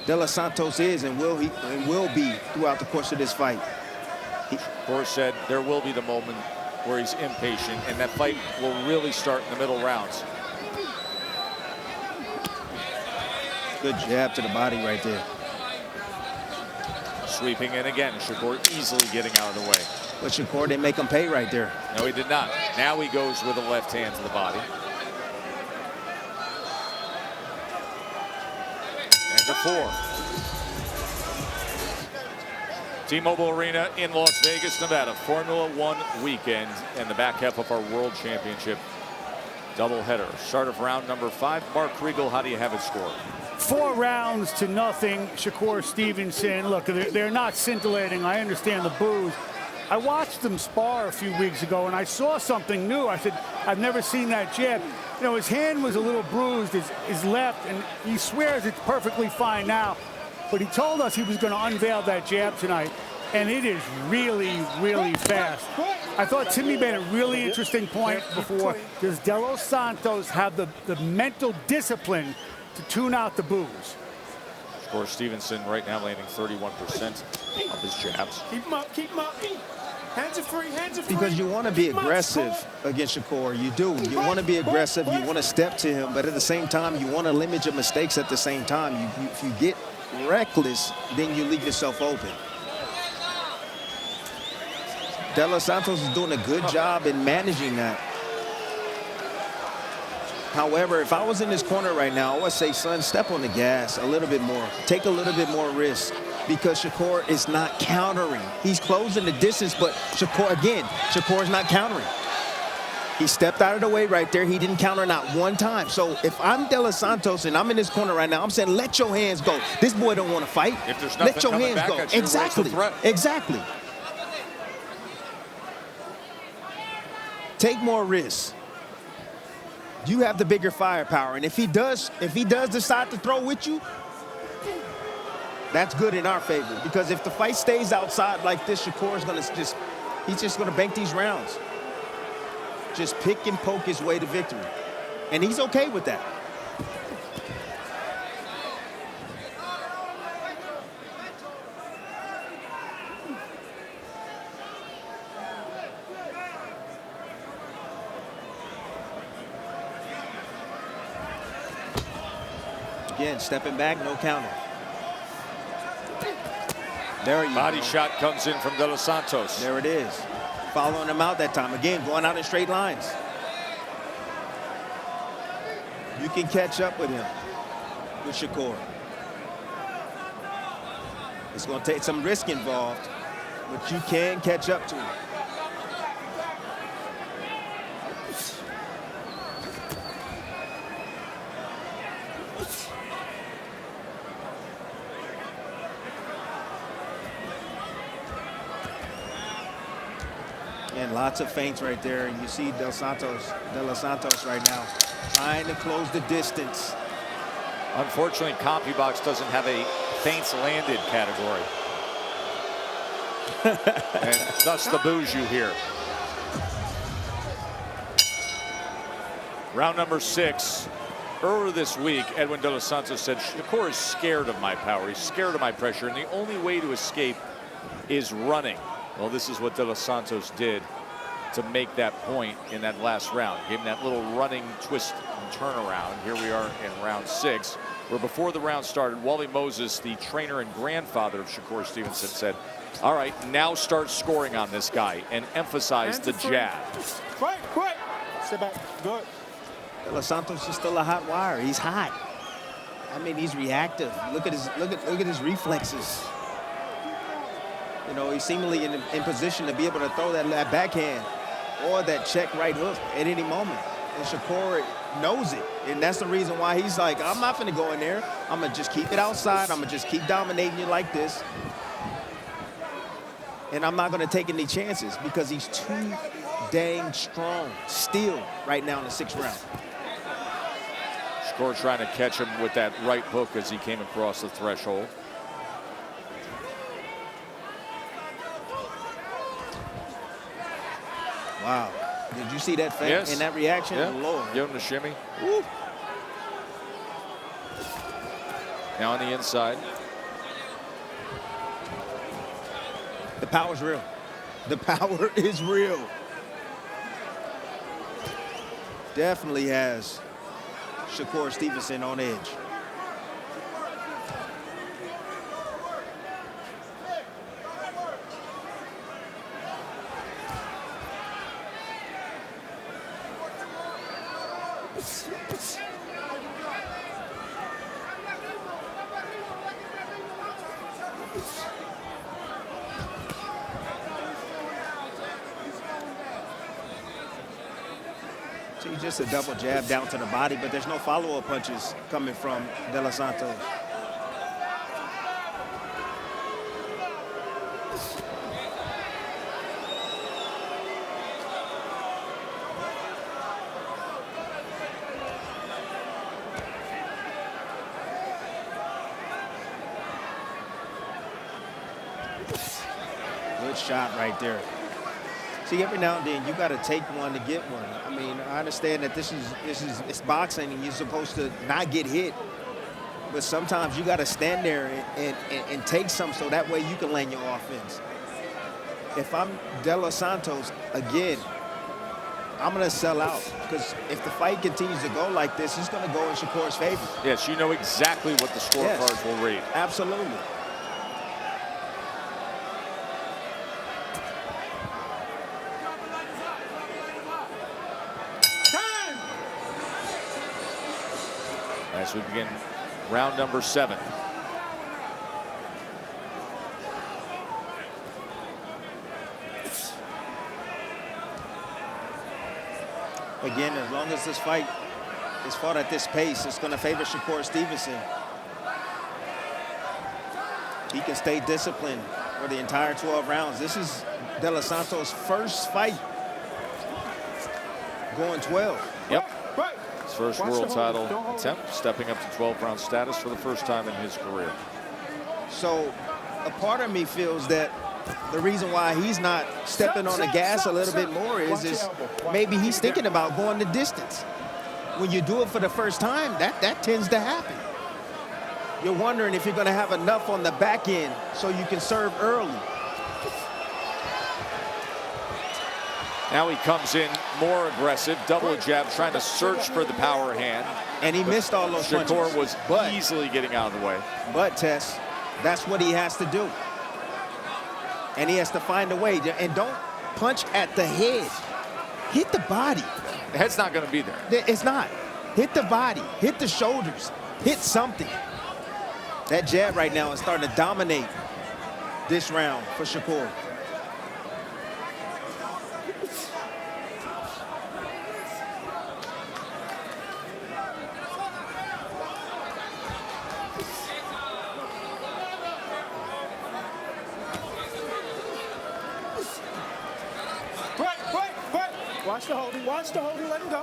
De Los Santos is and will be throughout the course of this fight. Shakur said there will be the moment where he's impatient, and that fight will really start in the middle rounds. Good jab to the body right there. Sweeping in again. Shakur easily getting out of the way. But Shakur didn't make him pay right there. No, he did not. Now he goes with a left hand to the body. And the 4. T-Mobile Arena in Las Vegas, Nevada. Formula One weekend and the back half of our World Championship doubleheader. Start of round number 5. Mark Kriegel, how do you have it scored? 4 rounds to nothing. Shakur Stevenson. Look, they're not scintillating. I understand the boos. I watched them spar a few weeks ago, and I saw something new. I said, I've never seen that jab. You know, his hand was a little bruised, his left, and he swears it's perfectly fine now. But he told us he was going to unveil that jab tonight, and it is really, really fast. I thought Timmy made a really interesting point before. Does De Los Santos have the mental discipline to tune out the boos? Shakur Stevenson right now landing 31% of his jabs. Keep him up, keep him up. Hands are free, hands are free. Because you want to be aggressive against Shakur. You do. You want to be aggressive. You want to step to him. But at the same time, you want to limit your mistakes at the same time. If you get reckless, then you leave yourself open. De Los Santos is doing a good job in managing that. However, if I was in this corner right now, I would say, son, step on the gas a little bit more. Take a little bit more risk. because Shakur is not countering. He's closing the distance, but Shakur is not countering. He stepped out of the way right there. He didn't counter not one time. So if I'm De Los Santos and I'm in this corner right now, I'm saying, let your hands go. This boy don't want to fight. If there's nothing let your coming hands back go. at you, where's the Exactly. threat? Exactly. Take more risks. You have the bigger firepower, and if he does decide to throw with you, that's good in our favor. Because if the fight stays outside like this, Shakur is he's just gonna bank these rounds. Just pick and poke his way to victory. And he's okay with that. Again, stepping back, no counter. There you go. Body shot comes in from De Los Santos. There it is. Following him out that time. Again, going out in straight lines. You can catch up with him, with Shakur. It's going to take some risk involved, but you can catch up to him. And lots of feints right there. And you see De Los Santos right now trying to close the distance. Unfortunately, CompuBox doesn't have a feints landed category. And thus the boos you hear. Round number 6. Earlier this week, Edwin De Los Santos said, Shakur is scared of my power. He's scared of my pressure. And the only way to escape is running. Well, this is what De Los Santos did to make that point in that last round. Gave him that little running twist and turnaround. Here we are in round 6, where before the round started, Wally Moses, the trainer and grandfather of Shakur Stevenson, said, all right, now start scoring on this guy and emphasize the jab. Quick. Sit back. Good. De Los Santos is still a hot wire. He's hot. I mean, he's reactive. Look at his reflexes. You know, he's seemingly in position to be able to throw that backhand or that check right hook at any moment. And Shakur knows it. And that's the reason why he's like, I'm not going to go in there. I'm going to just keep it outside. I'm going to just keep dominating you like this. And I'm not going to take any chances because he's too dang strong still right now in the 6th round. Shakur trying to catch him with that right hook as he came across the threshold. Wow. Did you see that feint Yes. and that reaction? Yeah. Lord. Give him the shimmy. Woo. Now on the inside. The power's real. The power is real. Definitely has Shakur Stevenson on edge. See, just a double jab down to the body, but there's no follow-up punches coming from De Los Santos. Good shot right there. See, every now and then you got to take one to get one. I mean, I understand that it's boxing and you're supposed to not get hit, but sometimes you got to stand there and take some so that way you can land your offense. If I'm De Los Santos, again, I'm going to sell out because if the fight continues to go like this, it's going to go in Shakur's favor. Yes, you know exactly what the scorecards will read. Absolutely. As we begin round number 7. Again, as long as this fight is fought at this pace, it's going to favor Shakur Stevenson. He can stay disciplined for the entire 12 rounds. This is De Los Santos' first fight going 12. Yep. His first world title attempt, stepping up to 12-round status for the first time in his career. So a part of me feels that the reason why he's not stepping on the gas a little bit more is maybe he's thinking about going the distance. When you do it for the first time, that tends to happen. You're wondering if you're going to have enough on the back end so you can serve early. Now he comes in more aggressive, double jab, trying to search for the power hand. And he missed all those punches. Shakur was easily getting out of the way. But, Tess, that's what he has to do. And he has to find a way. And don't punch at the head. Hit the body. The head's not going to be there. It's not. Hit the body. Hit the shoulders. Hit something. That jab right now is starting to dominate this round for Shakur. Watch the holding, let him go.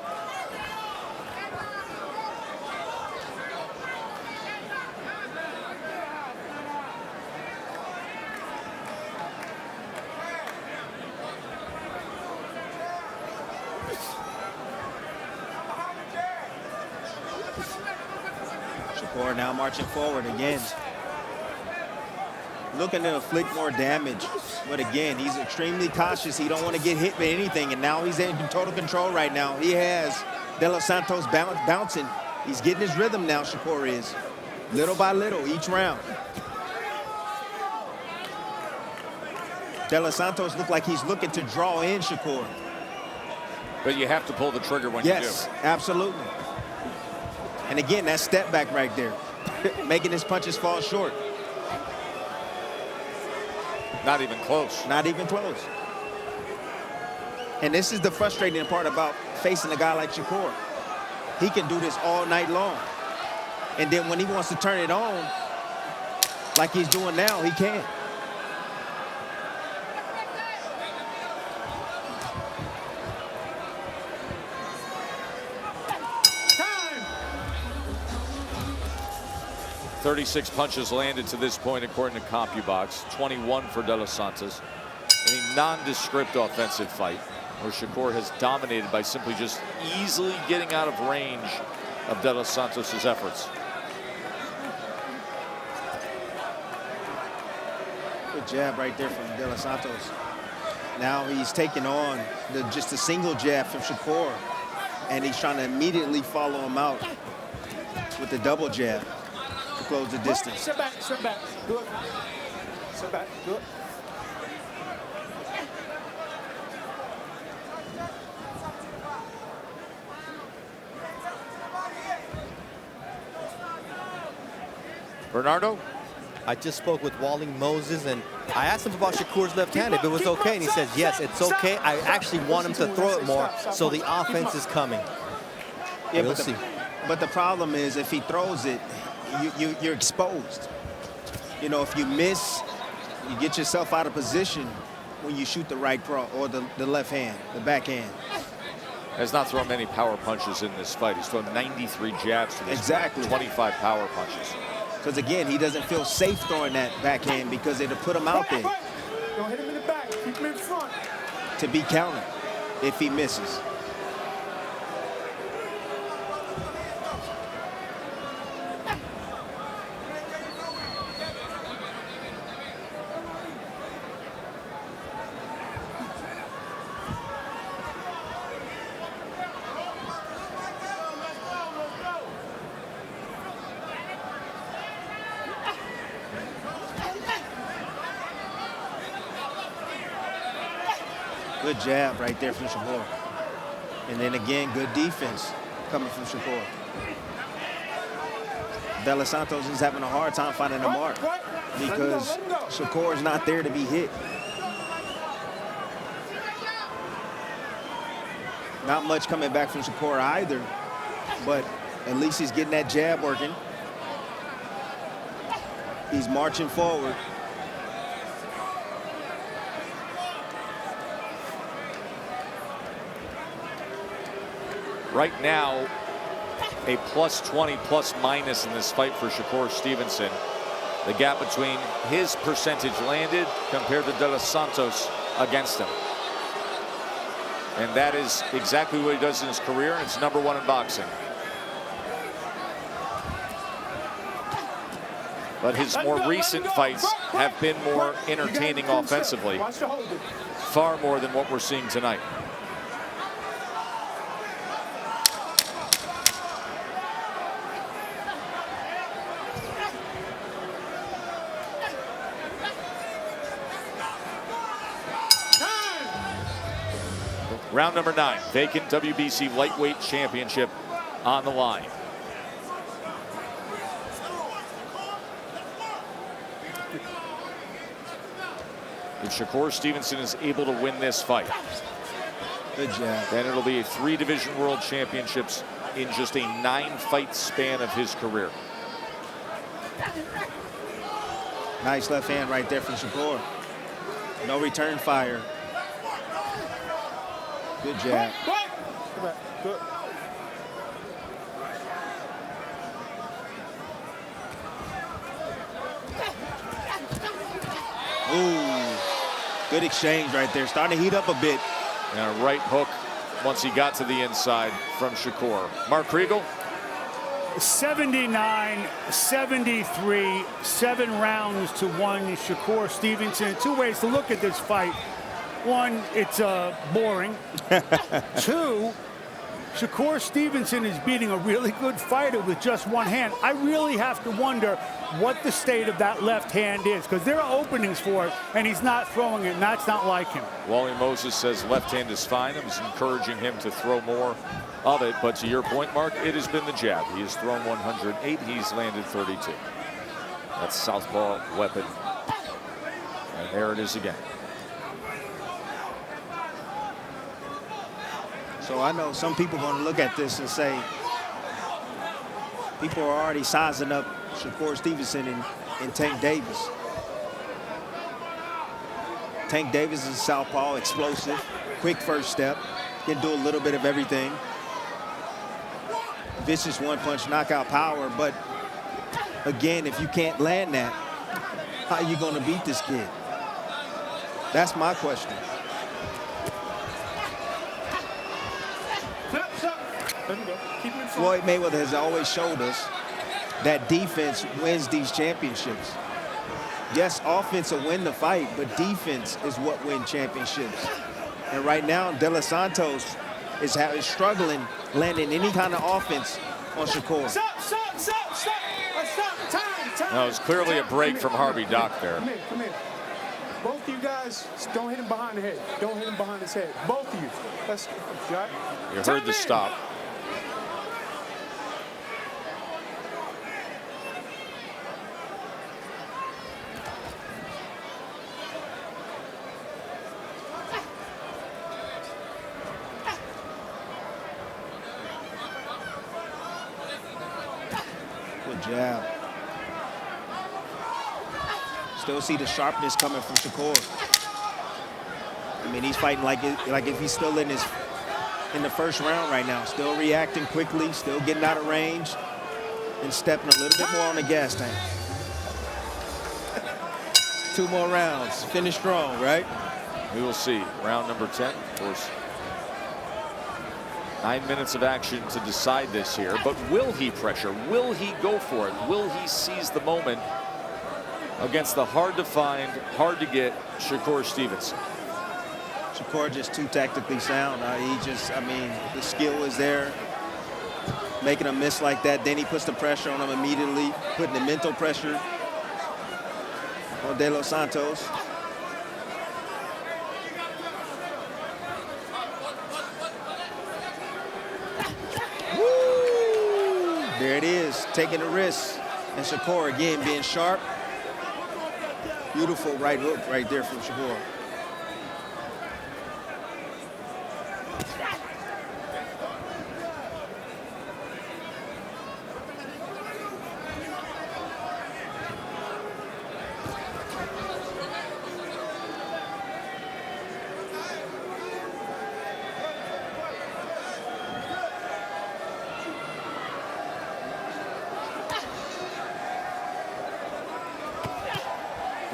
Shakur now marching forward again. Looking to inflict more damage. But again, he's extremely cautious. He don't want to get hit with anything. And now he's in total control right now. He has De Los Santos bouncing. He's getting his rhythm now, Shakur is. Little by little, each round. De Los Santos look like he's looking to draw in Shakur. But you have to pull the trigger when you do. Yes, absolutely. And again, that step back right there. Making his punches fall short. Not even close. Not even close. And this is the frustrating part about facing a guy like Shakur. He can do this all night long. And then when he wants to turn it on, like he's doing now, he can. Time! 36 punches landed to this point, according to CompuBox. 21 for De Los Santos. In a nondescript offensive fight, where Shakur has dominated by simply just easily getting out of range of De Los Santos' efforts. Good jab right there from De Los Santos. Now he's taking on just a single jab from Shakur, and he's trying to immediately follow him out with the double jab to close the distance. Sit back, good. Sit back, good. Bernardo? I just spoke with Walling Moses, and I asked him about Shakur's left hand, if it was okay, and he says, yes, it's okay. I actually want him to throw it more, so the offense is coming. Yeah, we'll see. But the problem is, if he throws it, you're exposed. You know, if you miss, you get yourself out of position when you shoot the right or the left hand, the backhand. Has not thrown many power punches in this fight. He's thrown 93 jabs to this Exactly. fight, 25 power punches. Because again, he doesn't feel safe throwing that backhand because it'll put him out there Don't hit him in the back, keep him in front. to be countered if he misses. Good jab right there from Shakur. And then again, good defense coming from Shakur. De Los Santos is having a hard time finding the mark because Shakur is not there to be hit. Not much coming back from Shakur either, but at least he's getting that jab working. He's marching forward. Right now, a +20 plus-minus in this fight for Shakur Stevenson. The gap between his percentage landed compared to De Los Santos against him. And that is exactly what he does in his career, and it's #1 in boxing. But his more recent fights have been more entertaining offensively, far more than what we're seeing tonight. Round number 9, vacant WBC lightweight championship on the line. If Shakur Stevenson is able to win this fight, good job, then it'll be a 3-division world championships in just a 9-fight span of his career. Nice left hand right there from Shakur. No return fire. Good jab. Good. Ooh, good exchange right there. Starting to heat up a bit. And a right hook once he got to the inside from Shakur. Mark Kriegel. 79-73, 7 rounds to 1. Shakur Stevenson. 2 ways to look at this fight. 1, it's boring. 2, Shakur Stevenson is beating a really good fighter with just one hand. I really have to wonder what the state of that left hand is, because there are openings for it, and he's not throwing it, and that's not like him. Wally Moses says left hand is fine. I was encouraging him to throw more of it, but to your point, Mark, it has been the jab. He has thrown 108. He's landed 32. That's southpaw weapon. And there it is again. So I know some people are going to look at this and say, people are already sizing up Shakur Stevenson and Tank Davis. Tank Davis is southpaw, explosive, quick first step, can do a little bit of everything. Vicious one-punch knockout power, but again, if you can't land that, how are you going to beat this kid? That's my question. Floyd Mayweather has always showed us that defense wins these championships. Yes, offense will win the fight, but defense is what wins championships. And right now, De Los Santos is struggling landing any kind of offense on Shakur. Stop. Time. That was clearly a break from Harvey Dock there. Come here. Both of you guys, don't hit him behind the head. Don't hit him behind his head. Both of you. That's right. You heard the stop. Good jab. Still see the sharpness coming from Shakur. I mean, he's fighting like if he's still in the first round right now. Still reacting quickly, still getting out of range, and stepping a little bit more on the gas tank. 2 more rounds. Finish strong, right? We will see. Round number 10, of course. 9 minutes of action to decide this here. But will he pressure? Will he go for it? Will he seize the moment against the hard-to-find, hard-to-get Shakur Stevenson? Shakur just too tactically sound. The skill is there. Making a miss like that, then he puts the pressure on him immediately, putting the mental pressure on De Los Santos. Woo! There it is, taking the risk. And Shakur again being sharp. Beautiful right hook right there from Shakur.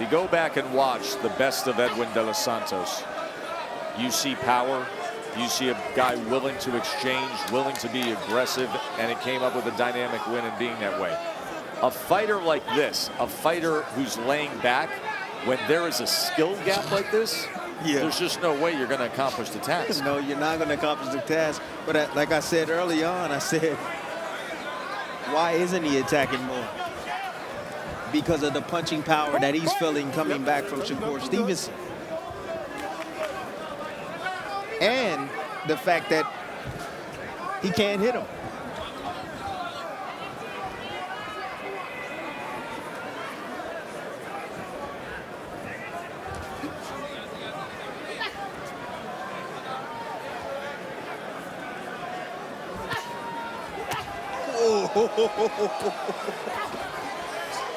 go back and watch the best of Edwin De Los Santos, you see power, you see a guy willing to exchange, willing to be aggressive, and it came up with a dynamic win in being that way. A fighter like this, a fighter who's laying back, when there is a skill gap like this, there's just no way you're going to accomplish the task. No, you're not going to accomplish the task. But like I said early on, I said, why isn't he attacking more? Because of the punching power that he's feeling coming back from Shakur Stevenson. And the fact that he can't hit him.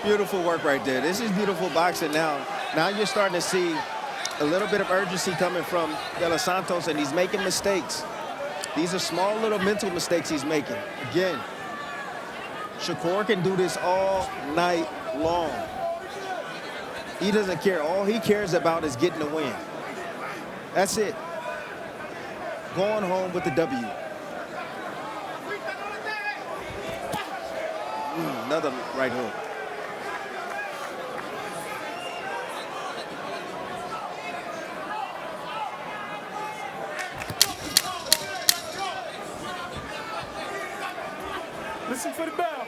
Beautiful work right there. This is beautiful boxing now. Now you're starting to see a little bit of urgency coming from De Los Santos, and he's making mistakes. These are small little mental mistakes he's making. Again, Shakur can do this all night long. He doesn't care. All he cares about is getting a win. That's it. Going home with the W. Another right hook. Listen for the bell.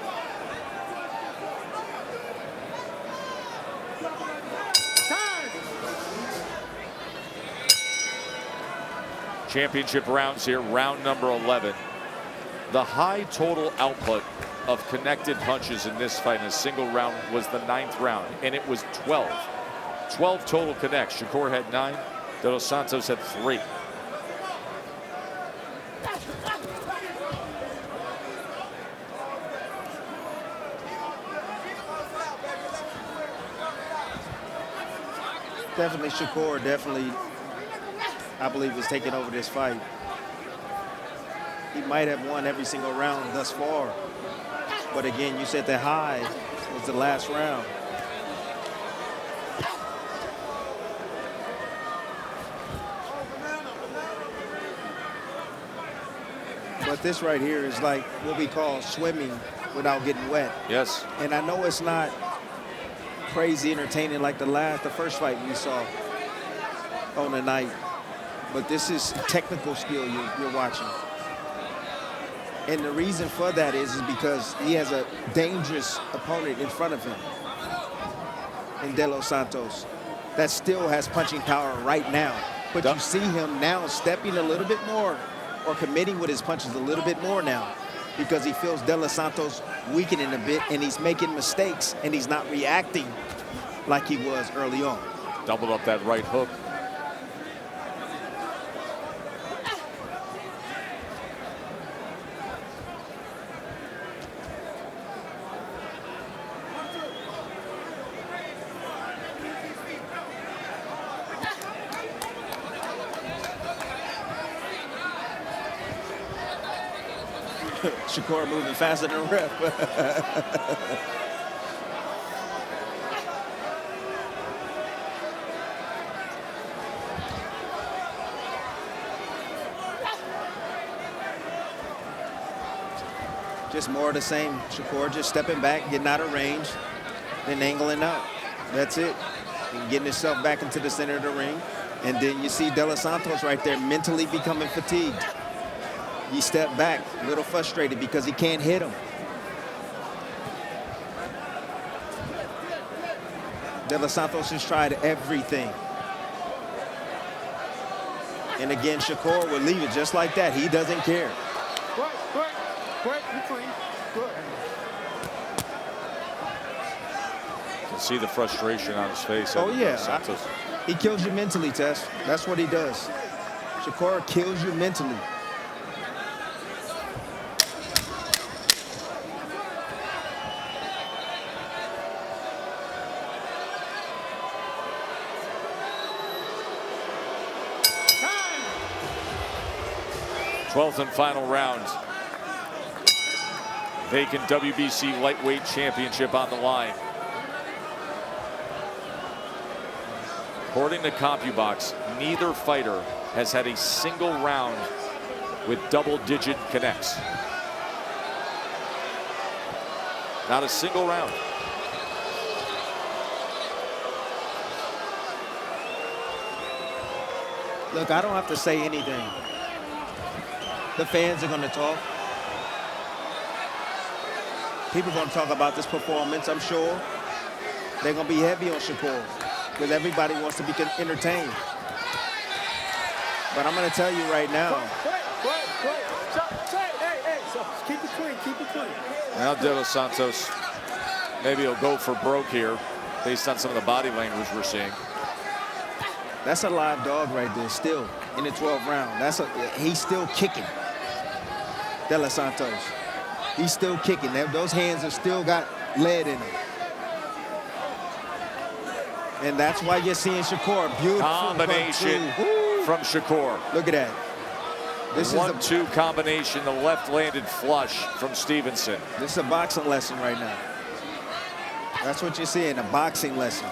Championship rounds here, round number 11. The high total output of connected punches in this fight in a single round was the 9th round, and it was 12. 12 total connects. Shakur had 9, De Los Santos had 3. Definitely Shakur, I believe, is taking over this fight. He might have won every single round thus far. But again, you said the high was the last round. But this right here is like what we call swimming without getting wet. Yes. And I know it's not crazy entertaining like the first fight we saw on the night, but this is technical skill you're watching. And the reason for that is because he has a dangerous opponent in front of him in De Los Santos that still has punching power right now. But you see him now stepping a little bit more or committing with his punches a little bit more now because he feels De Los Santos weakening a bit and he's making mistakes and he's not reacting like he was early on. Doubled up that right hook. Shakur moving faster than ref. Just more of the same. Shakur just stepping back, getting out of range, then angling out. That's it. And getting himself back into the center of the ring. And then you see De Los Santos right there mentally becoming fatigued. He stepped back, a little frustrated because he can't hit him. De Los Santos has tried everything. And again, Shakur will leave it just like that. He doesn't care. Quick, you clean. Good. You can see the frustration on his face. Oh, yeah. He kills you mentally, Tess. That's what he does. Shakur kills you mentally. Twelfth and final round. Vacant WBC lightweight championship on the line. According to CompuBox, neither fighter has had a single round with double-digit connects. Not a single round. Look, I don't have to say anything. The fans are going to talk. People are going to talk about this performance, I'm sure. They're going to be heavy on Shakur because everybody wants to be entertained. But I'm going to tell you right now. Keep it clean, keep it clean. Now De Los Santos, maybe he'll go for broke here based on some of the body language we're seeing. That's a live dog right there, still in the 12th round. He's still kicking. De Los Santos. He's still kicking. Those hands have still got lead in them. And that's why you're seeing Shakur. Beautiful combination from Shakur. Look at that. This is a 1-2 combination, the left-landed flush from Stevenson. This is a boxing lesson right now. That's what you're seeing, a boxing lesson.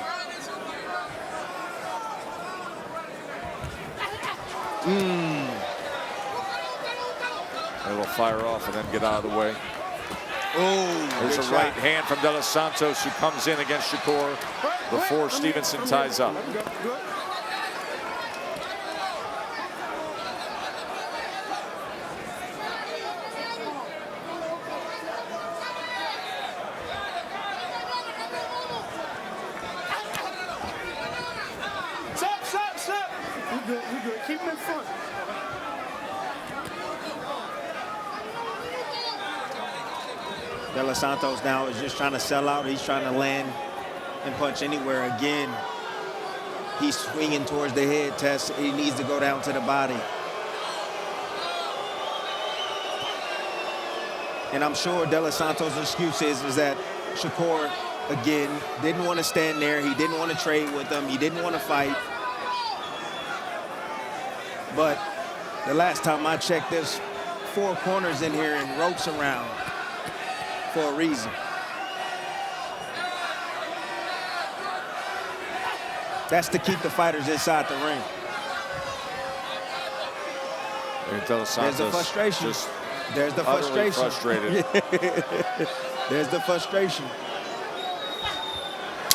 It'll fire off and then get out of the way. Oh, there's a right hand from De Los Santos who comes in against Shakur before Stevenson ties up. Stop. We good. Keep him in front. De Los Santos now is just trying to sell out. He's trying to land and punch anywhere. Again, he's swinging towards the head. Tess, he needs to go down to the body. And I'm sure De Los Santos' excuse is that Shakur, again, didn't want to stand there. He didn't want to trade with him. He didn't want to fight. But the last time I checked, there's 4 corners in here and ropes around for a reason. That's to keep the fighters inside the ring. There's the frustration. There's the frustration. Frustrated. There's the frustration.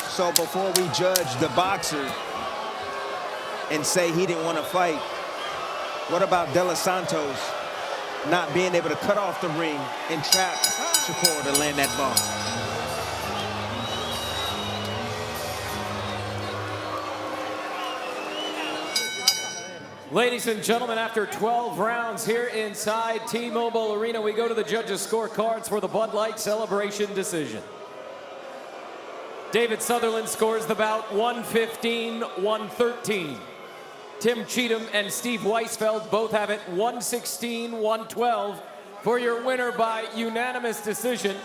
So before we judge the boxer and say he didn't want to fight, what about De Los Santos not being able to cut off the ring and trap Shakur to land that bomb? Ladies and gentlemen, after 12 rounds here inside T-Mobile Arena, we go to the judges' scorecards for the Bud Light Celebration decision. David Sutherland scores the bout 115-113. Tim Cheatham and Steve Weisfeld both have it 116-112 for your winner by unanimous decision.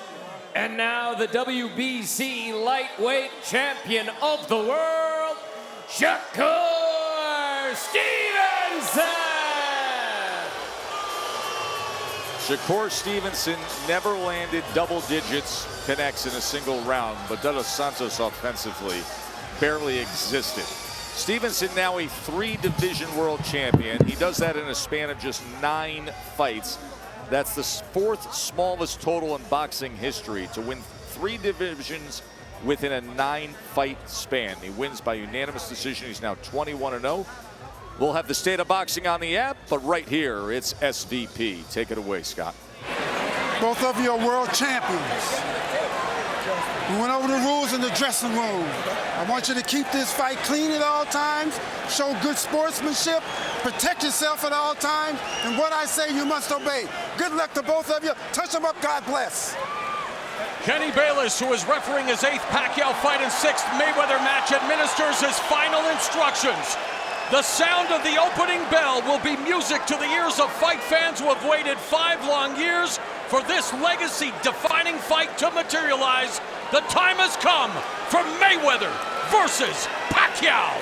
And now the WBC lightweight champion of the world, Shakur Stevenson! Shakur Stevenson never landed double digits connects in a single round, but De Los Santos offensively barely existed. Stevenson now a 3-division world champion. He does that in a span of just 9 fights. That's the 4th smallest total in boxing history to win 3 divisions within a 9-fight span. He wins by unanimous decision. He's now 21-0. We'll have the State of Boxing on the app, but right here, it's SVP. Take it away, Scott. Both of you are world champions. We went over the rules in the dressing room. I want you to keep this fight clean at all times, show good sportsmanship, protect yourself at all times, and what I say you must obey. Good luck to both of you. Touch them up, God bless. Kenny Bayless, who is refereeing his 8th Pacquiao fight and 6th Mayweather match, administers his final instructions. The sound of the opening bell will be music to the ears of fight fans who have waited 5 long years for this legacy-defining fight to materialize. The time has come for Mayweather versus Pacquiao.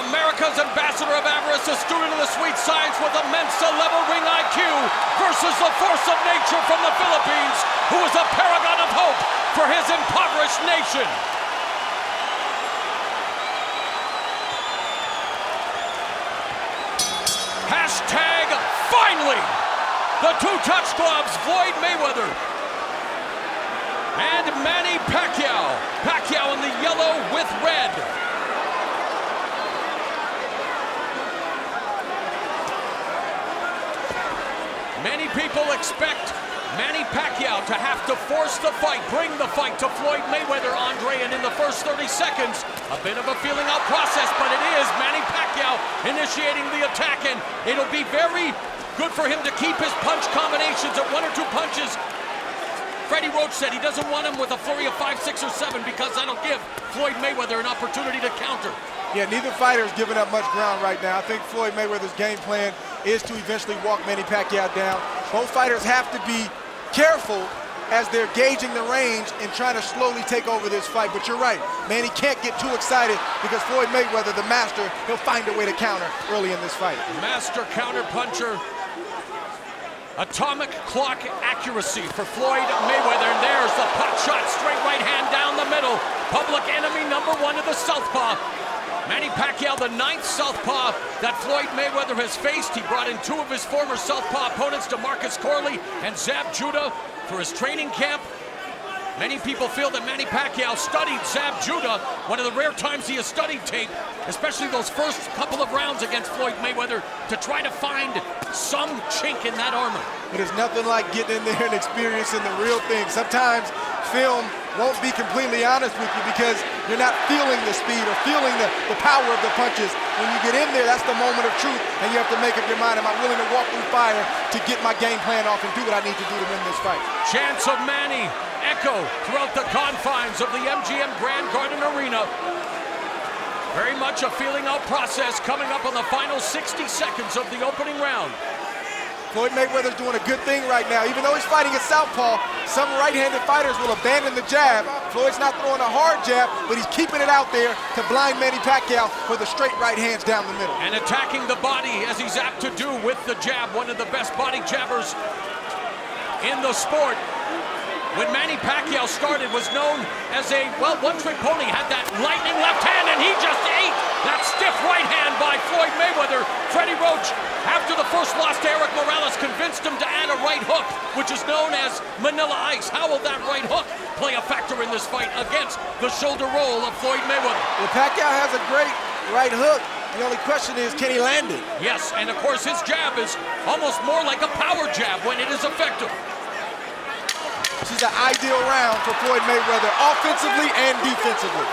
America's ambassador of avarice, a student of the sweet science with immense level ring IQ, versus the force of nature from the Philippines, who is a paragon of hope for his impoverished nation. The two touch gloves, Floyd Mayweather and Manny Pacquiao. Pacquiao in the yellow with red. Many people expect Manny Pacquiao to have to force the fight, bring the fight to Floyd Mayweather, Andre, and in the first 30 seconds, a bit of a feeling out process, but it is Manny Pacquiao initiating the attack, and it'll be very good for him to keep his punch combinations at 1 or 2 punches. Freddie Roach said he doesn't want him with a flurry of 5, 6, or 7 because that'll give Floyd Mayweather an opportunity to counter. Yeah, neither fighter is giving up much ground right now. I think Floyd Mayweather's game plan is to eventually walk Manny Pacquiao down. Both fighters have to be careful as they're gauging the range and trying to slowly take over this fight. But you're right, Manny can't get too excited because Floyd Mayweather, the master, he'll find a way to counter early in this fight. Master counter puncher. Atomic clock accuracy for Floyd Mayweather. And there's the pot shot, straight right hand down the middle. Public enemy #1 to the southpaw. Manny Pacquiao, the 9th southpaw that Floyd Mayweather has faced. He brought in 2 of his former southpaw opponents, DeMarcus Corley and Zab Judah, for his training camp. Many people feel that Manny Pacquiao studied Zab Judah, one of the rare times he has studied tape, especially those first couple of rounds against Floyd Mayweather, to try to find some chink in that armor. But it's nothing like getting in there and experiencing the real thing. Sometimes film won't be completely honest with you because you're not feeling the speed or feeling the power of the punches. When you get in there, that's the moment of truth, and you have to make up your mind, am I willing to walk through fire to get my game plan off and do what I need to do to win this fight? Chants of Manny echo throughout the confines of the MGM Grand Garden Arena. Very much a feeling out process coming up on the final 60 seconds of the opening round. Floyd Mayweather's doing a good thing right now. Even though he's fighting a southpaw, some right-handed fighters will abandon the jab. Floyd's not throwing a hard jab, but he's keeping it out there to blind Manny Pacquiao for the straight right hands down the middle. And attacking the body as he's apt to do with the jab, one of the best body jabbers in the sport. When Manny Pacquiao started, was known as a, well, one-trick pony, had that lightning left hand, and he just ate that stiff right hand by Floyd Mayweather. Freddie Roach, after the first loss to Eric Morales, convinced him to add a right hook, which is known as Manila Ice. How will that right hook play a factor in this fight against the shoulder roll of Floyd Mayweather? Well, Pacquiao has a great right hook. The only question is, can he land it? Yes, and of course his jab is almost more like a power jab when it is effective. This is an ideal round for Floyd Mayweather, offensively and defensively.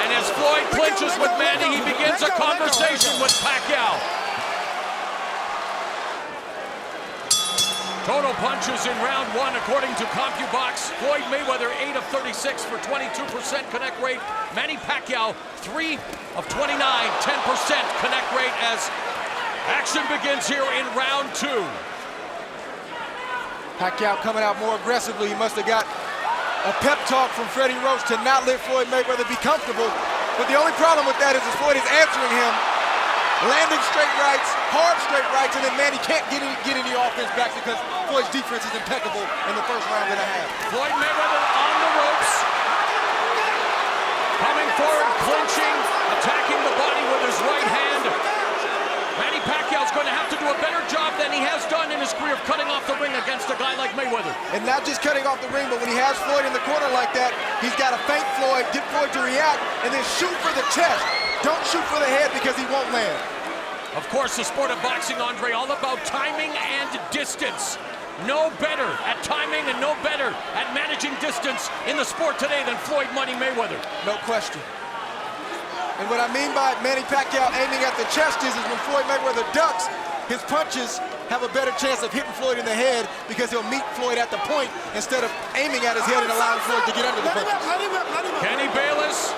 And as Floyd clinches with Manny, he begins a conversation with Pacquiao. Total punches in round 1, according to CompuBox. Floyd Mayweather, 8 of 36 for 22% connect rate. Manny Pacquiao, 3 of 29, 10% connect rate as action begins here in round 2. Pacquiao coming out more aggressively. He must have got a pep talk from Freddie Roach to not let Floyd Mayweather be comfortable. But the only problem with that is Floyd is answering him, landing straight rights, hard straight rights, and then Manny can't get any offense back because Floyd's defense is impeccable in the first round and a half. Floyd Mayweather on the ropes, coming forward, clinching, attacking the body with his right hand. Manny Pacquiao's going to have to do a better job than he has done in his career of cutting off the ring against a guy like Mayweather. And not just cutting off the ring, but when he has Floyd in the corner like that, he's got to feint Floyd, get Floyd to react, and then shoot for the chest. Don't shoot for the head because he won't land. Of course, the sport of boxing, Andre, all about timing and distance. No better at timing and no better at managing distance in the sport today than Floyd Money Mayweather. No question. And what I mean by Manny Pacquiao aiming at the chest is when Floyd Mayweather ducks, his punches have a better chance of hitting Floyd in the head because he'll meet Floyd at the point instead of aiming at his head and allowing Floyd to get under the punches. Kenny Bayless,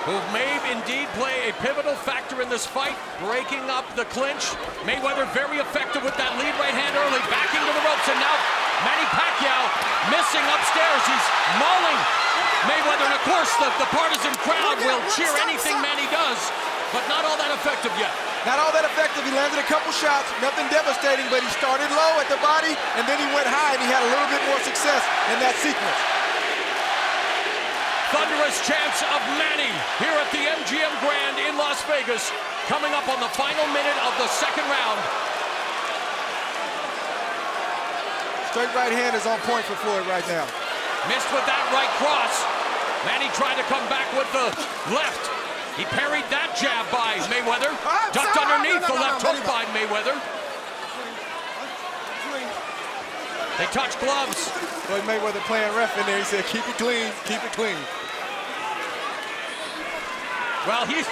who may indeed play a pivotal factor in this fight, breaking up the clinch. Mayweather very effective with that lead right hand early, backing to the ropes, and now Manny Pacquiao missing upstairs. He's mauling Mayweather, and of course the partisan crowd will cheer anything Manny does, but not all that effective yet. Not all that effective. He landed a couple shots, nothing devastating, but he started low at the body, and then he went high, and he had a little bit more success in that sequence. thunderous chants of Manny here at the MGM Grand in Las Vegas, coming up on the final minute of the second round. Straight right hand is on point for Floyd right now. Missed with that right cross. Manny tried to come back with the left. He parried that jab by Mayweather. Ducked underneath the left hook by Mayweather. They touch gloves. Floyd Mayweather playing ref in there. He said, keep it clean, keep it clean. Well, he's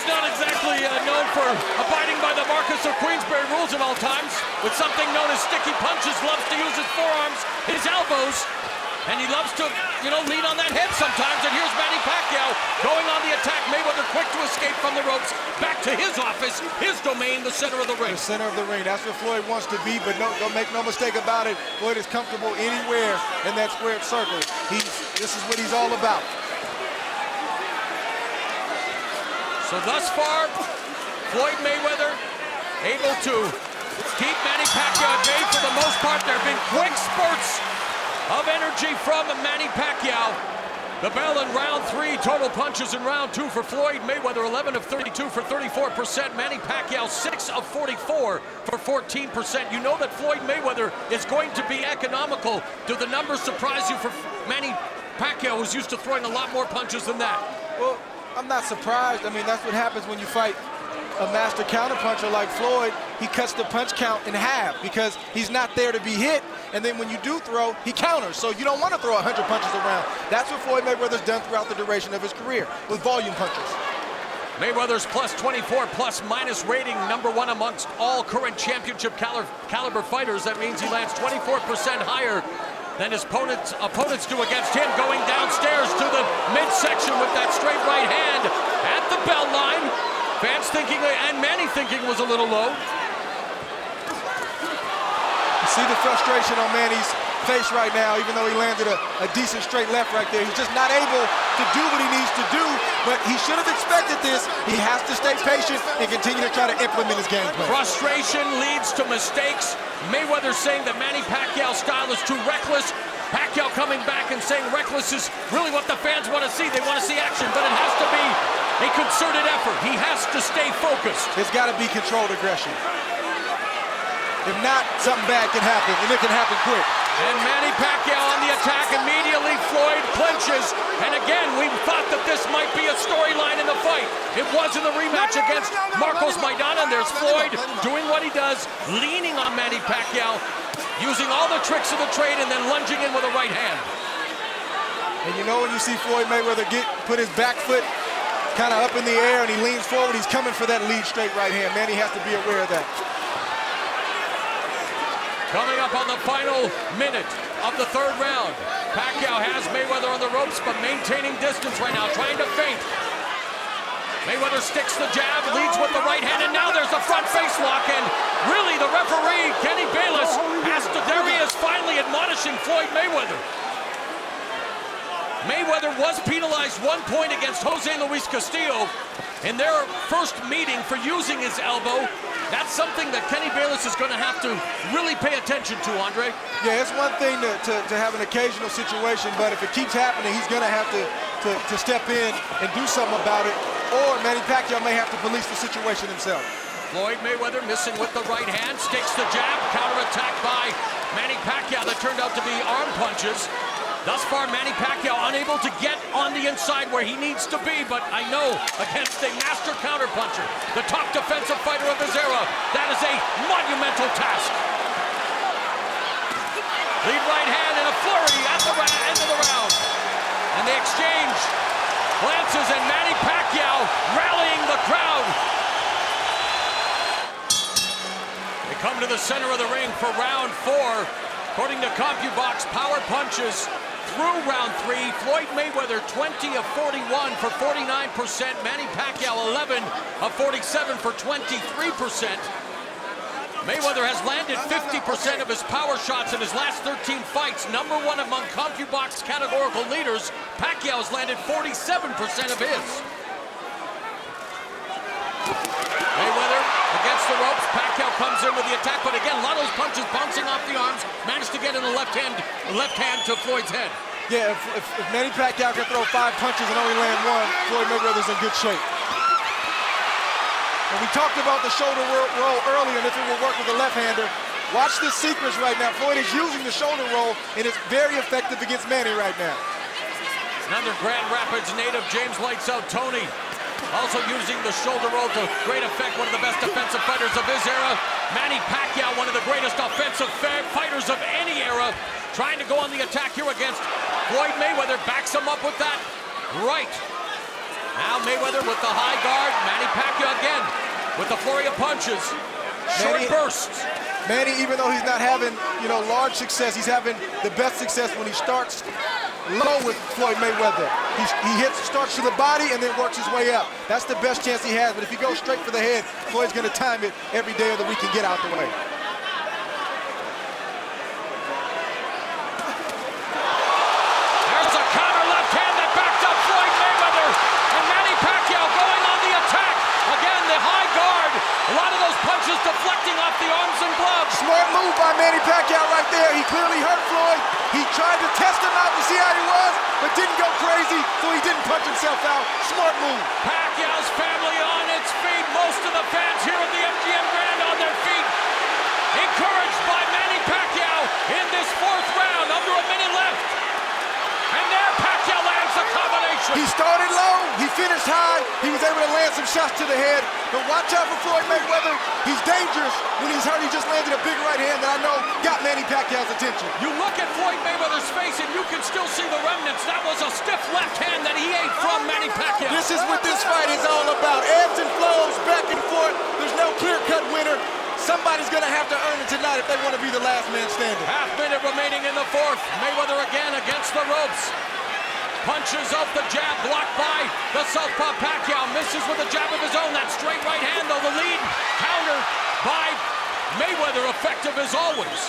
not exactly known for abiding by the Marcus of Queensberry rules at all times. With something known as sticky punches, loves to use his forearms, his elbows, and he loves to, lean on that head sometimes. And here's Manny Pacquiao going on the attack. Mayweather quick to escape from the ropes. Back to his office, his domain, the center of the ring. The center of the ring. That's where Floyd wants to be, but don't make no mistake about it. Floyd is comfortable anywhere in that squared circle. This is what he's all about. So thus far, Floyd Mayweather able to keep Manny Pacquiao at bay for the most part. There have been quick spurts of energy from Manny Pacquiao. The bell in round 3, total punches in round 2 for Floyd Mayweather, 11 of 32 for 34%. Manny Pacquiao, 6 of 44 for 14%. You know that Floyd Mayweather is going to be economical. Do the numbers surprise you for Manny Pacquiao, who's used to throwing a lot more punches than that? Well, I'm not surprised. I mean, that's what happens when you fight a master counterpuncher like Floyd. He cuts the punch count in half because he's not there to be hit. And then when you do throw, he counters. So you don't want to throw 100 punches around. That's what Floyd Mayweather's done throughout the duration of his career with volume punches. Mayweather's plus 24 plus minus rating, #1 amongst all current championship caliber fighters. That means he lands 24% higher than his opponents do against him, going downstairs to the midsection with that straight right hand at the bell line. Fans thinking, and Manny thinking, was a little low. You see the frustration on Manny's face right now, even though he landed a decent straight left right there. He's just not able to do what he needs to do, but he should have expected this. He has to stay patient and continue to try to implement his game plan. Frustration leads to mistakes. Mayweather saying that Manny Pacquiao's style is too reckless. Pacquiao coming back and saying reckless is really what the fans want to see. They want to see action, but it has to be a concerted effort. He has to stay focused. It's got to be controlled aggression. If not, something bad can happen, and it can happen quick. And Manny Pacquiao on the attack. Immediately, Floyd clinches. And again, we thought that this might be a storyline in the fight. It was in the rematch against Marcos Maidana. And there's Floyd doing what he does, leaning on Manny Pacquiao, using all the tricks of the trade, and then lunging in with a right hand. And you know when you see Floyd Mayweather put his back foot kind of up in the air and he leans forward, he's coming for that lead straight right hand. Manny has to be aware of that. Coming up on the final minute of the third round. Pacquiao has Mayweather on the ropes, but maintaining distance right now, trying to feint. Mayweather sticks the jab, leads with the right hand, and now there's a front face lock, and really the referee, Kenny Bayless, there he is finally admonishing Floyd Mayweather. Mayweather was penalized 1 point against Jose Luis Castillo in their first meeting for using his elbow. That's something that Kenny Bayless is going to have to really pay attention to, Andre. Yeah, it's one thing to have an occasional situation, but if it keeps happening, he's going to have to step in and do something about it, or Manny Pacquiao may have to police the situation himself. Floyd Mayweather missing with the right hand, stakes the jab, counterattack by Manny Pacquiao that turned out to be arm punches. Thus far, Manny Pacquiao unable to get on the inside where he needs to be, but I know against a master counterpuncher, the top defensive fighter of his era, that is a monumental task. Lead right hand and a flurry at the end of the round. And they exchange glances, and Manny Pacquiao rallying the crowd. They come to the center of the ring for round 4. According to CompuBox, power punches through round 3. Floyd Mayweather 20 of 41 for 49%. Manny Pacquiao 11 of 47 for 23%. Mayweather has landed 50% of his power shots in his last 13 fights. #1 among CompuBox categorical leaders. Pacquiao has landed 47% of his. Mayweather against the ropes. Pacquiao comes in with the attack, but again, a lot of those punches bouncing off the arms. Managed to get in the left hand to Floyd's head. Yeah, if Manny Pacquiao can throw 5 punches and only land 1, Floyd Mayweather's in good shape. And we talked about the shoulder roll earlier and if it will work with the left-hander. Watch this sequence right now. Floyd is using the shoulder roll, and it's very effective against Manny right now. Another Grand Rapids native, James Lights Out Tony, also using the shoulder roll to great effect. One of the best defensive fighters of his era. Manny Pacquiao, one of the greatest offensive fighters of any era, trying to go on the attack here against Floyd Mayweather. Backs him up with that right. Now Mayweather with the high guard. Manny Pacquiao again with the flurry of punches. Short bursts. Manny, even though he's not having, large success, he's having the best success when he starts low with Floyd Mayweather. He starts to the body and then works his way up. That's the best chance he has. But if he goes straight for the head, Floyd's going to time it every day of the week and get out the way. There's a counter left hand that backed up Floyd Mayweather. And Manny Pacquiao going on the attack. Again, the high guard. A lot of those punches deflecting off the arms and gloves. Smart move by Manny Pacquiao right there. He clearly hurt Floyd. He tried to test him out to see how he was, but didn't go crazy, so he didn't punch himself out. Smart move. Pacquiao's family on its feet. Most of the fans here at the MGM Grand on their feet. Encouraged by Manny Pacquiao in this 4th round. Under a minute left. And there Pacquiao lands a combination. He started low, he finished high, he was able to land some shots to the head. But watch out for Floyd Mayweather. He's dangerous when he's hurt. He just landed a big right hand that I know got Manny Pacquiao's attention. You look at Floyd Mayweather's face and you can still see the remnants. That was a stiff left hand that he ate from Manny Pacquiao. This is what this fight is all about. Ebbs and flows, back and forth. There's no clear-cut winner. Somebody's going to have to earn it tonight if they want to be the last man standing. Half minute remaining in the 4th. Mayweather again against the ropes. Punches off the jab, blocked by the southpaw Pacquiao. Misses with a jab of his own. That straight right hand, though, the lead. Countered by Mayweather, effective as always.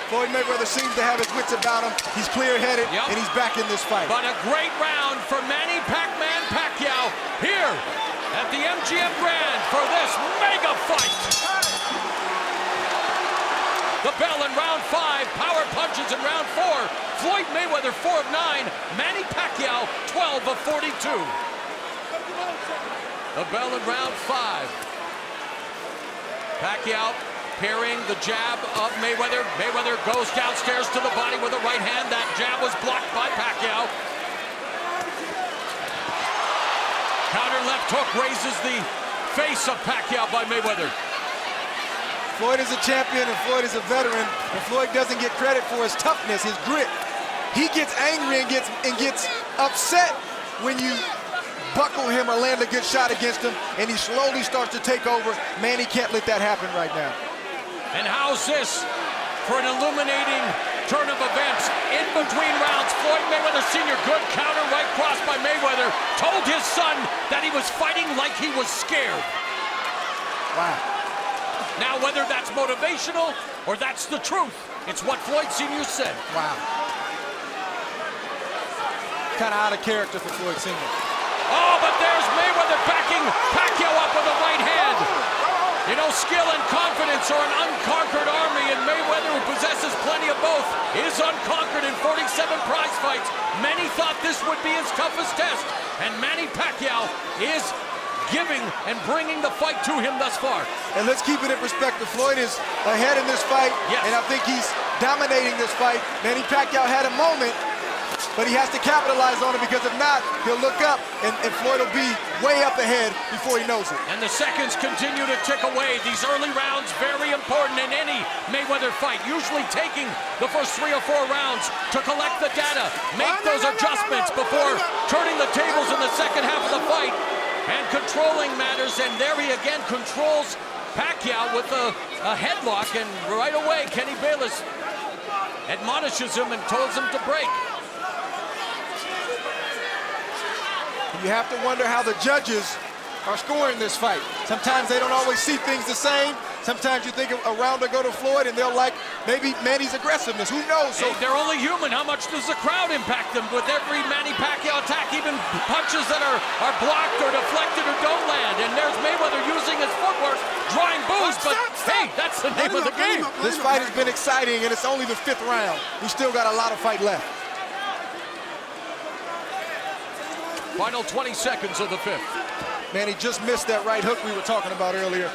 Floyd Mayweather seems to have his wits about him. He's clear-headed, and he's back in this fight. But a great round for Manny Pac-Man Pacquiao here at the MGM Grand for this mega fight. The bell in round 5, power punches in round 4. Floyd Mayweather 4 of 9, Manny Pacquiao 12 of 42. The bell in round 5. Pacquiao parrying the jab of Mayweather. Mayweather goes downstairs to the body with a right hand. That jab was blocked by Pacquiao. Counter left hook raises the face of Pacquiao by Mayweather. Floyd is a champion and Floyd is a veteran, and Floyd doesn't get credit for his toughness, his grit. He gets angry and gets upset when you buckle him or land a good shot against him, and he slowly starts to take over. Manny can't let that happen right now. And how's this for an illuminating turn of events? In between rounds, Floyd Mayweather Sr., good counter, right cross by Mayweather, told his son that he was fighting like he was scared. Wow. Now, whether that's motivational or that's the truth, it's what Floyd Sr. said. Wow. Kind of out of character for Floyd Sr. Oh, but there's Mayweather backing Pacquiao up with a right hand. You know, skill and confidence are an unconquered army, and Mayweather, who possesses plenty of both, is unconquered in 47 prize fights. Many thought this would be his toughest test, and Manny Pacquiao is giving and bringing the fight to him thus far. And let's keep it in perspective. Floyd is ahead in this fight, and I think he's dominating this fight. Manny Pacquiao had a moment, but he has to capitalize on it, because if not, he'll look up and Floyd will be way up ahead before he knows it. And the seconds continue to tick away. These early rounds, very important in any Mayweather fight. Usually taking the first 3 or 4 rounds to collect the data, make those adjustments before turning the tables in the second half of the fight and controlling matters. And there he again controls Pacquiao with a headlock, and right away Kenny Bayless admonishes him and tells him to break. You have to wonder how the judges are scoring this fight. Sometimes they don't always see things the same. Sometimes you think a round will go to Floyd and they'll like maybe Manny's aggressiveness. Who knows? Hey, they're only human. How much does the crowd impact them with every Manny Pacquiao attack, even punches that are blocked or deflected or don't land? And there's Mayweather using his footwork, drawing boos, but hey, that's the name of the game. This fight has been exciting, and it's only the 5th round. We still got a lot of fight left. Final 20 seconds of the fifth. Man, he just missed that right hook we were talking about earlier.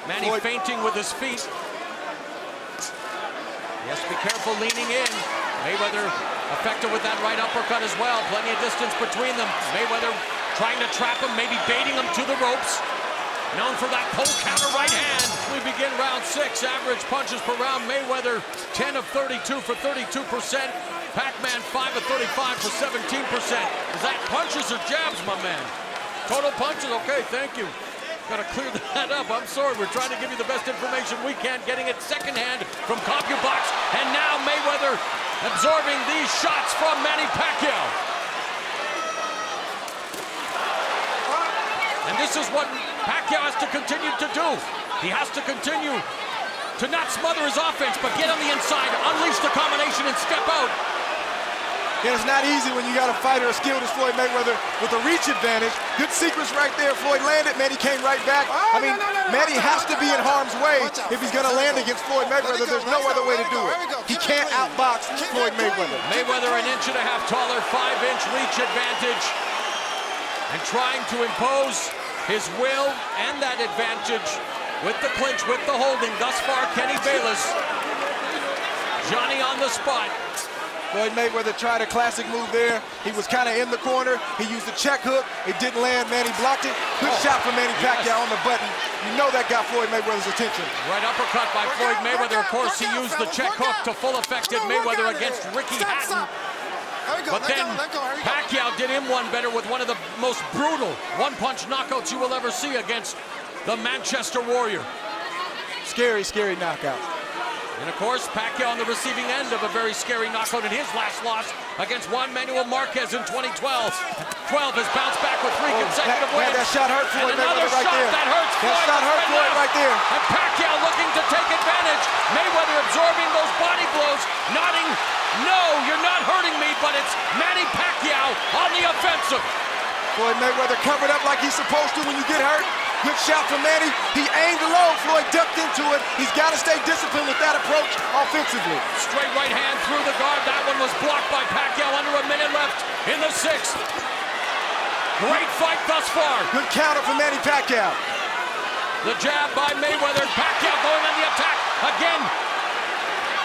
Manny feinting with his feet. He has to be careful leaning in. Mayweather effective with that right uppercut as well. Plenty of distance between them. Mayweather trying to trap him, maybe baiting him to the ropes. Known for that pole counter right hand. We begin round 6. Average punches per round. Mayweather 10 of 32 for 32%. Pac-Man 5 of 35 for 17%. Is that punches or jabs, my man? Total punches? Okay, thank you. Gotta clear that up. I'm sorry, we're trying to give you the best information we can. Getting it secondhand from CompuBox. And now Mayweather absorbing these shots from Manny Pacquiao. And this is what Pacquiao has to continue to do. He has to continue to not smother his offense, but get on the inside, unleash the combination, and step out. Yeah, it's not easy when you got a fighter as skilled as Floyd Mayweather with a reach advantage. Good sequence right there. Floyd landed. Manny came right back. I mean, Manny has to be in harm's way if he's going to land against Floyd Mayweather. There's no other way to do it. He can't outbox Floyd Mayweather. Mayweather an inch and a half taller, 5-inch reach advantage, and trying to impose his will and that advantage with the clinch, with the holding. Thus far, Kenny Bayless. Johnny on the spot. Floyd Mayweather tried a classic move there. He was kind of in the corner. He used a check hook. It didn't land. Manny blocked it. Good shot from Manny Pacquiao on the button. You know that got Floyd Mayweather's attention. Right uppercut by Floyd Mayweather. Of course, he used the check hook to full effect at Mayweather against Ricky Hatton. But then Pacquiao did him one better with one of the most brutal one-punch knockouts you will ever see against the Manchester Warrior. Scary, scary knockout. And of course, Pacquiao on the receiving end of a very scary knockout in his last loss against Juan Manuel Marquez in 2012. 12 has bounced back with 3 consecutive wins. That shot hurt Floyd and another Mayweather right shot there. that hurts Floyd. That shot hurt Floyd right there. And Pacquiao looking to take advantage. Mayweather absorbing those body blows, nodding, no, you're not hurting me, but it's Manny Pacquiao on the offensive. Floyd Mayweather covered up like he's supposed to when you get hurt. Good shot from Manny. He aimed low. Floyd ducked into it. He's got to stay disciplined with that approach offensively. Straight right hand through the guard. That one was blocked by Pacquiao. Under a minute left in the 6th. Great fight thus far. Good counter from Manny Pacquiao. The jab by Mayweather. Pacquiao going on the attack again.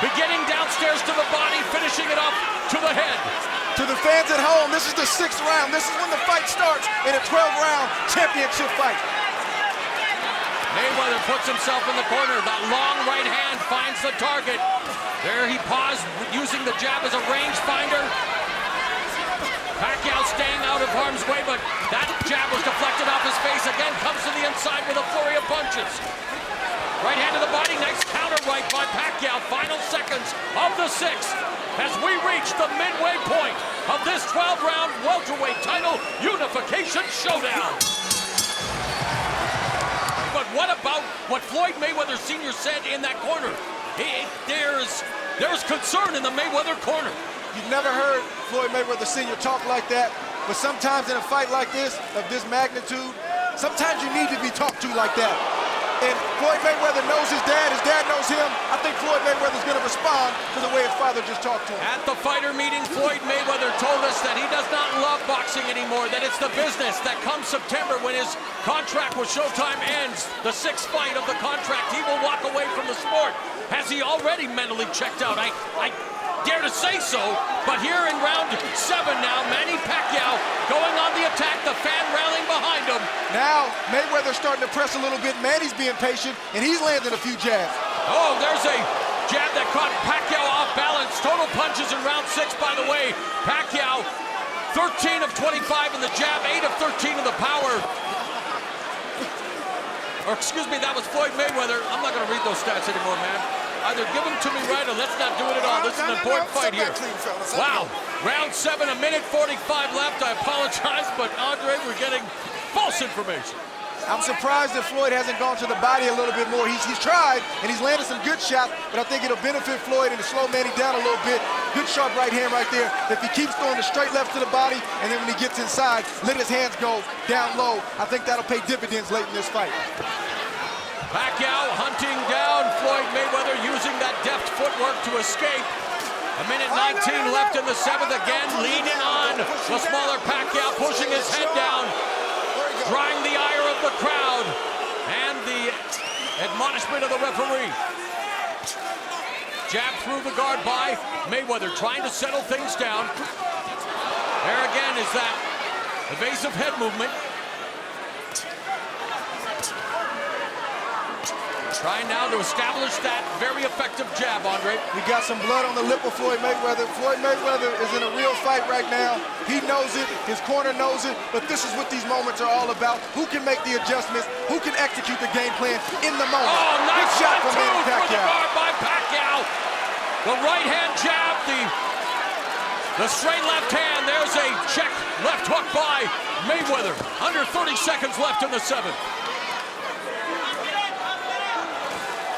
Beginning downstairs to the body, finishing it up to the head. To the fans at home, this is the 6th round. This is when the fight starts in a 12-round championship fight. Mayweather puts himself in the corner. That long right hand finds the target. There he paused, using the jab as a range finder. Pacquiao staying out of harm's way, but that jab was deflected off his face. Again, comes to the inside with a flurry of punches. Right hand to the body, nice counter right by Pacquiao. Final seconds of the 6th as we reach the midway point of this 12-round welterweight title unification showdown. But what about what Floyd Mayweather Sr. said in that corner? There's concern in the Mayweather corner. You've never heard Floyd Mayweather Sr. talk like that, but sometimes in a fight like this, of this magnitude, sometimes you need to be talked to like that. And Floyd Mayweather knows his dad knows him. I think Floyd Mayweather's going to respond to the way his father just talked to him. At the fighter meeting, Floyd Mayweather told us that he does not love boxing anymore, that it's the business, that come September when his contract with Showtime ends, the 6th fight of the contract, he will walk away from the sport. Has he already mentally checked out? I dare to say so, but here in round 7 now, Manny Pacquiao going on the attack, the fan rallying behind him. Now, Mayweather's starting to press a little bit. Manny's being patient, and he's landing a few jabs. Oh, there's a jab that caught Pacquiao off balance. Total punches in round 6, by the way. Pacquiao, 13 of 25 in the jab, 8 of 13 in the power. Or excuse me, that was Floyd Mayweather. I'm not going to read those stats anymore, man. Either give them to me right or let's not do it at all. This is an important fight here. Wow. Round 7, a minute 45 left. I apologize, but Andre, we're getting false information. I'm surprised that Floyd hasn't gone to the body a little bit more. He's tried, and he's landed some good shots, but I think it'll benefit Floyd and to slow Manny down a little bit. Good sharp right hand right there. If he keeps throwing the straight left to the body, and then when he gets inside, let his hands go down low, I think that'll pay dividends late in this fight. Pacquiao hunting down Floyd Mayweather, using that deft footwork to escape. A minute 19 left in the 7th, again leaning on The smaller Pacquiao pushing his head down, drawing the ire of the crowd, and the admonishment of the referee. Jab through the guard by Mayweather, trying to settle things down. There again is that evasive head movement. Trying now to establish that very effective jab, Andre. We got some blood on the lip of Floyd Mayweather. Floyd Mayweather is in a real fight right now. He knows it, his corner knows it, but this is what these moments are all about. Who can make the adjustments? Who can execute the game plan in the moment? Oh, nice Good shot from through Manny the Pacquiao. guard by Pacquiao. The right hand jab, the straight left hand. There's a check left hook by Mayweather. Under 30 seconds left in the 7th.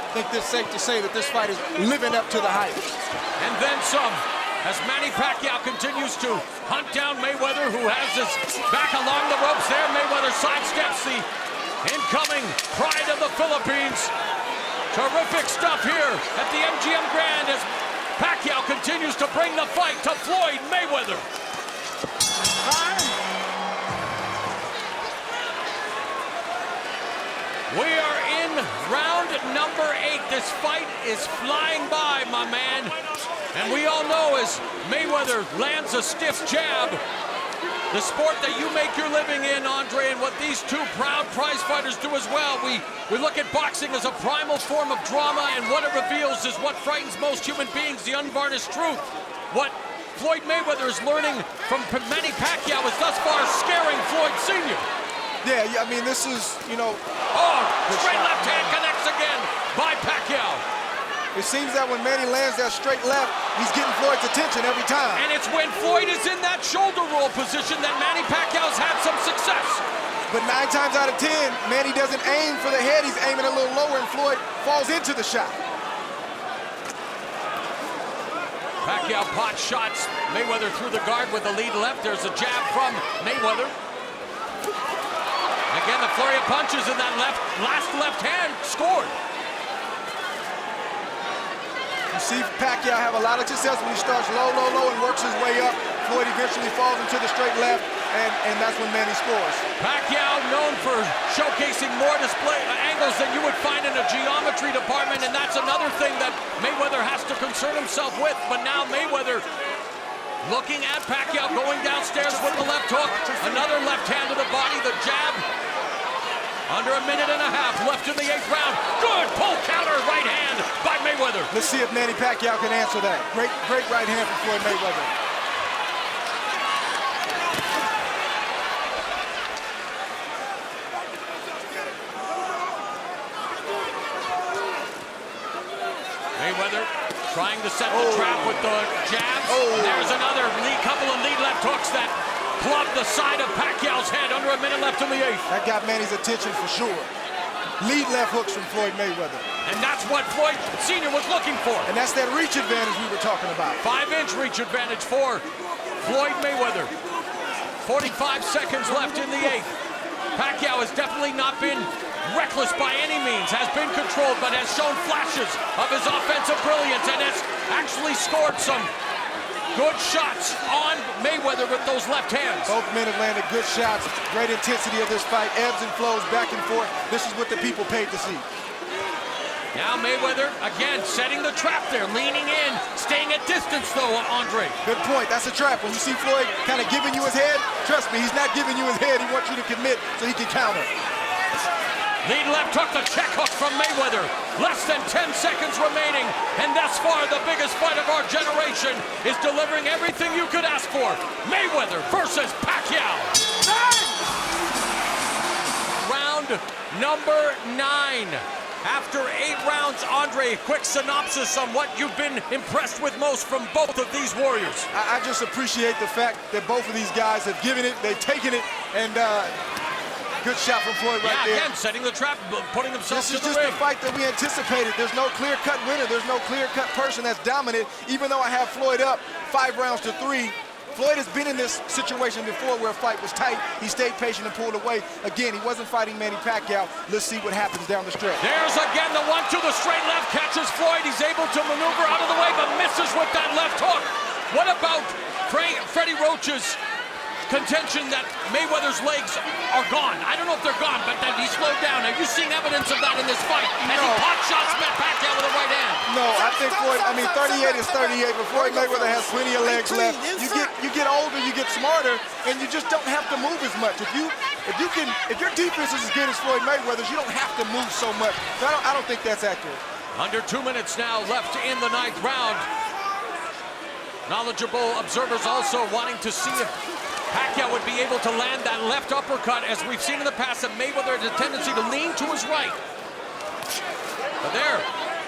I think it's safe to say that this fight is living up to the hype. And then some, as Manny Pacquiao continues to hunt down Mayweather, who has his back along the ropes there. Mayweather sidesteps the incoming pride of the Philippines. Terrific stuff here at the MGM Grand as Pacquiao continues to bring the fight to Floyd Mayweather. We are in round number 8. This fight is flying by, my man. And we all know as Mayweather lands a stiff jab, the sport that you make your living in, Andre, and what these two proud prize fighters do as well. We look at boxing as a primal form of drama, and what it reveals is what frightens most human beings, the unvarnished truth. What Floyd Mayweather is learning from Manny Pacquiao is thus far scaring Floyd Sr. Yeah, I mean, this is, you know... Oh, straight left hand connects again by Pacquiao. It seems that when Manny lands that straight left, he's getting Floyd's attention every time. And it's when Floyd is in that shoulder roll position that Manny Pacquiao's had some success. But 9 times out of 10, Manny doesn't aim for the head. He's aiming a little lower, and Floyd falls into the shot. Pacquiao pot shots Mayweather through the guard with the lead left. There's a jab from Mayweather. Again, the flurry of punches in that last left hand scored. You see Pacquiao have a lot of success when he starts low, low, low and works his way up. Floyd eventually falls into the straight left, and that's when Manny scores. Pacquiao known for showcasing more display angles than you would find in a geometry department, and that's another thing that Mayweather has to concern himself with. But now Mayweather looking at Pacquiao going downstairs with the left hook. Another left hand to the body, the jab. Under a minute and a half left in the 8th round. Good pull counter right hand by Mayweather. Let's see if Manny Pacquiao can answer that. Great right hand from Floyd Mayweather. Mayweather trying to set the trap with the jabs. There's another couple of lead left hooks that clubbed the side of Pacquiao's head. Under a minute left in the 8th. That got Manny's attention for sure. Lead left hooks from Floyd Mayweather. And that's what Floyd Sr. was looking for. And that's that reach advantage we were talking about. 5-inch reach advantage for Floyd Mayweather. 45 seconds left in the 8th. Pacquiao has definitely not been reckless by any means, has been controlled, but has shown flashes of his offensive brilliance and has actually scored some good shots on Mayweather with those left hands. Both men have landed good shots. Great intensity of this fight. Ebbs and flows back and forth. This is what the people paid to see. Now Mayweather, again, setting the trap there, leaning in, staying at distance though, Andre. Good point. That's a trap. When you see Floyd kind of giving you his head, trust me, he's not giving you his head. He wants you to commit so he can counter. Lead left hook, the check hook from Mayweather. Less than 10 seconds remaining, and thus far the biggest fight of our generation is delivering everything you could ask for. Mayweather versus Pacquiao. Round number 9. After 8 rounds, Andre, quick synopsis on what you've been impressed with most from both of these warriors. I just appreciate the fact that both of these guys have given it, they've taken it, and good shot from Floyd right there. Again, setting the trap, putting themselves in the ring. This is just the fight that we anticipated. There's no clear-cut winner. There's no clear-cut person that's dominant. Even though I have Floyd up 5 rounds to 3, Floyd has been in this situation before where a fight was tight. He stayed patient and pulled away. Again, he wasn't fighting Manny Pacquiao. Let's see what happens down the stretch. There's again the 1-2, the straight left catches Floyd. He's able to maneuver out of the way, but misses with that left hook. What about Freddie Roach's contention that Mayweather's legs are gone. I don't know if they're gone, but that he slowed down. Are you seeing evidence of that in this fight? And he pot shots Pacquiao with a right hand. No, I think Floyd, 38 is 38, but Floyd Mayweather has plenty of legs left. You get older, you get smarter, and you just don't have to move as much. If your defense is as good as Floyd Mayweather's, you don't have to move so much. So I don't think that's accurate. Under 2 minutes now left in the 9th round. Knowledgeable observers also wanting to see if Pacquiao would be able to land that left uppercut. As we've seen in the past, that Mayweather has a tendency to lean to his right. But there,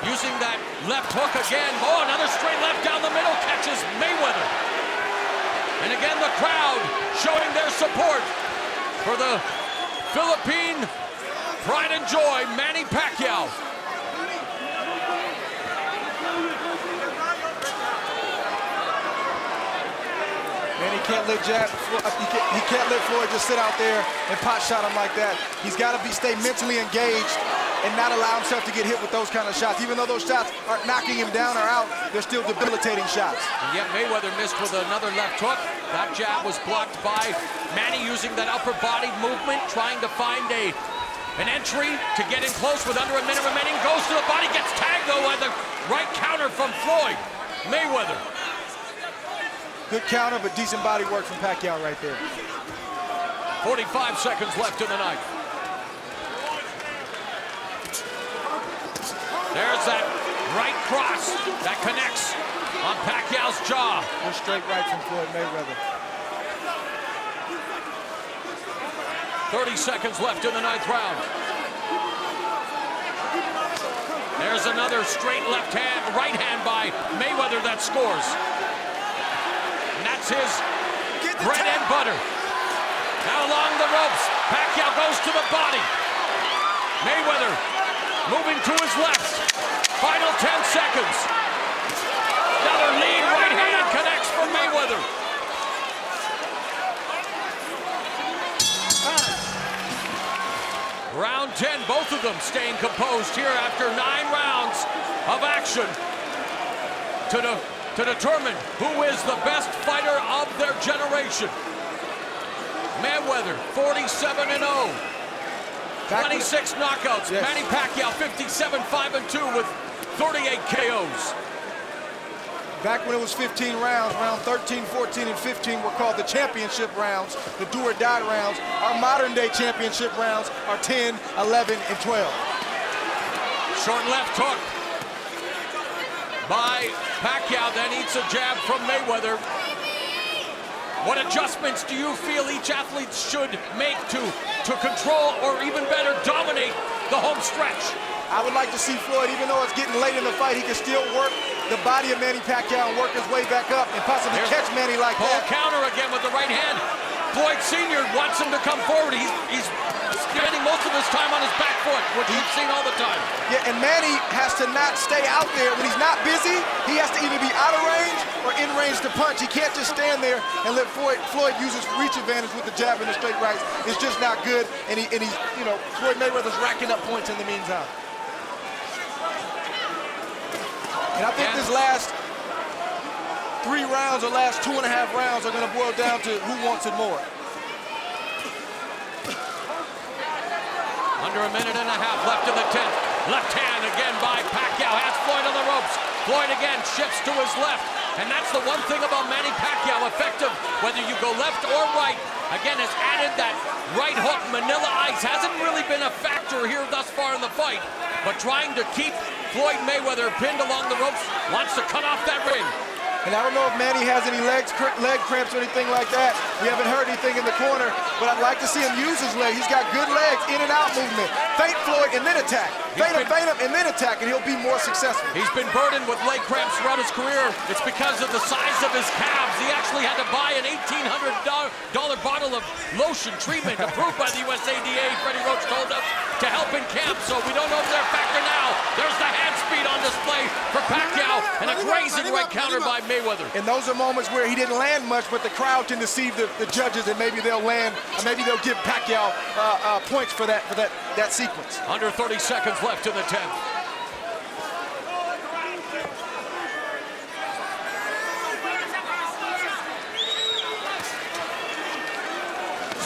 using that left hook again. Oh, another straight left down the middle, catches Mayweather. And again, the crowd showing their support for the Philippine pride and joy, Manny Pacquiao. And he can't let Floyd just sit out there and pot shot him like that. He's got to stay mentally engaged and not allow himself to get hit with those kind of shots. Even though those shots aren't knocking him down or out, they're still debilitating shots. And yet Mayweather missed with another left hook. That jab was blocked by Manny using that upper body movement, trying to find an entry to get in close with under a minute remaining. Goes to the body, gets tagged though by the right counter from Floyd Mayweather. Good counter, but decent body work from Pacquiao right there. 45 seconds left in the ninth. There's that right cross that connects on Pacquiao's jaw. Good straight right from Floyd Mayweather. 30 seconds left in the 9th round. There's another straight right hand by Mayweather that scores. And that's his bread and butter. Now along the ropes, Pacquiao goes to the body. Mayweather moving to his left. Final 10 seconds. Another lead right hand connects from Mayweather. Round 10, both of them staying composed here after 9 rounds of action to determine who is the best fighter of their generation. Mayweather, 47-0. 26 knockouts. Yes. Manny Pacquiao, 57-5-2 with 38 KOs. Back when it was 15 rounds, round 13, 14, and 15 were called the championship rounds, the do or die rounds. Our modern day championship rounds are 10, 11, and 12. Short left hook by Pacquiao, then eats a jab from Mayweather. What adjustments do you feel each athlete should make to control or even better dominate the home stretch? I would like to see Floyd, even though it's getting late in the fight, he can still work the body of Manny Pacquiao and work his way back up and possibly catch Manny like that. Counter again with the right hand. Floyd Sr. wants him to come forward. He's spending most of his time on his back foot, which we've seen all the time. Yeah, and Manny has to not stay out there. When he's not busy, he has to either be out of range or in range to punch. He can't just stand there and let Floyd use his reach advantage with the jab and the straight rights. It's just not good, and he's, you know, Floyd Mayweather's racking up points in the meantime. And I think this last 3 rounds or last 2.5 rounds are going to boil down to who wants it more. Under a minute and a half left in the 10th. Left hand again by Pacquiao. Has Floyd on the ropes. Floyd again shifts to his left. And that's the one thing about Manny Pacquiao. Effective, whether you go left or right. Again, has added that right hook. Manila Ice hasn't really been a factor here thus far in the fight. But trying to keep Floyd Mayweather pinned along the ropes. Wants to cut off that ring. And I don't know if Manny has any leg cramps or anything like that. We haven't heard anything in the corner, but I'd like to see him use his leg. He's got good legs, in and out movement. Feint Floyd and then attack. Feint him and then attack, and he'll be more successful. He's been burdened with leg cramps throughout his career. It's because of the size of his calves. He actually had to buy an $1,800 bottle of lotion treatment approved by the USADA, Freddie Roach told us, to help in camp. So we don't know if they're a factor now. There's the hand speed on display for Pacquiao, and a grazing right counter by Mayweather. And those are moments where he didn't land much, but the crowd can deceive the judges, and maybe they'll land, or maybe they'll give Pacquiao points for that sequence. Under 30 seconds left in the 10th.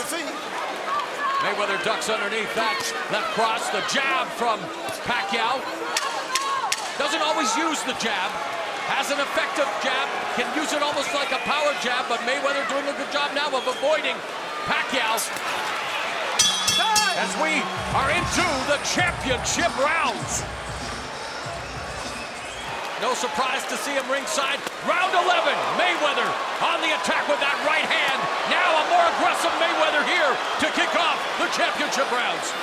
your feet. Mayweather ducks underneath that left cross. The jab from Pacquiao. Doesn't always use the jab. Has an effective jab. Can use it almost like a power jab, but Mayweather doing a good job now of avoiding Pacquiao. As we are into the championship rounds. No surprise to see him ringside. Round 11, Mayweather on the attack with that right hand. Now a more aggressive Mayweather here to kick off the championship rounds.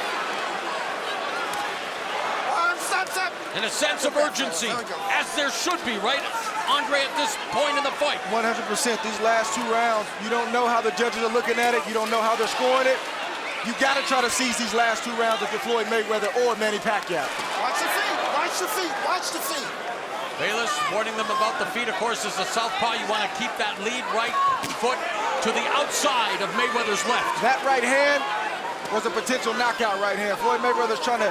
And a sense of urgency, as there should be, right, Andre, at this point in the fight? 100%. These last 2 rounds, you don't know how the judges are looking at it. You don't know how they're scoring it. You got to try to seize these last 2 rounds if you're Floyd Mayweather or Manny Pacquiao. Watch the feet, watch the feet, watch the feet. Bayless warning them about the feet. Of course, as a southpaw, you want to keep that lead right foot to the outside of Mayweather's left. That right hand was a potential knockout right hand. Floyd Mayweather's trying to...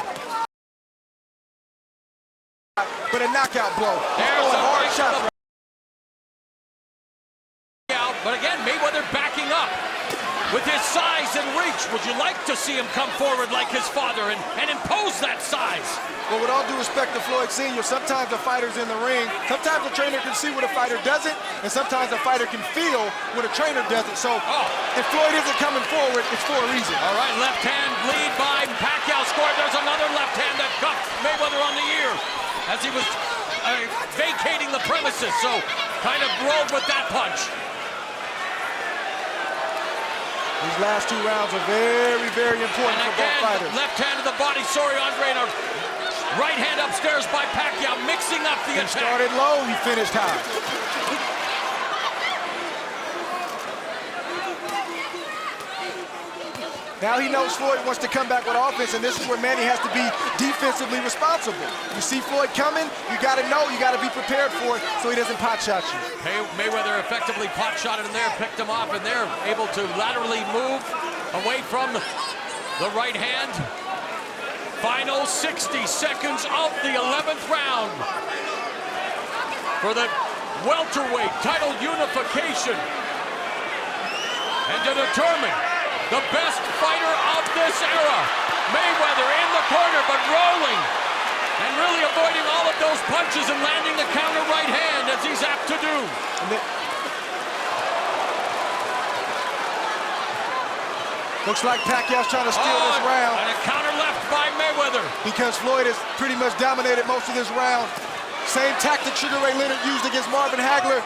but a knockout blow. There's a hard shot. But again, Mayweather backing up with his size and reach. Would you like to see him come forward like his father and impose that size? Well, with all due respect to Floyd Sr., sometimes the fighter's in the ring. Sometimes the trainer can see what a fighter doesn't, and sometimes the fighter can feel what a trainer doesn't. So if Floyd isn't coming forward, it's for a reason. All right, left hand lead by Pacquiao scored. There's another left hand that cuffed Mayweather on the ear as he was vacating the premises. So kind of rolled with that punch. These last 2 rounds are very, very important for both fighters. Left hand to the body. Sorry, Andre. And a right hand upstairs by Pacquiao, mixing up the attack. He started low, he finished high. Now he knows Floyd wants to come back with offense, and this is where Manny has to be defensively responsible. You see Floyd coming, you got to know, you got to be prepared for it so he doesn't pot shot you. Mayweather effectively pot shotted him there, picked him off, and they're able to laterally move away from the right hand. Final 60 seconds of the 11th round for the welterweight title unification. And to determine the best fighter of this era, Mayweather in the corner, but rolling and really avoiding all of those punches and landing the counter right hand as he's apt to do. Looks like Pacquiao's trying to steal this round. And a counter left by Mayweather. Because Floyd has pretty much dominated most of this round. Same tactic Sugar Ray Leonard used against Marvin Hagler.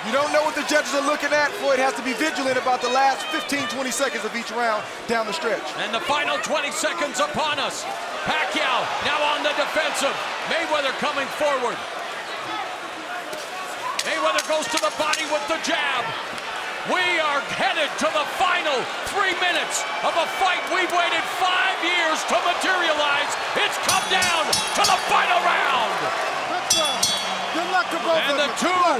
You don't know what the judges are looking at. Floyd has to be vigilant about the last 15, 20 seconds of each round down the stretch. And the final 20 seconds upon us. Pacquiao now on the defensive. Mayweather coming forward. Mayweather goes to the body with the jab. We are headed to the final 3 minutes of a fight we've waited 5 years to materialize. It's come down to the final round. Good luck to both and of the two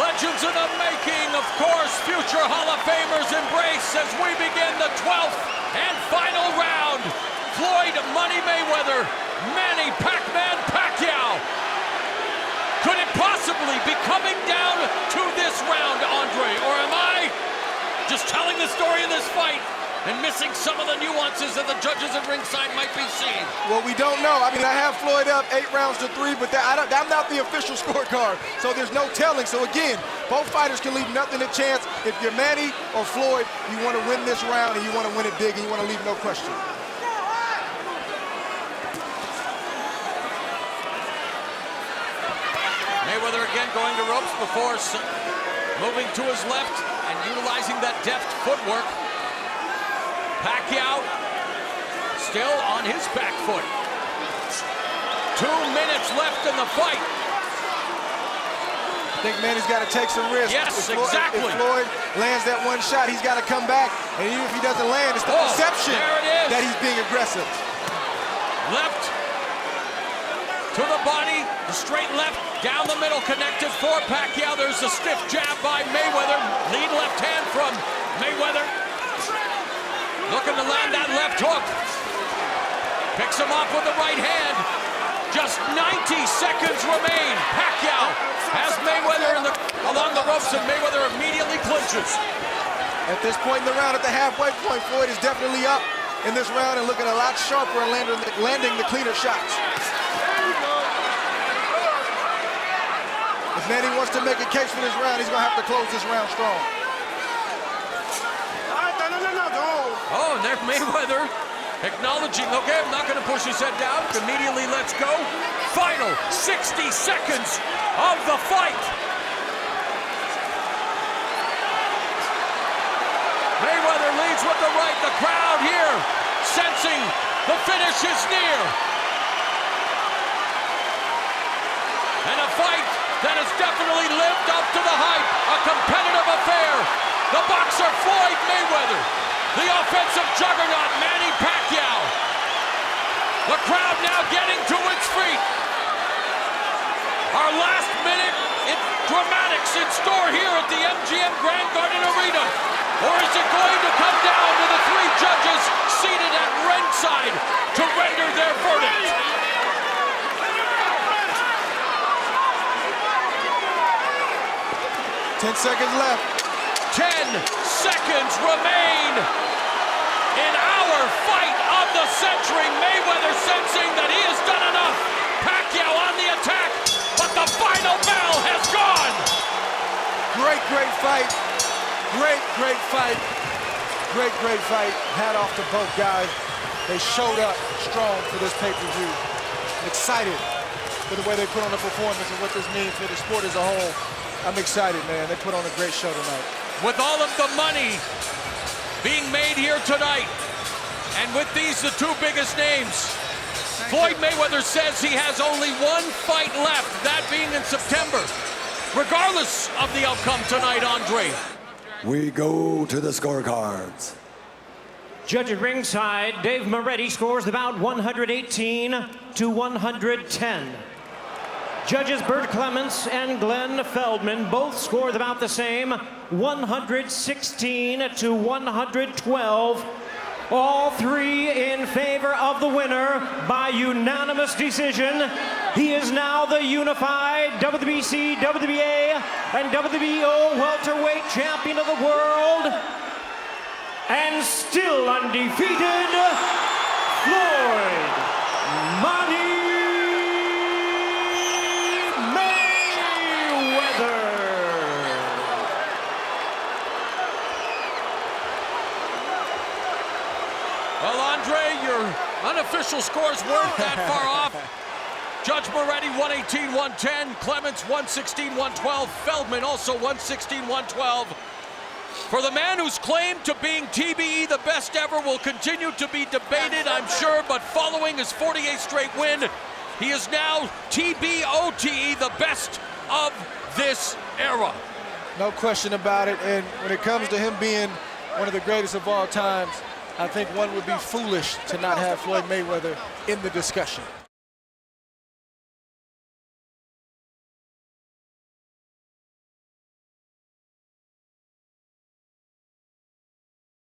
legends in the making, of course, future Hall of Famers embrace as we begin the 12th and final round. Floyd Money Mayweather, Manny Pac-Man Pacquiao. Could it possibly be coming down to this round, Andre? Or am I just telling the story of this fight and missing some of the nuances that the judges at ringside might be seeing? Well, we don't know. I mean, I have Floyd up 8 rounds to 3, but I'm not the official scorecard, so there's no telling. So again, both fighters can leave nothing to chance. If you're Manny or Floyd, you want to win this round and you want to win it big and you want to leave no question. Mayweather again going to ropes before moving to his left and utilizing that deft footwork. Pacquiao still on his back foot. 2 minutes left in the fight. I think Manny's got to take some risks. Yes, exactly. If Floyd lands that one shot, he's got to come back. And even if he doesn't land, it's the perception that he's being aggressive. Left to the body, the straight left, down the middle, connected for Pacquiao. There's a stiff jab by Mayweather. Lead left hand from Mayweather. Looking to land that left hook. Picks him off with the right hand. Just 90 seconds remain. Pacquiao has Mayweather along the ropes, and Mayweather immediately clinches. At this point in the round, at the halfway point, Floyd is definitely up in this round and looking a lot sharper and landing the cleaner shots. If Manny wants to make a case for this round, he's going to have to close this round strong. Oh, and there's Mayweather acknowledging, okay, I'm not going to push his head down. Immediately lets go. Final 60 seconds of the fight. Mayweather leads with the right. The crowd here sensing the finish is near. And a fight that has definitely lived up to the hype. A competitive affair. The boxer Floyd Mayweather. The offensive juggernaut Manny Pacquiao. The crowd now getting to its feet. Our last minute dramatics in store here at the MGM Grand Garden Arena. Or is it going to come down to the three judges seated at ringside to render their verdict? Ten seconds left. 10 seconds remain in our fight of the century. Mayweather sensing that he has done enough. Pacquiao on the attack, but the final bell has gone. Great fight. Great fight. Great fight. Hat off to both guys. They showed up strong for this pay-per-view. I'm excited for the way they put on the performance and what this means for the sport as a whole. I'm excited, man. They put on a great show tonight. With all of the money being made here tonight, and with these the two biggest names, Floyd Mayweather says he has only one fight left, that being in September. Regardless of the outcome tonight, Andre. We go to the scorecards. Judge at ringside, Dave Moretti scores the bout 118 to 110. Judges Bert Clements and Glenn Feldman both scored about the same, 116 to 112. All three in favor of the winner by unanimous decision. He is now the unified WBC, WBA, and WBO welterweight champion of the world. And still undefeated, Floyd Money Mayweather. Well, Andre, your unofficial scores weren't that far off. Judge Moretti 118-110, Clements 116-112, Feldman also 116-112. For the man who's claimed to being TBE the best ever will continue to be debated, I'm sure, but following his 48th straight win, he is now TBOTE, the best of this era. No question about it, and when it comes to him being one of the greatest of all times, I think one would be foolish to not have Floyd Mayweather in the discussion.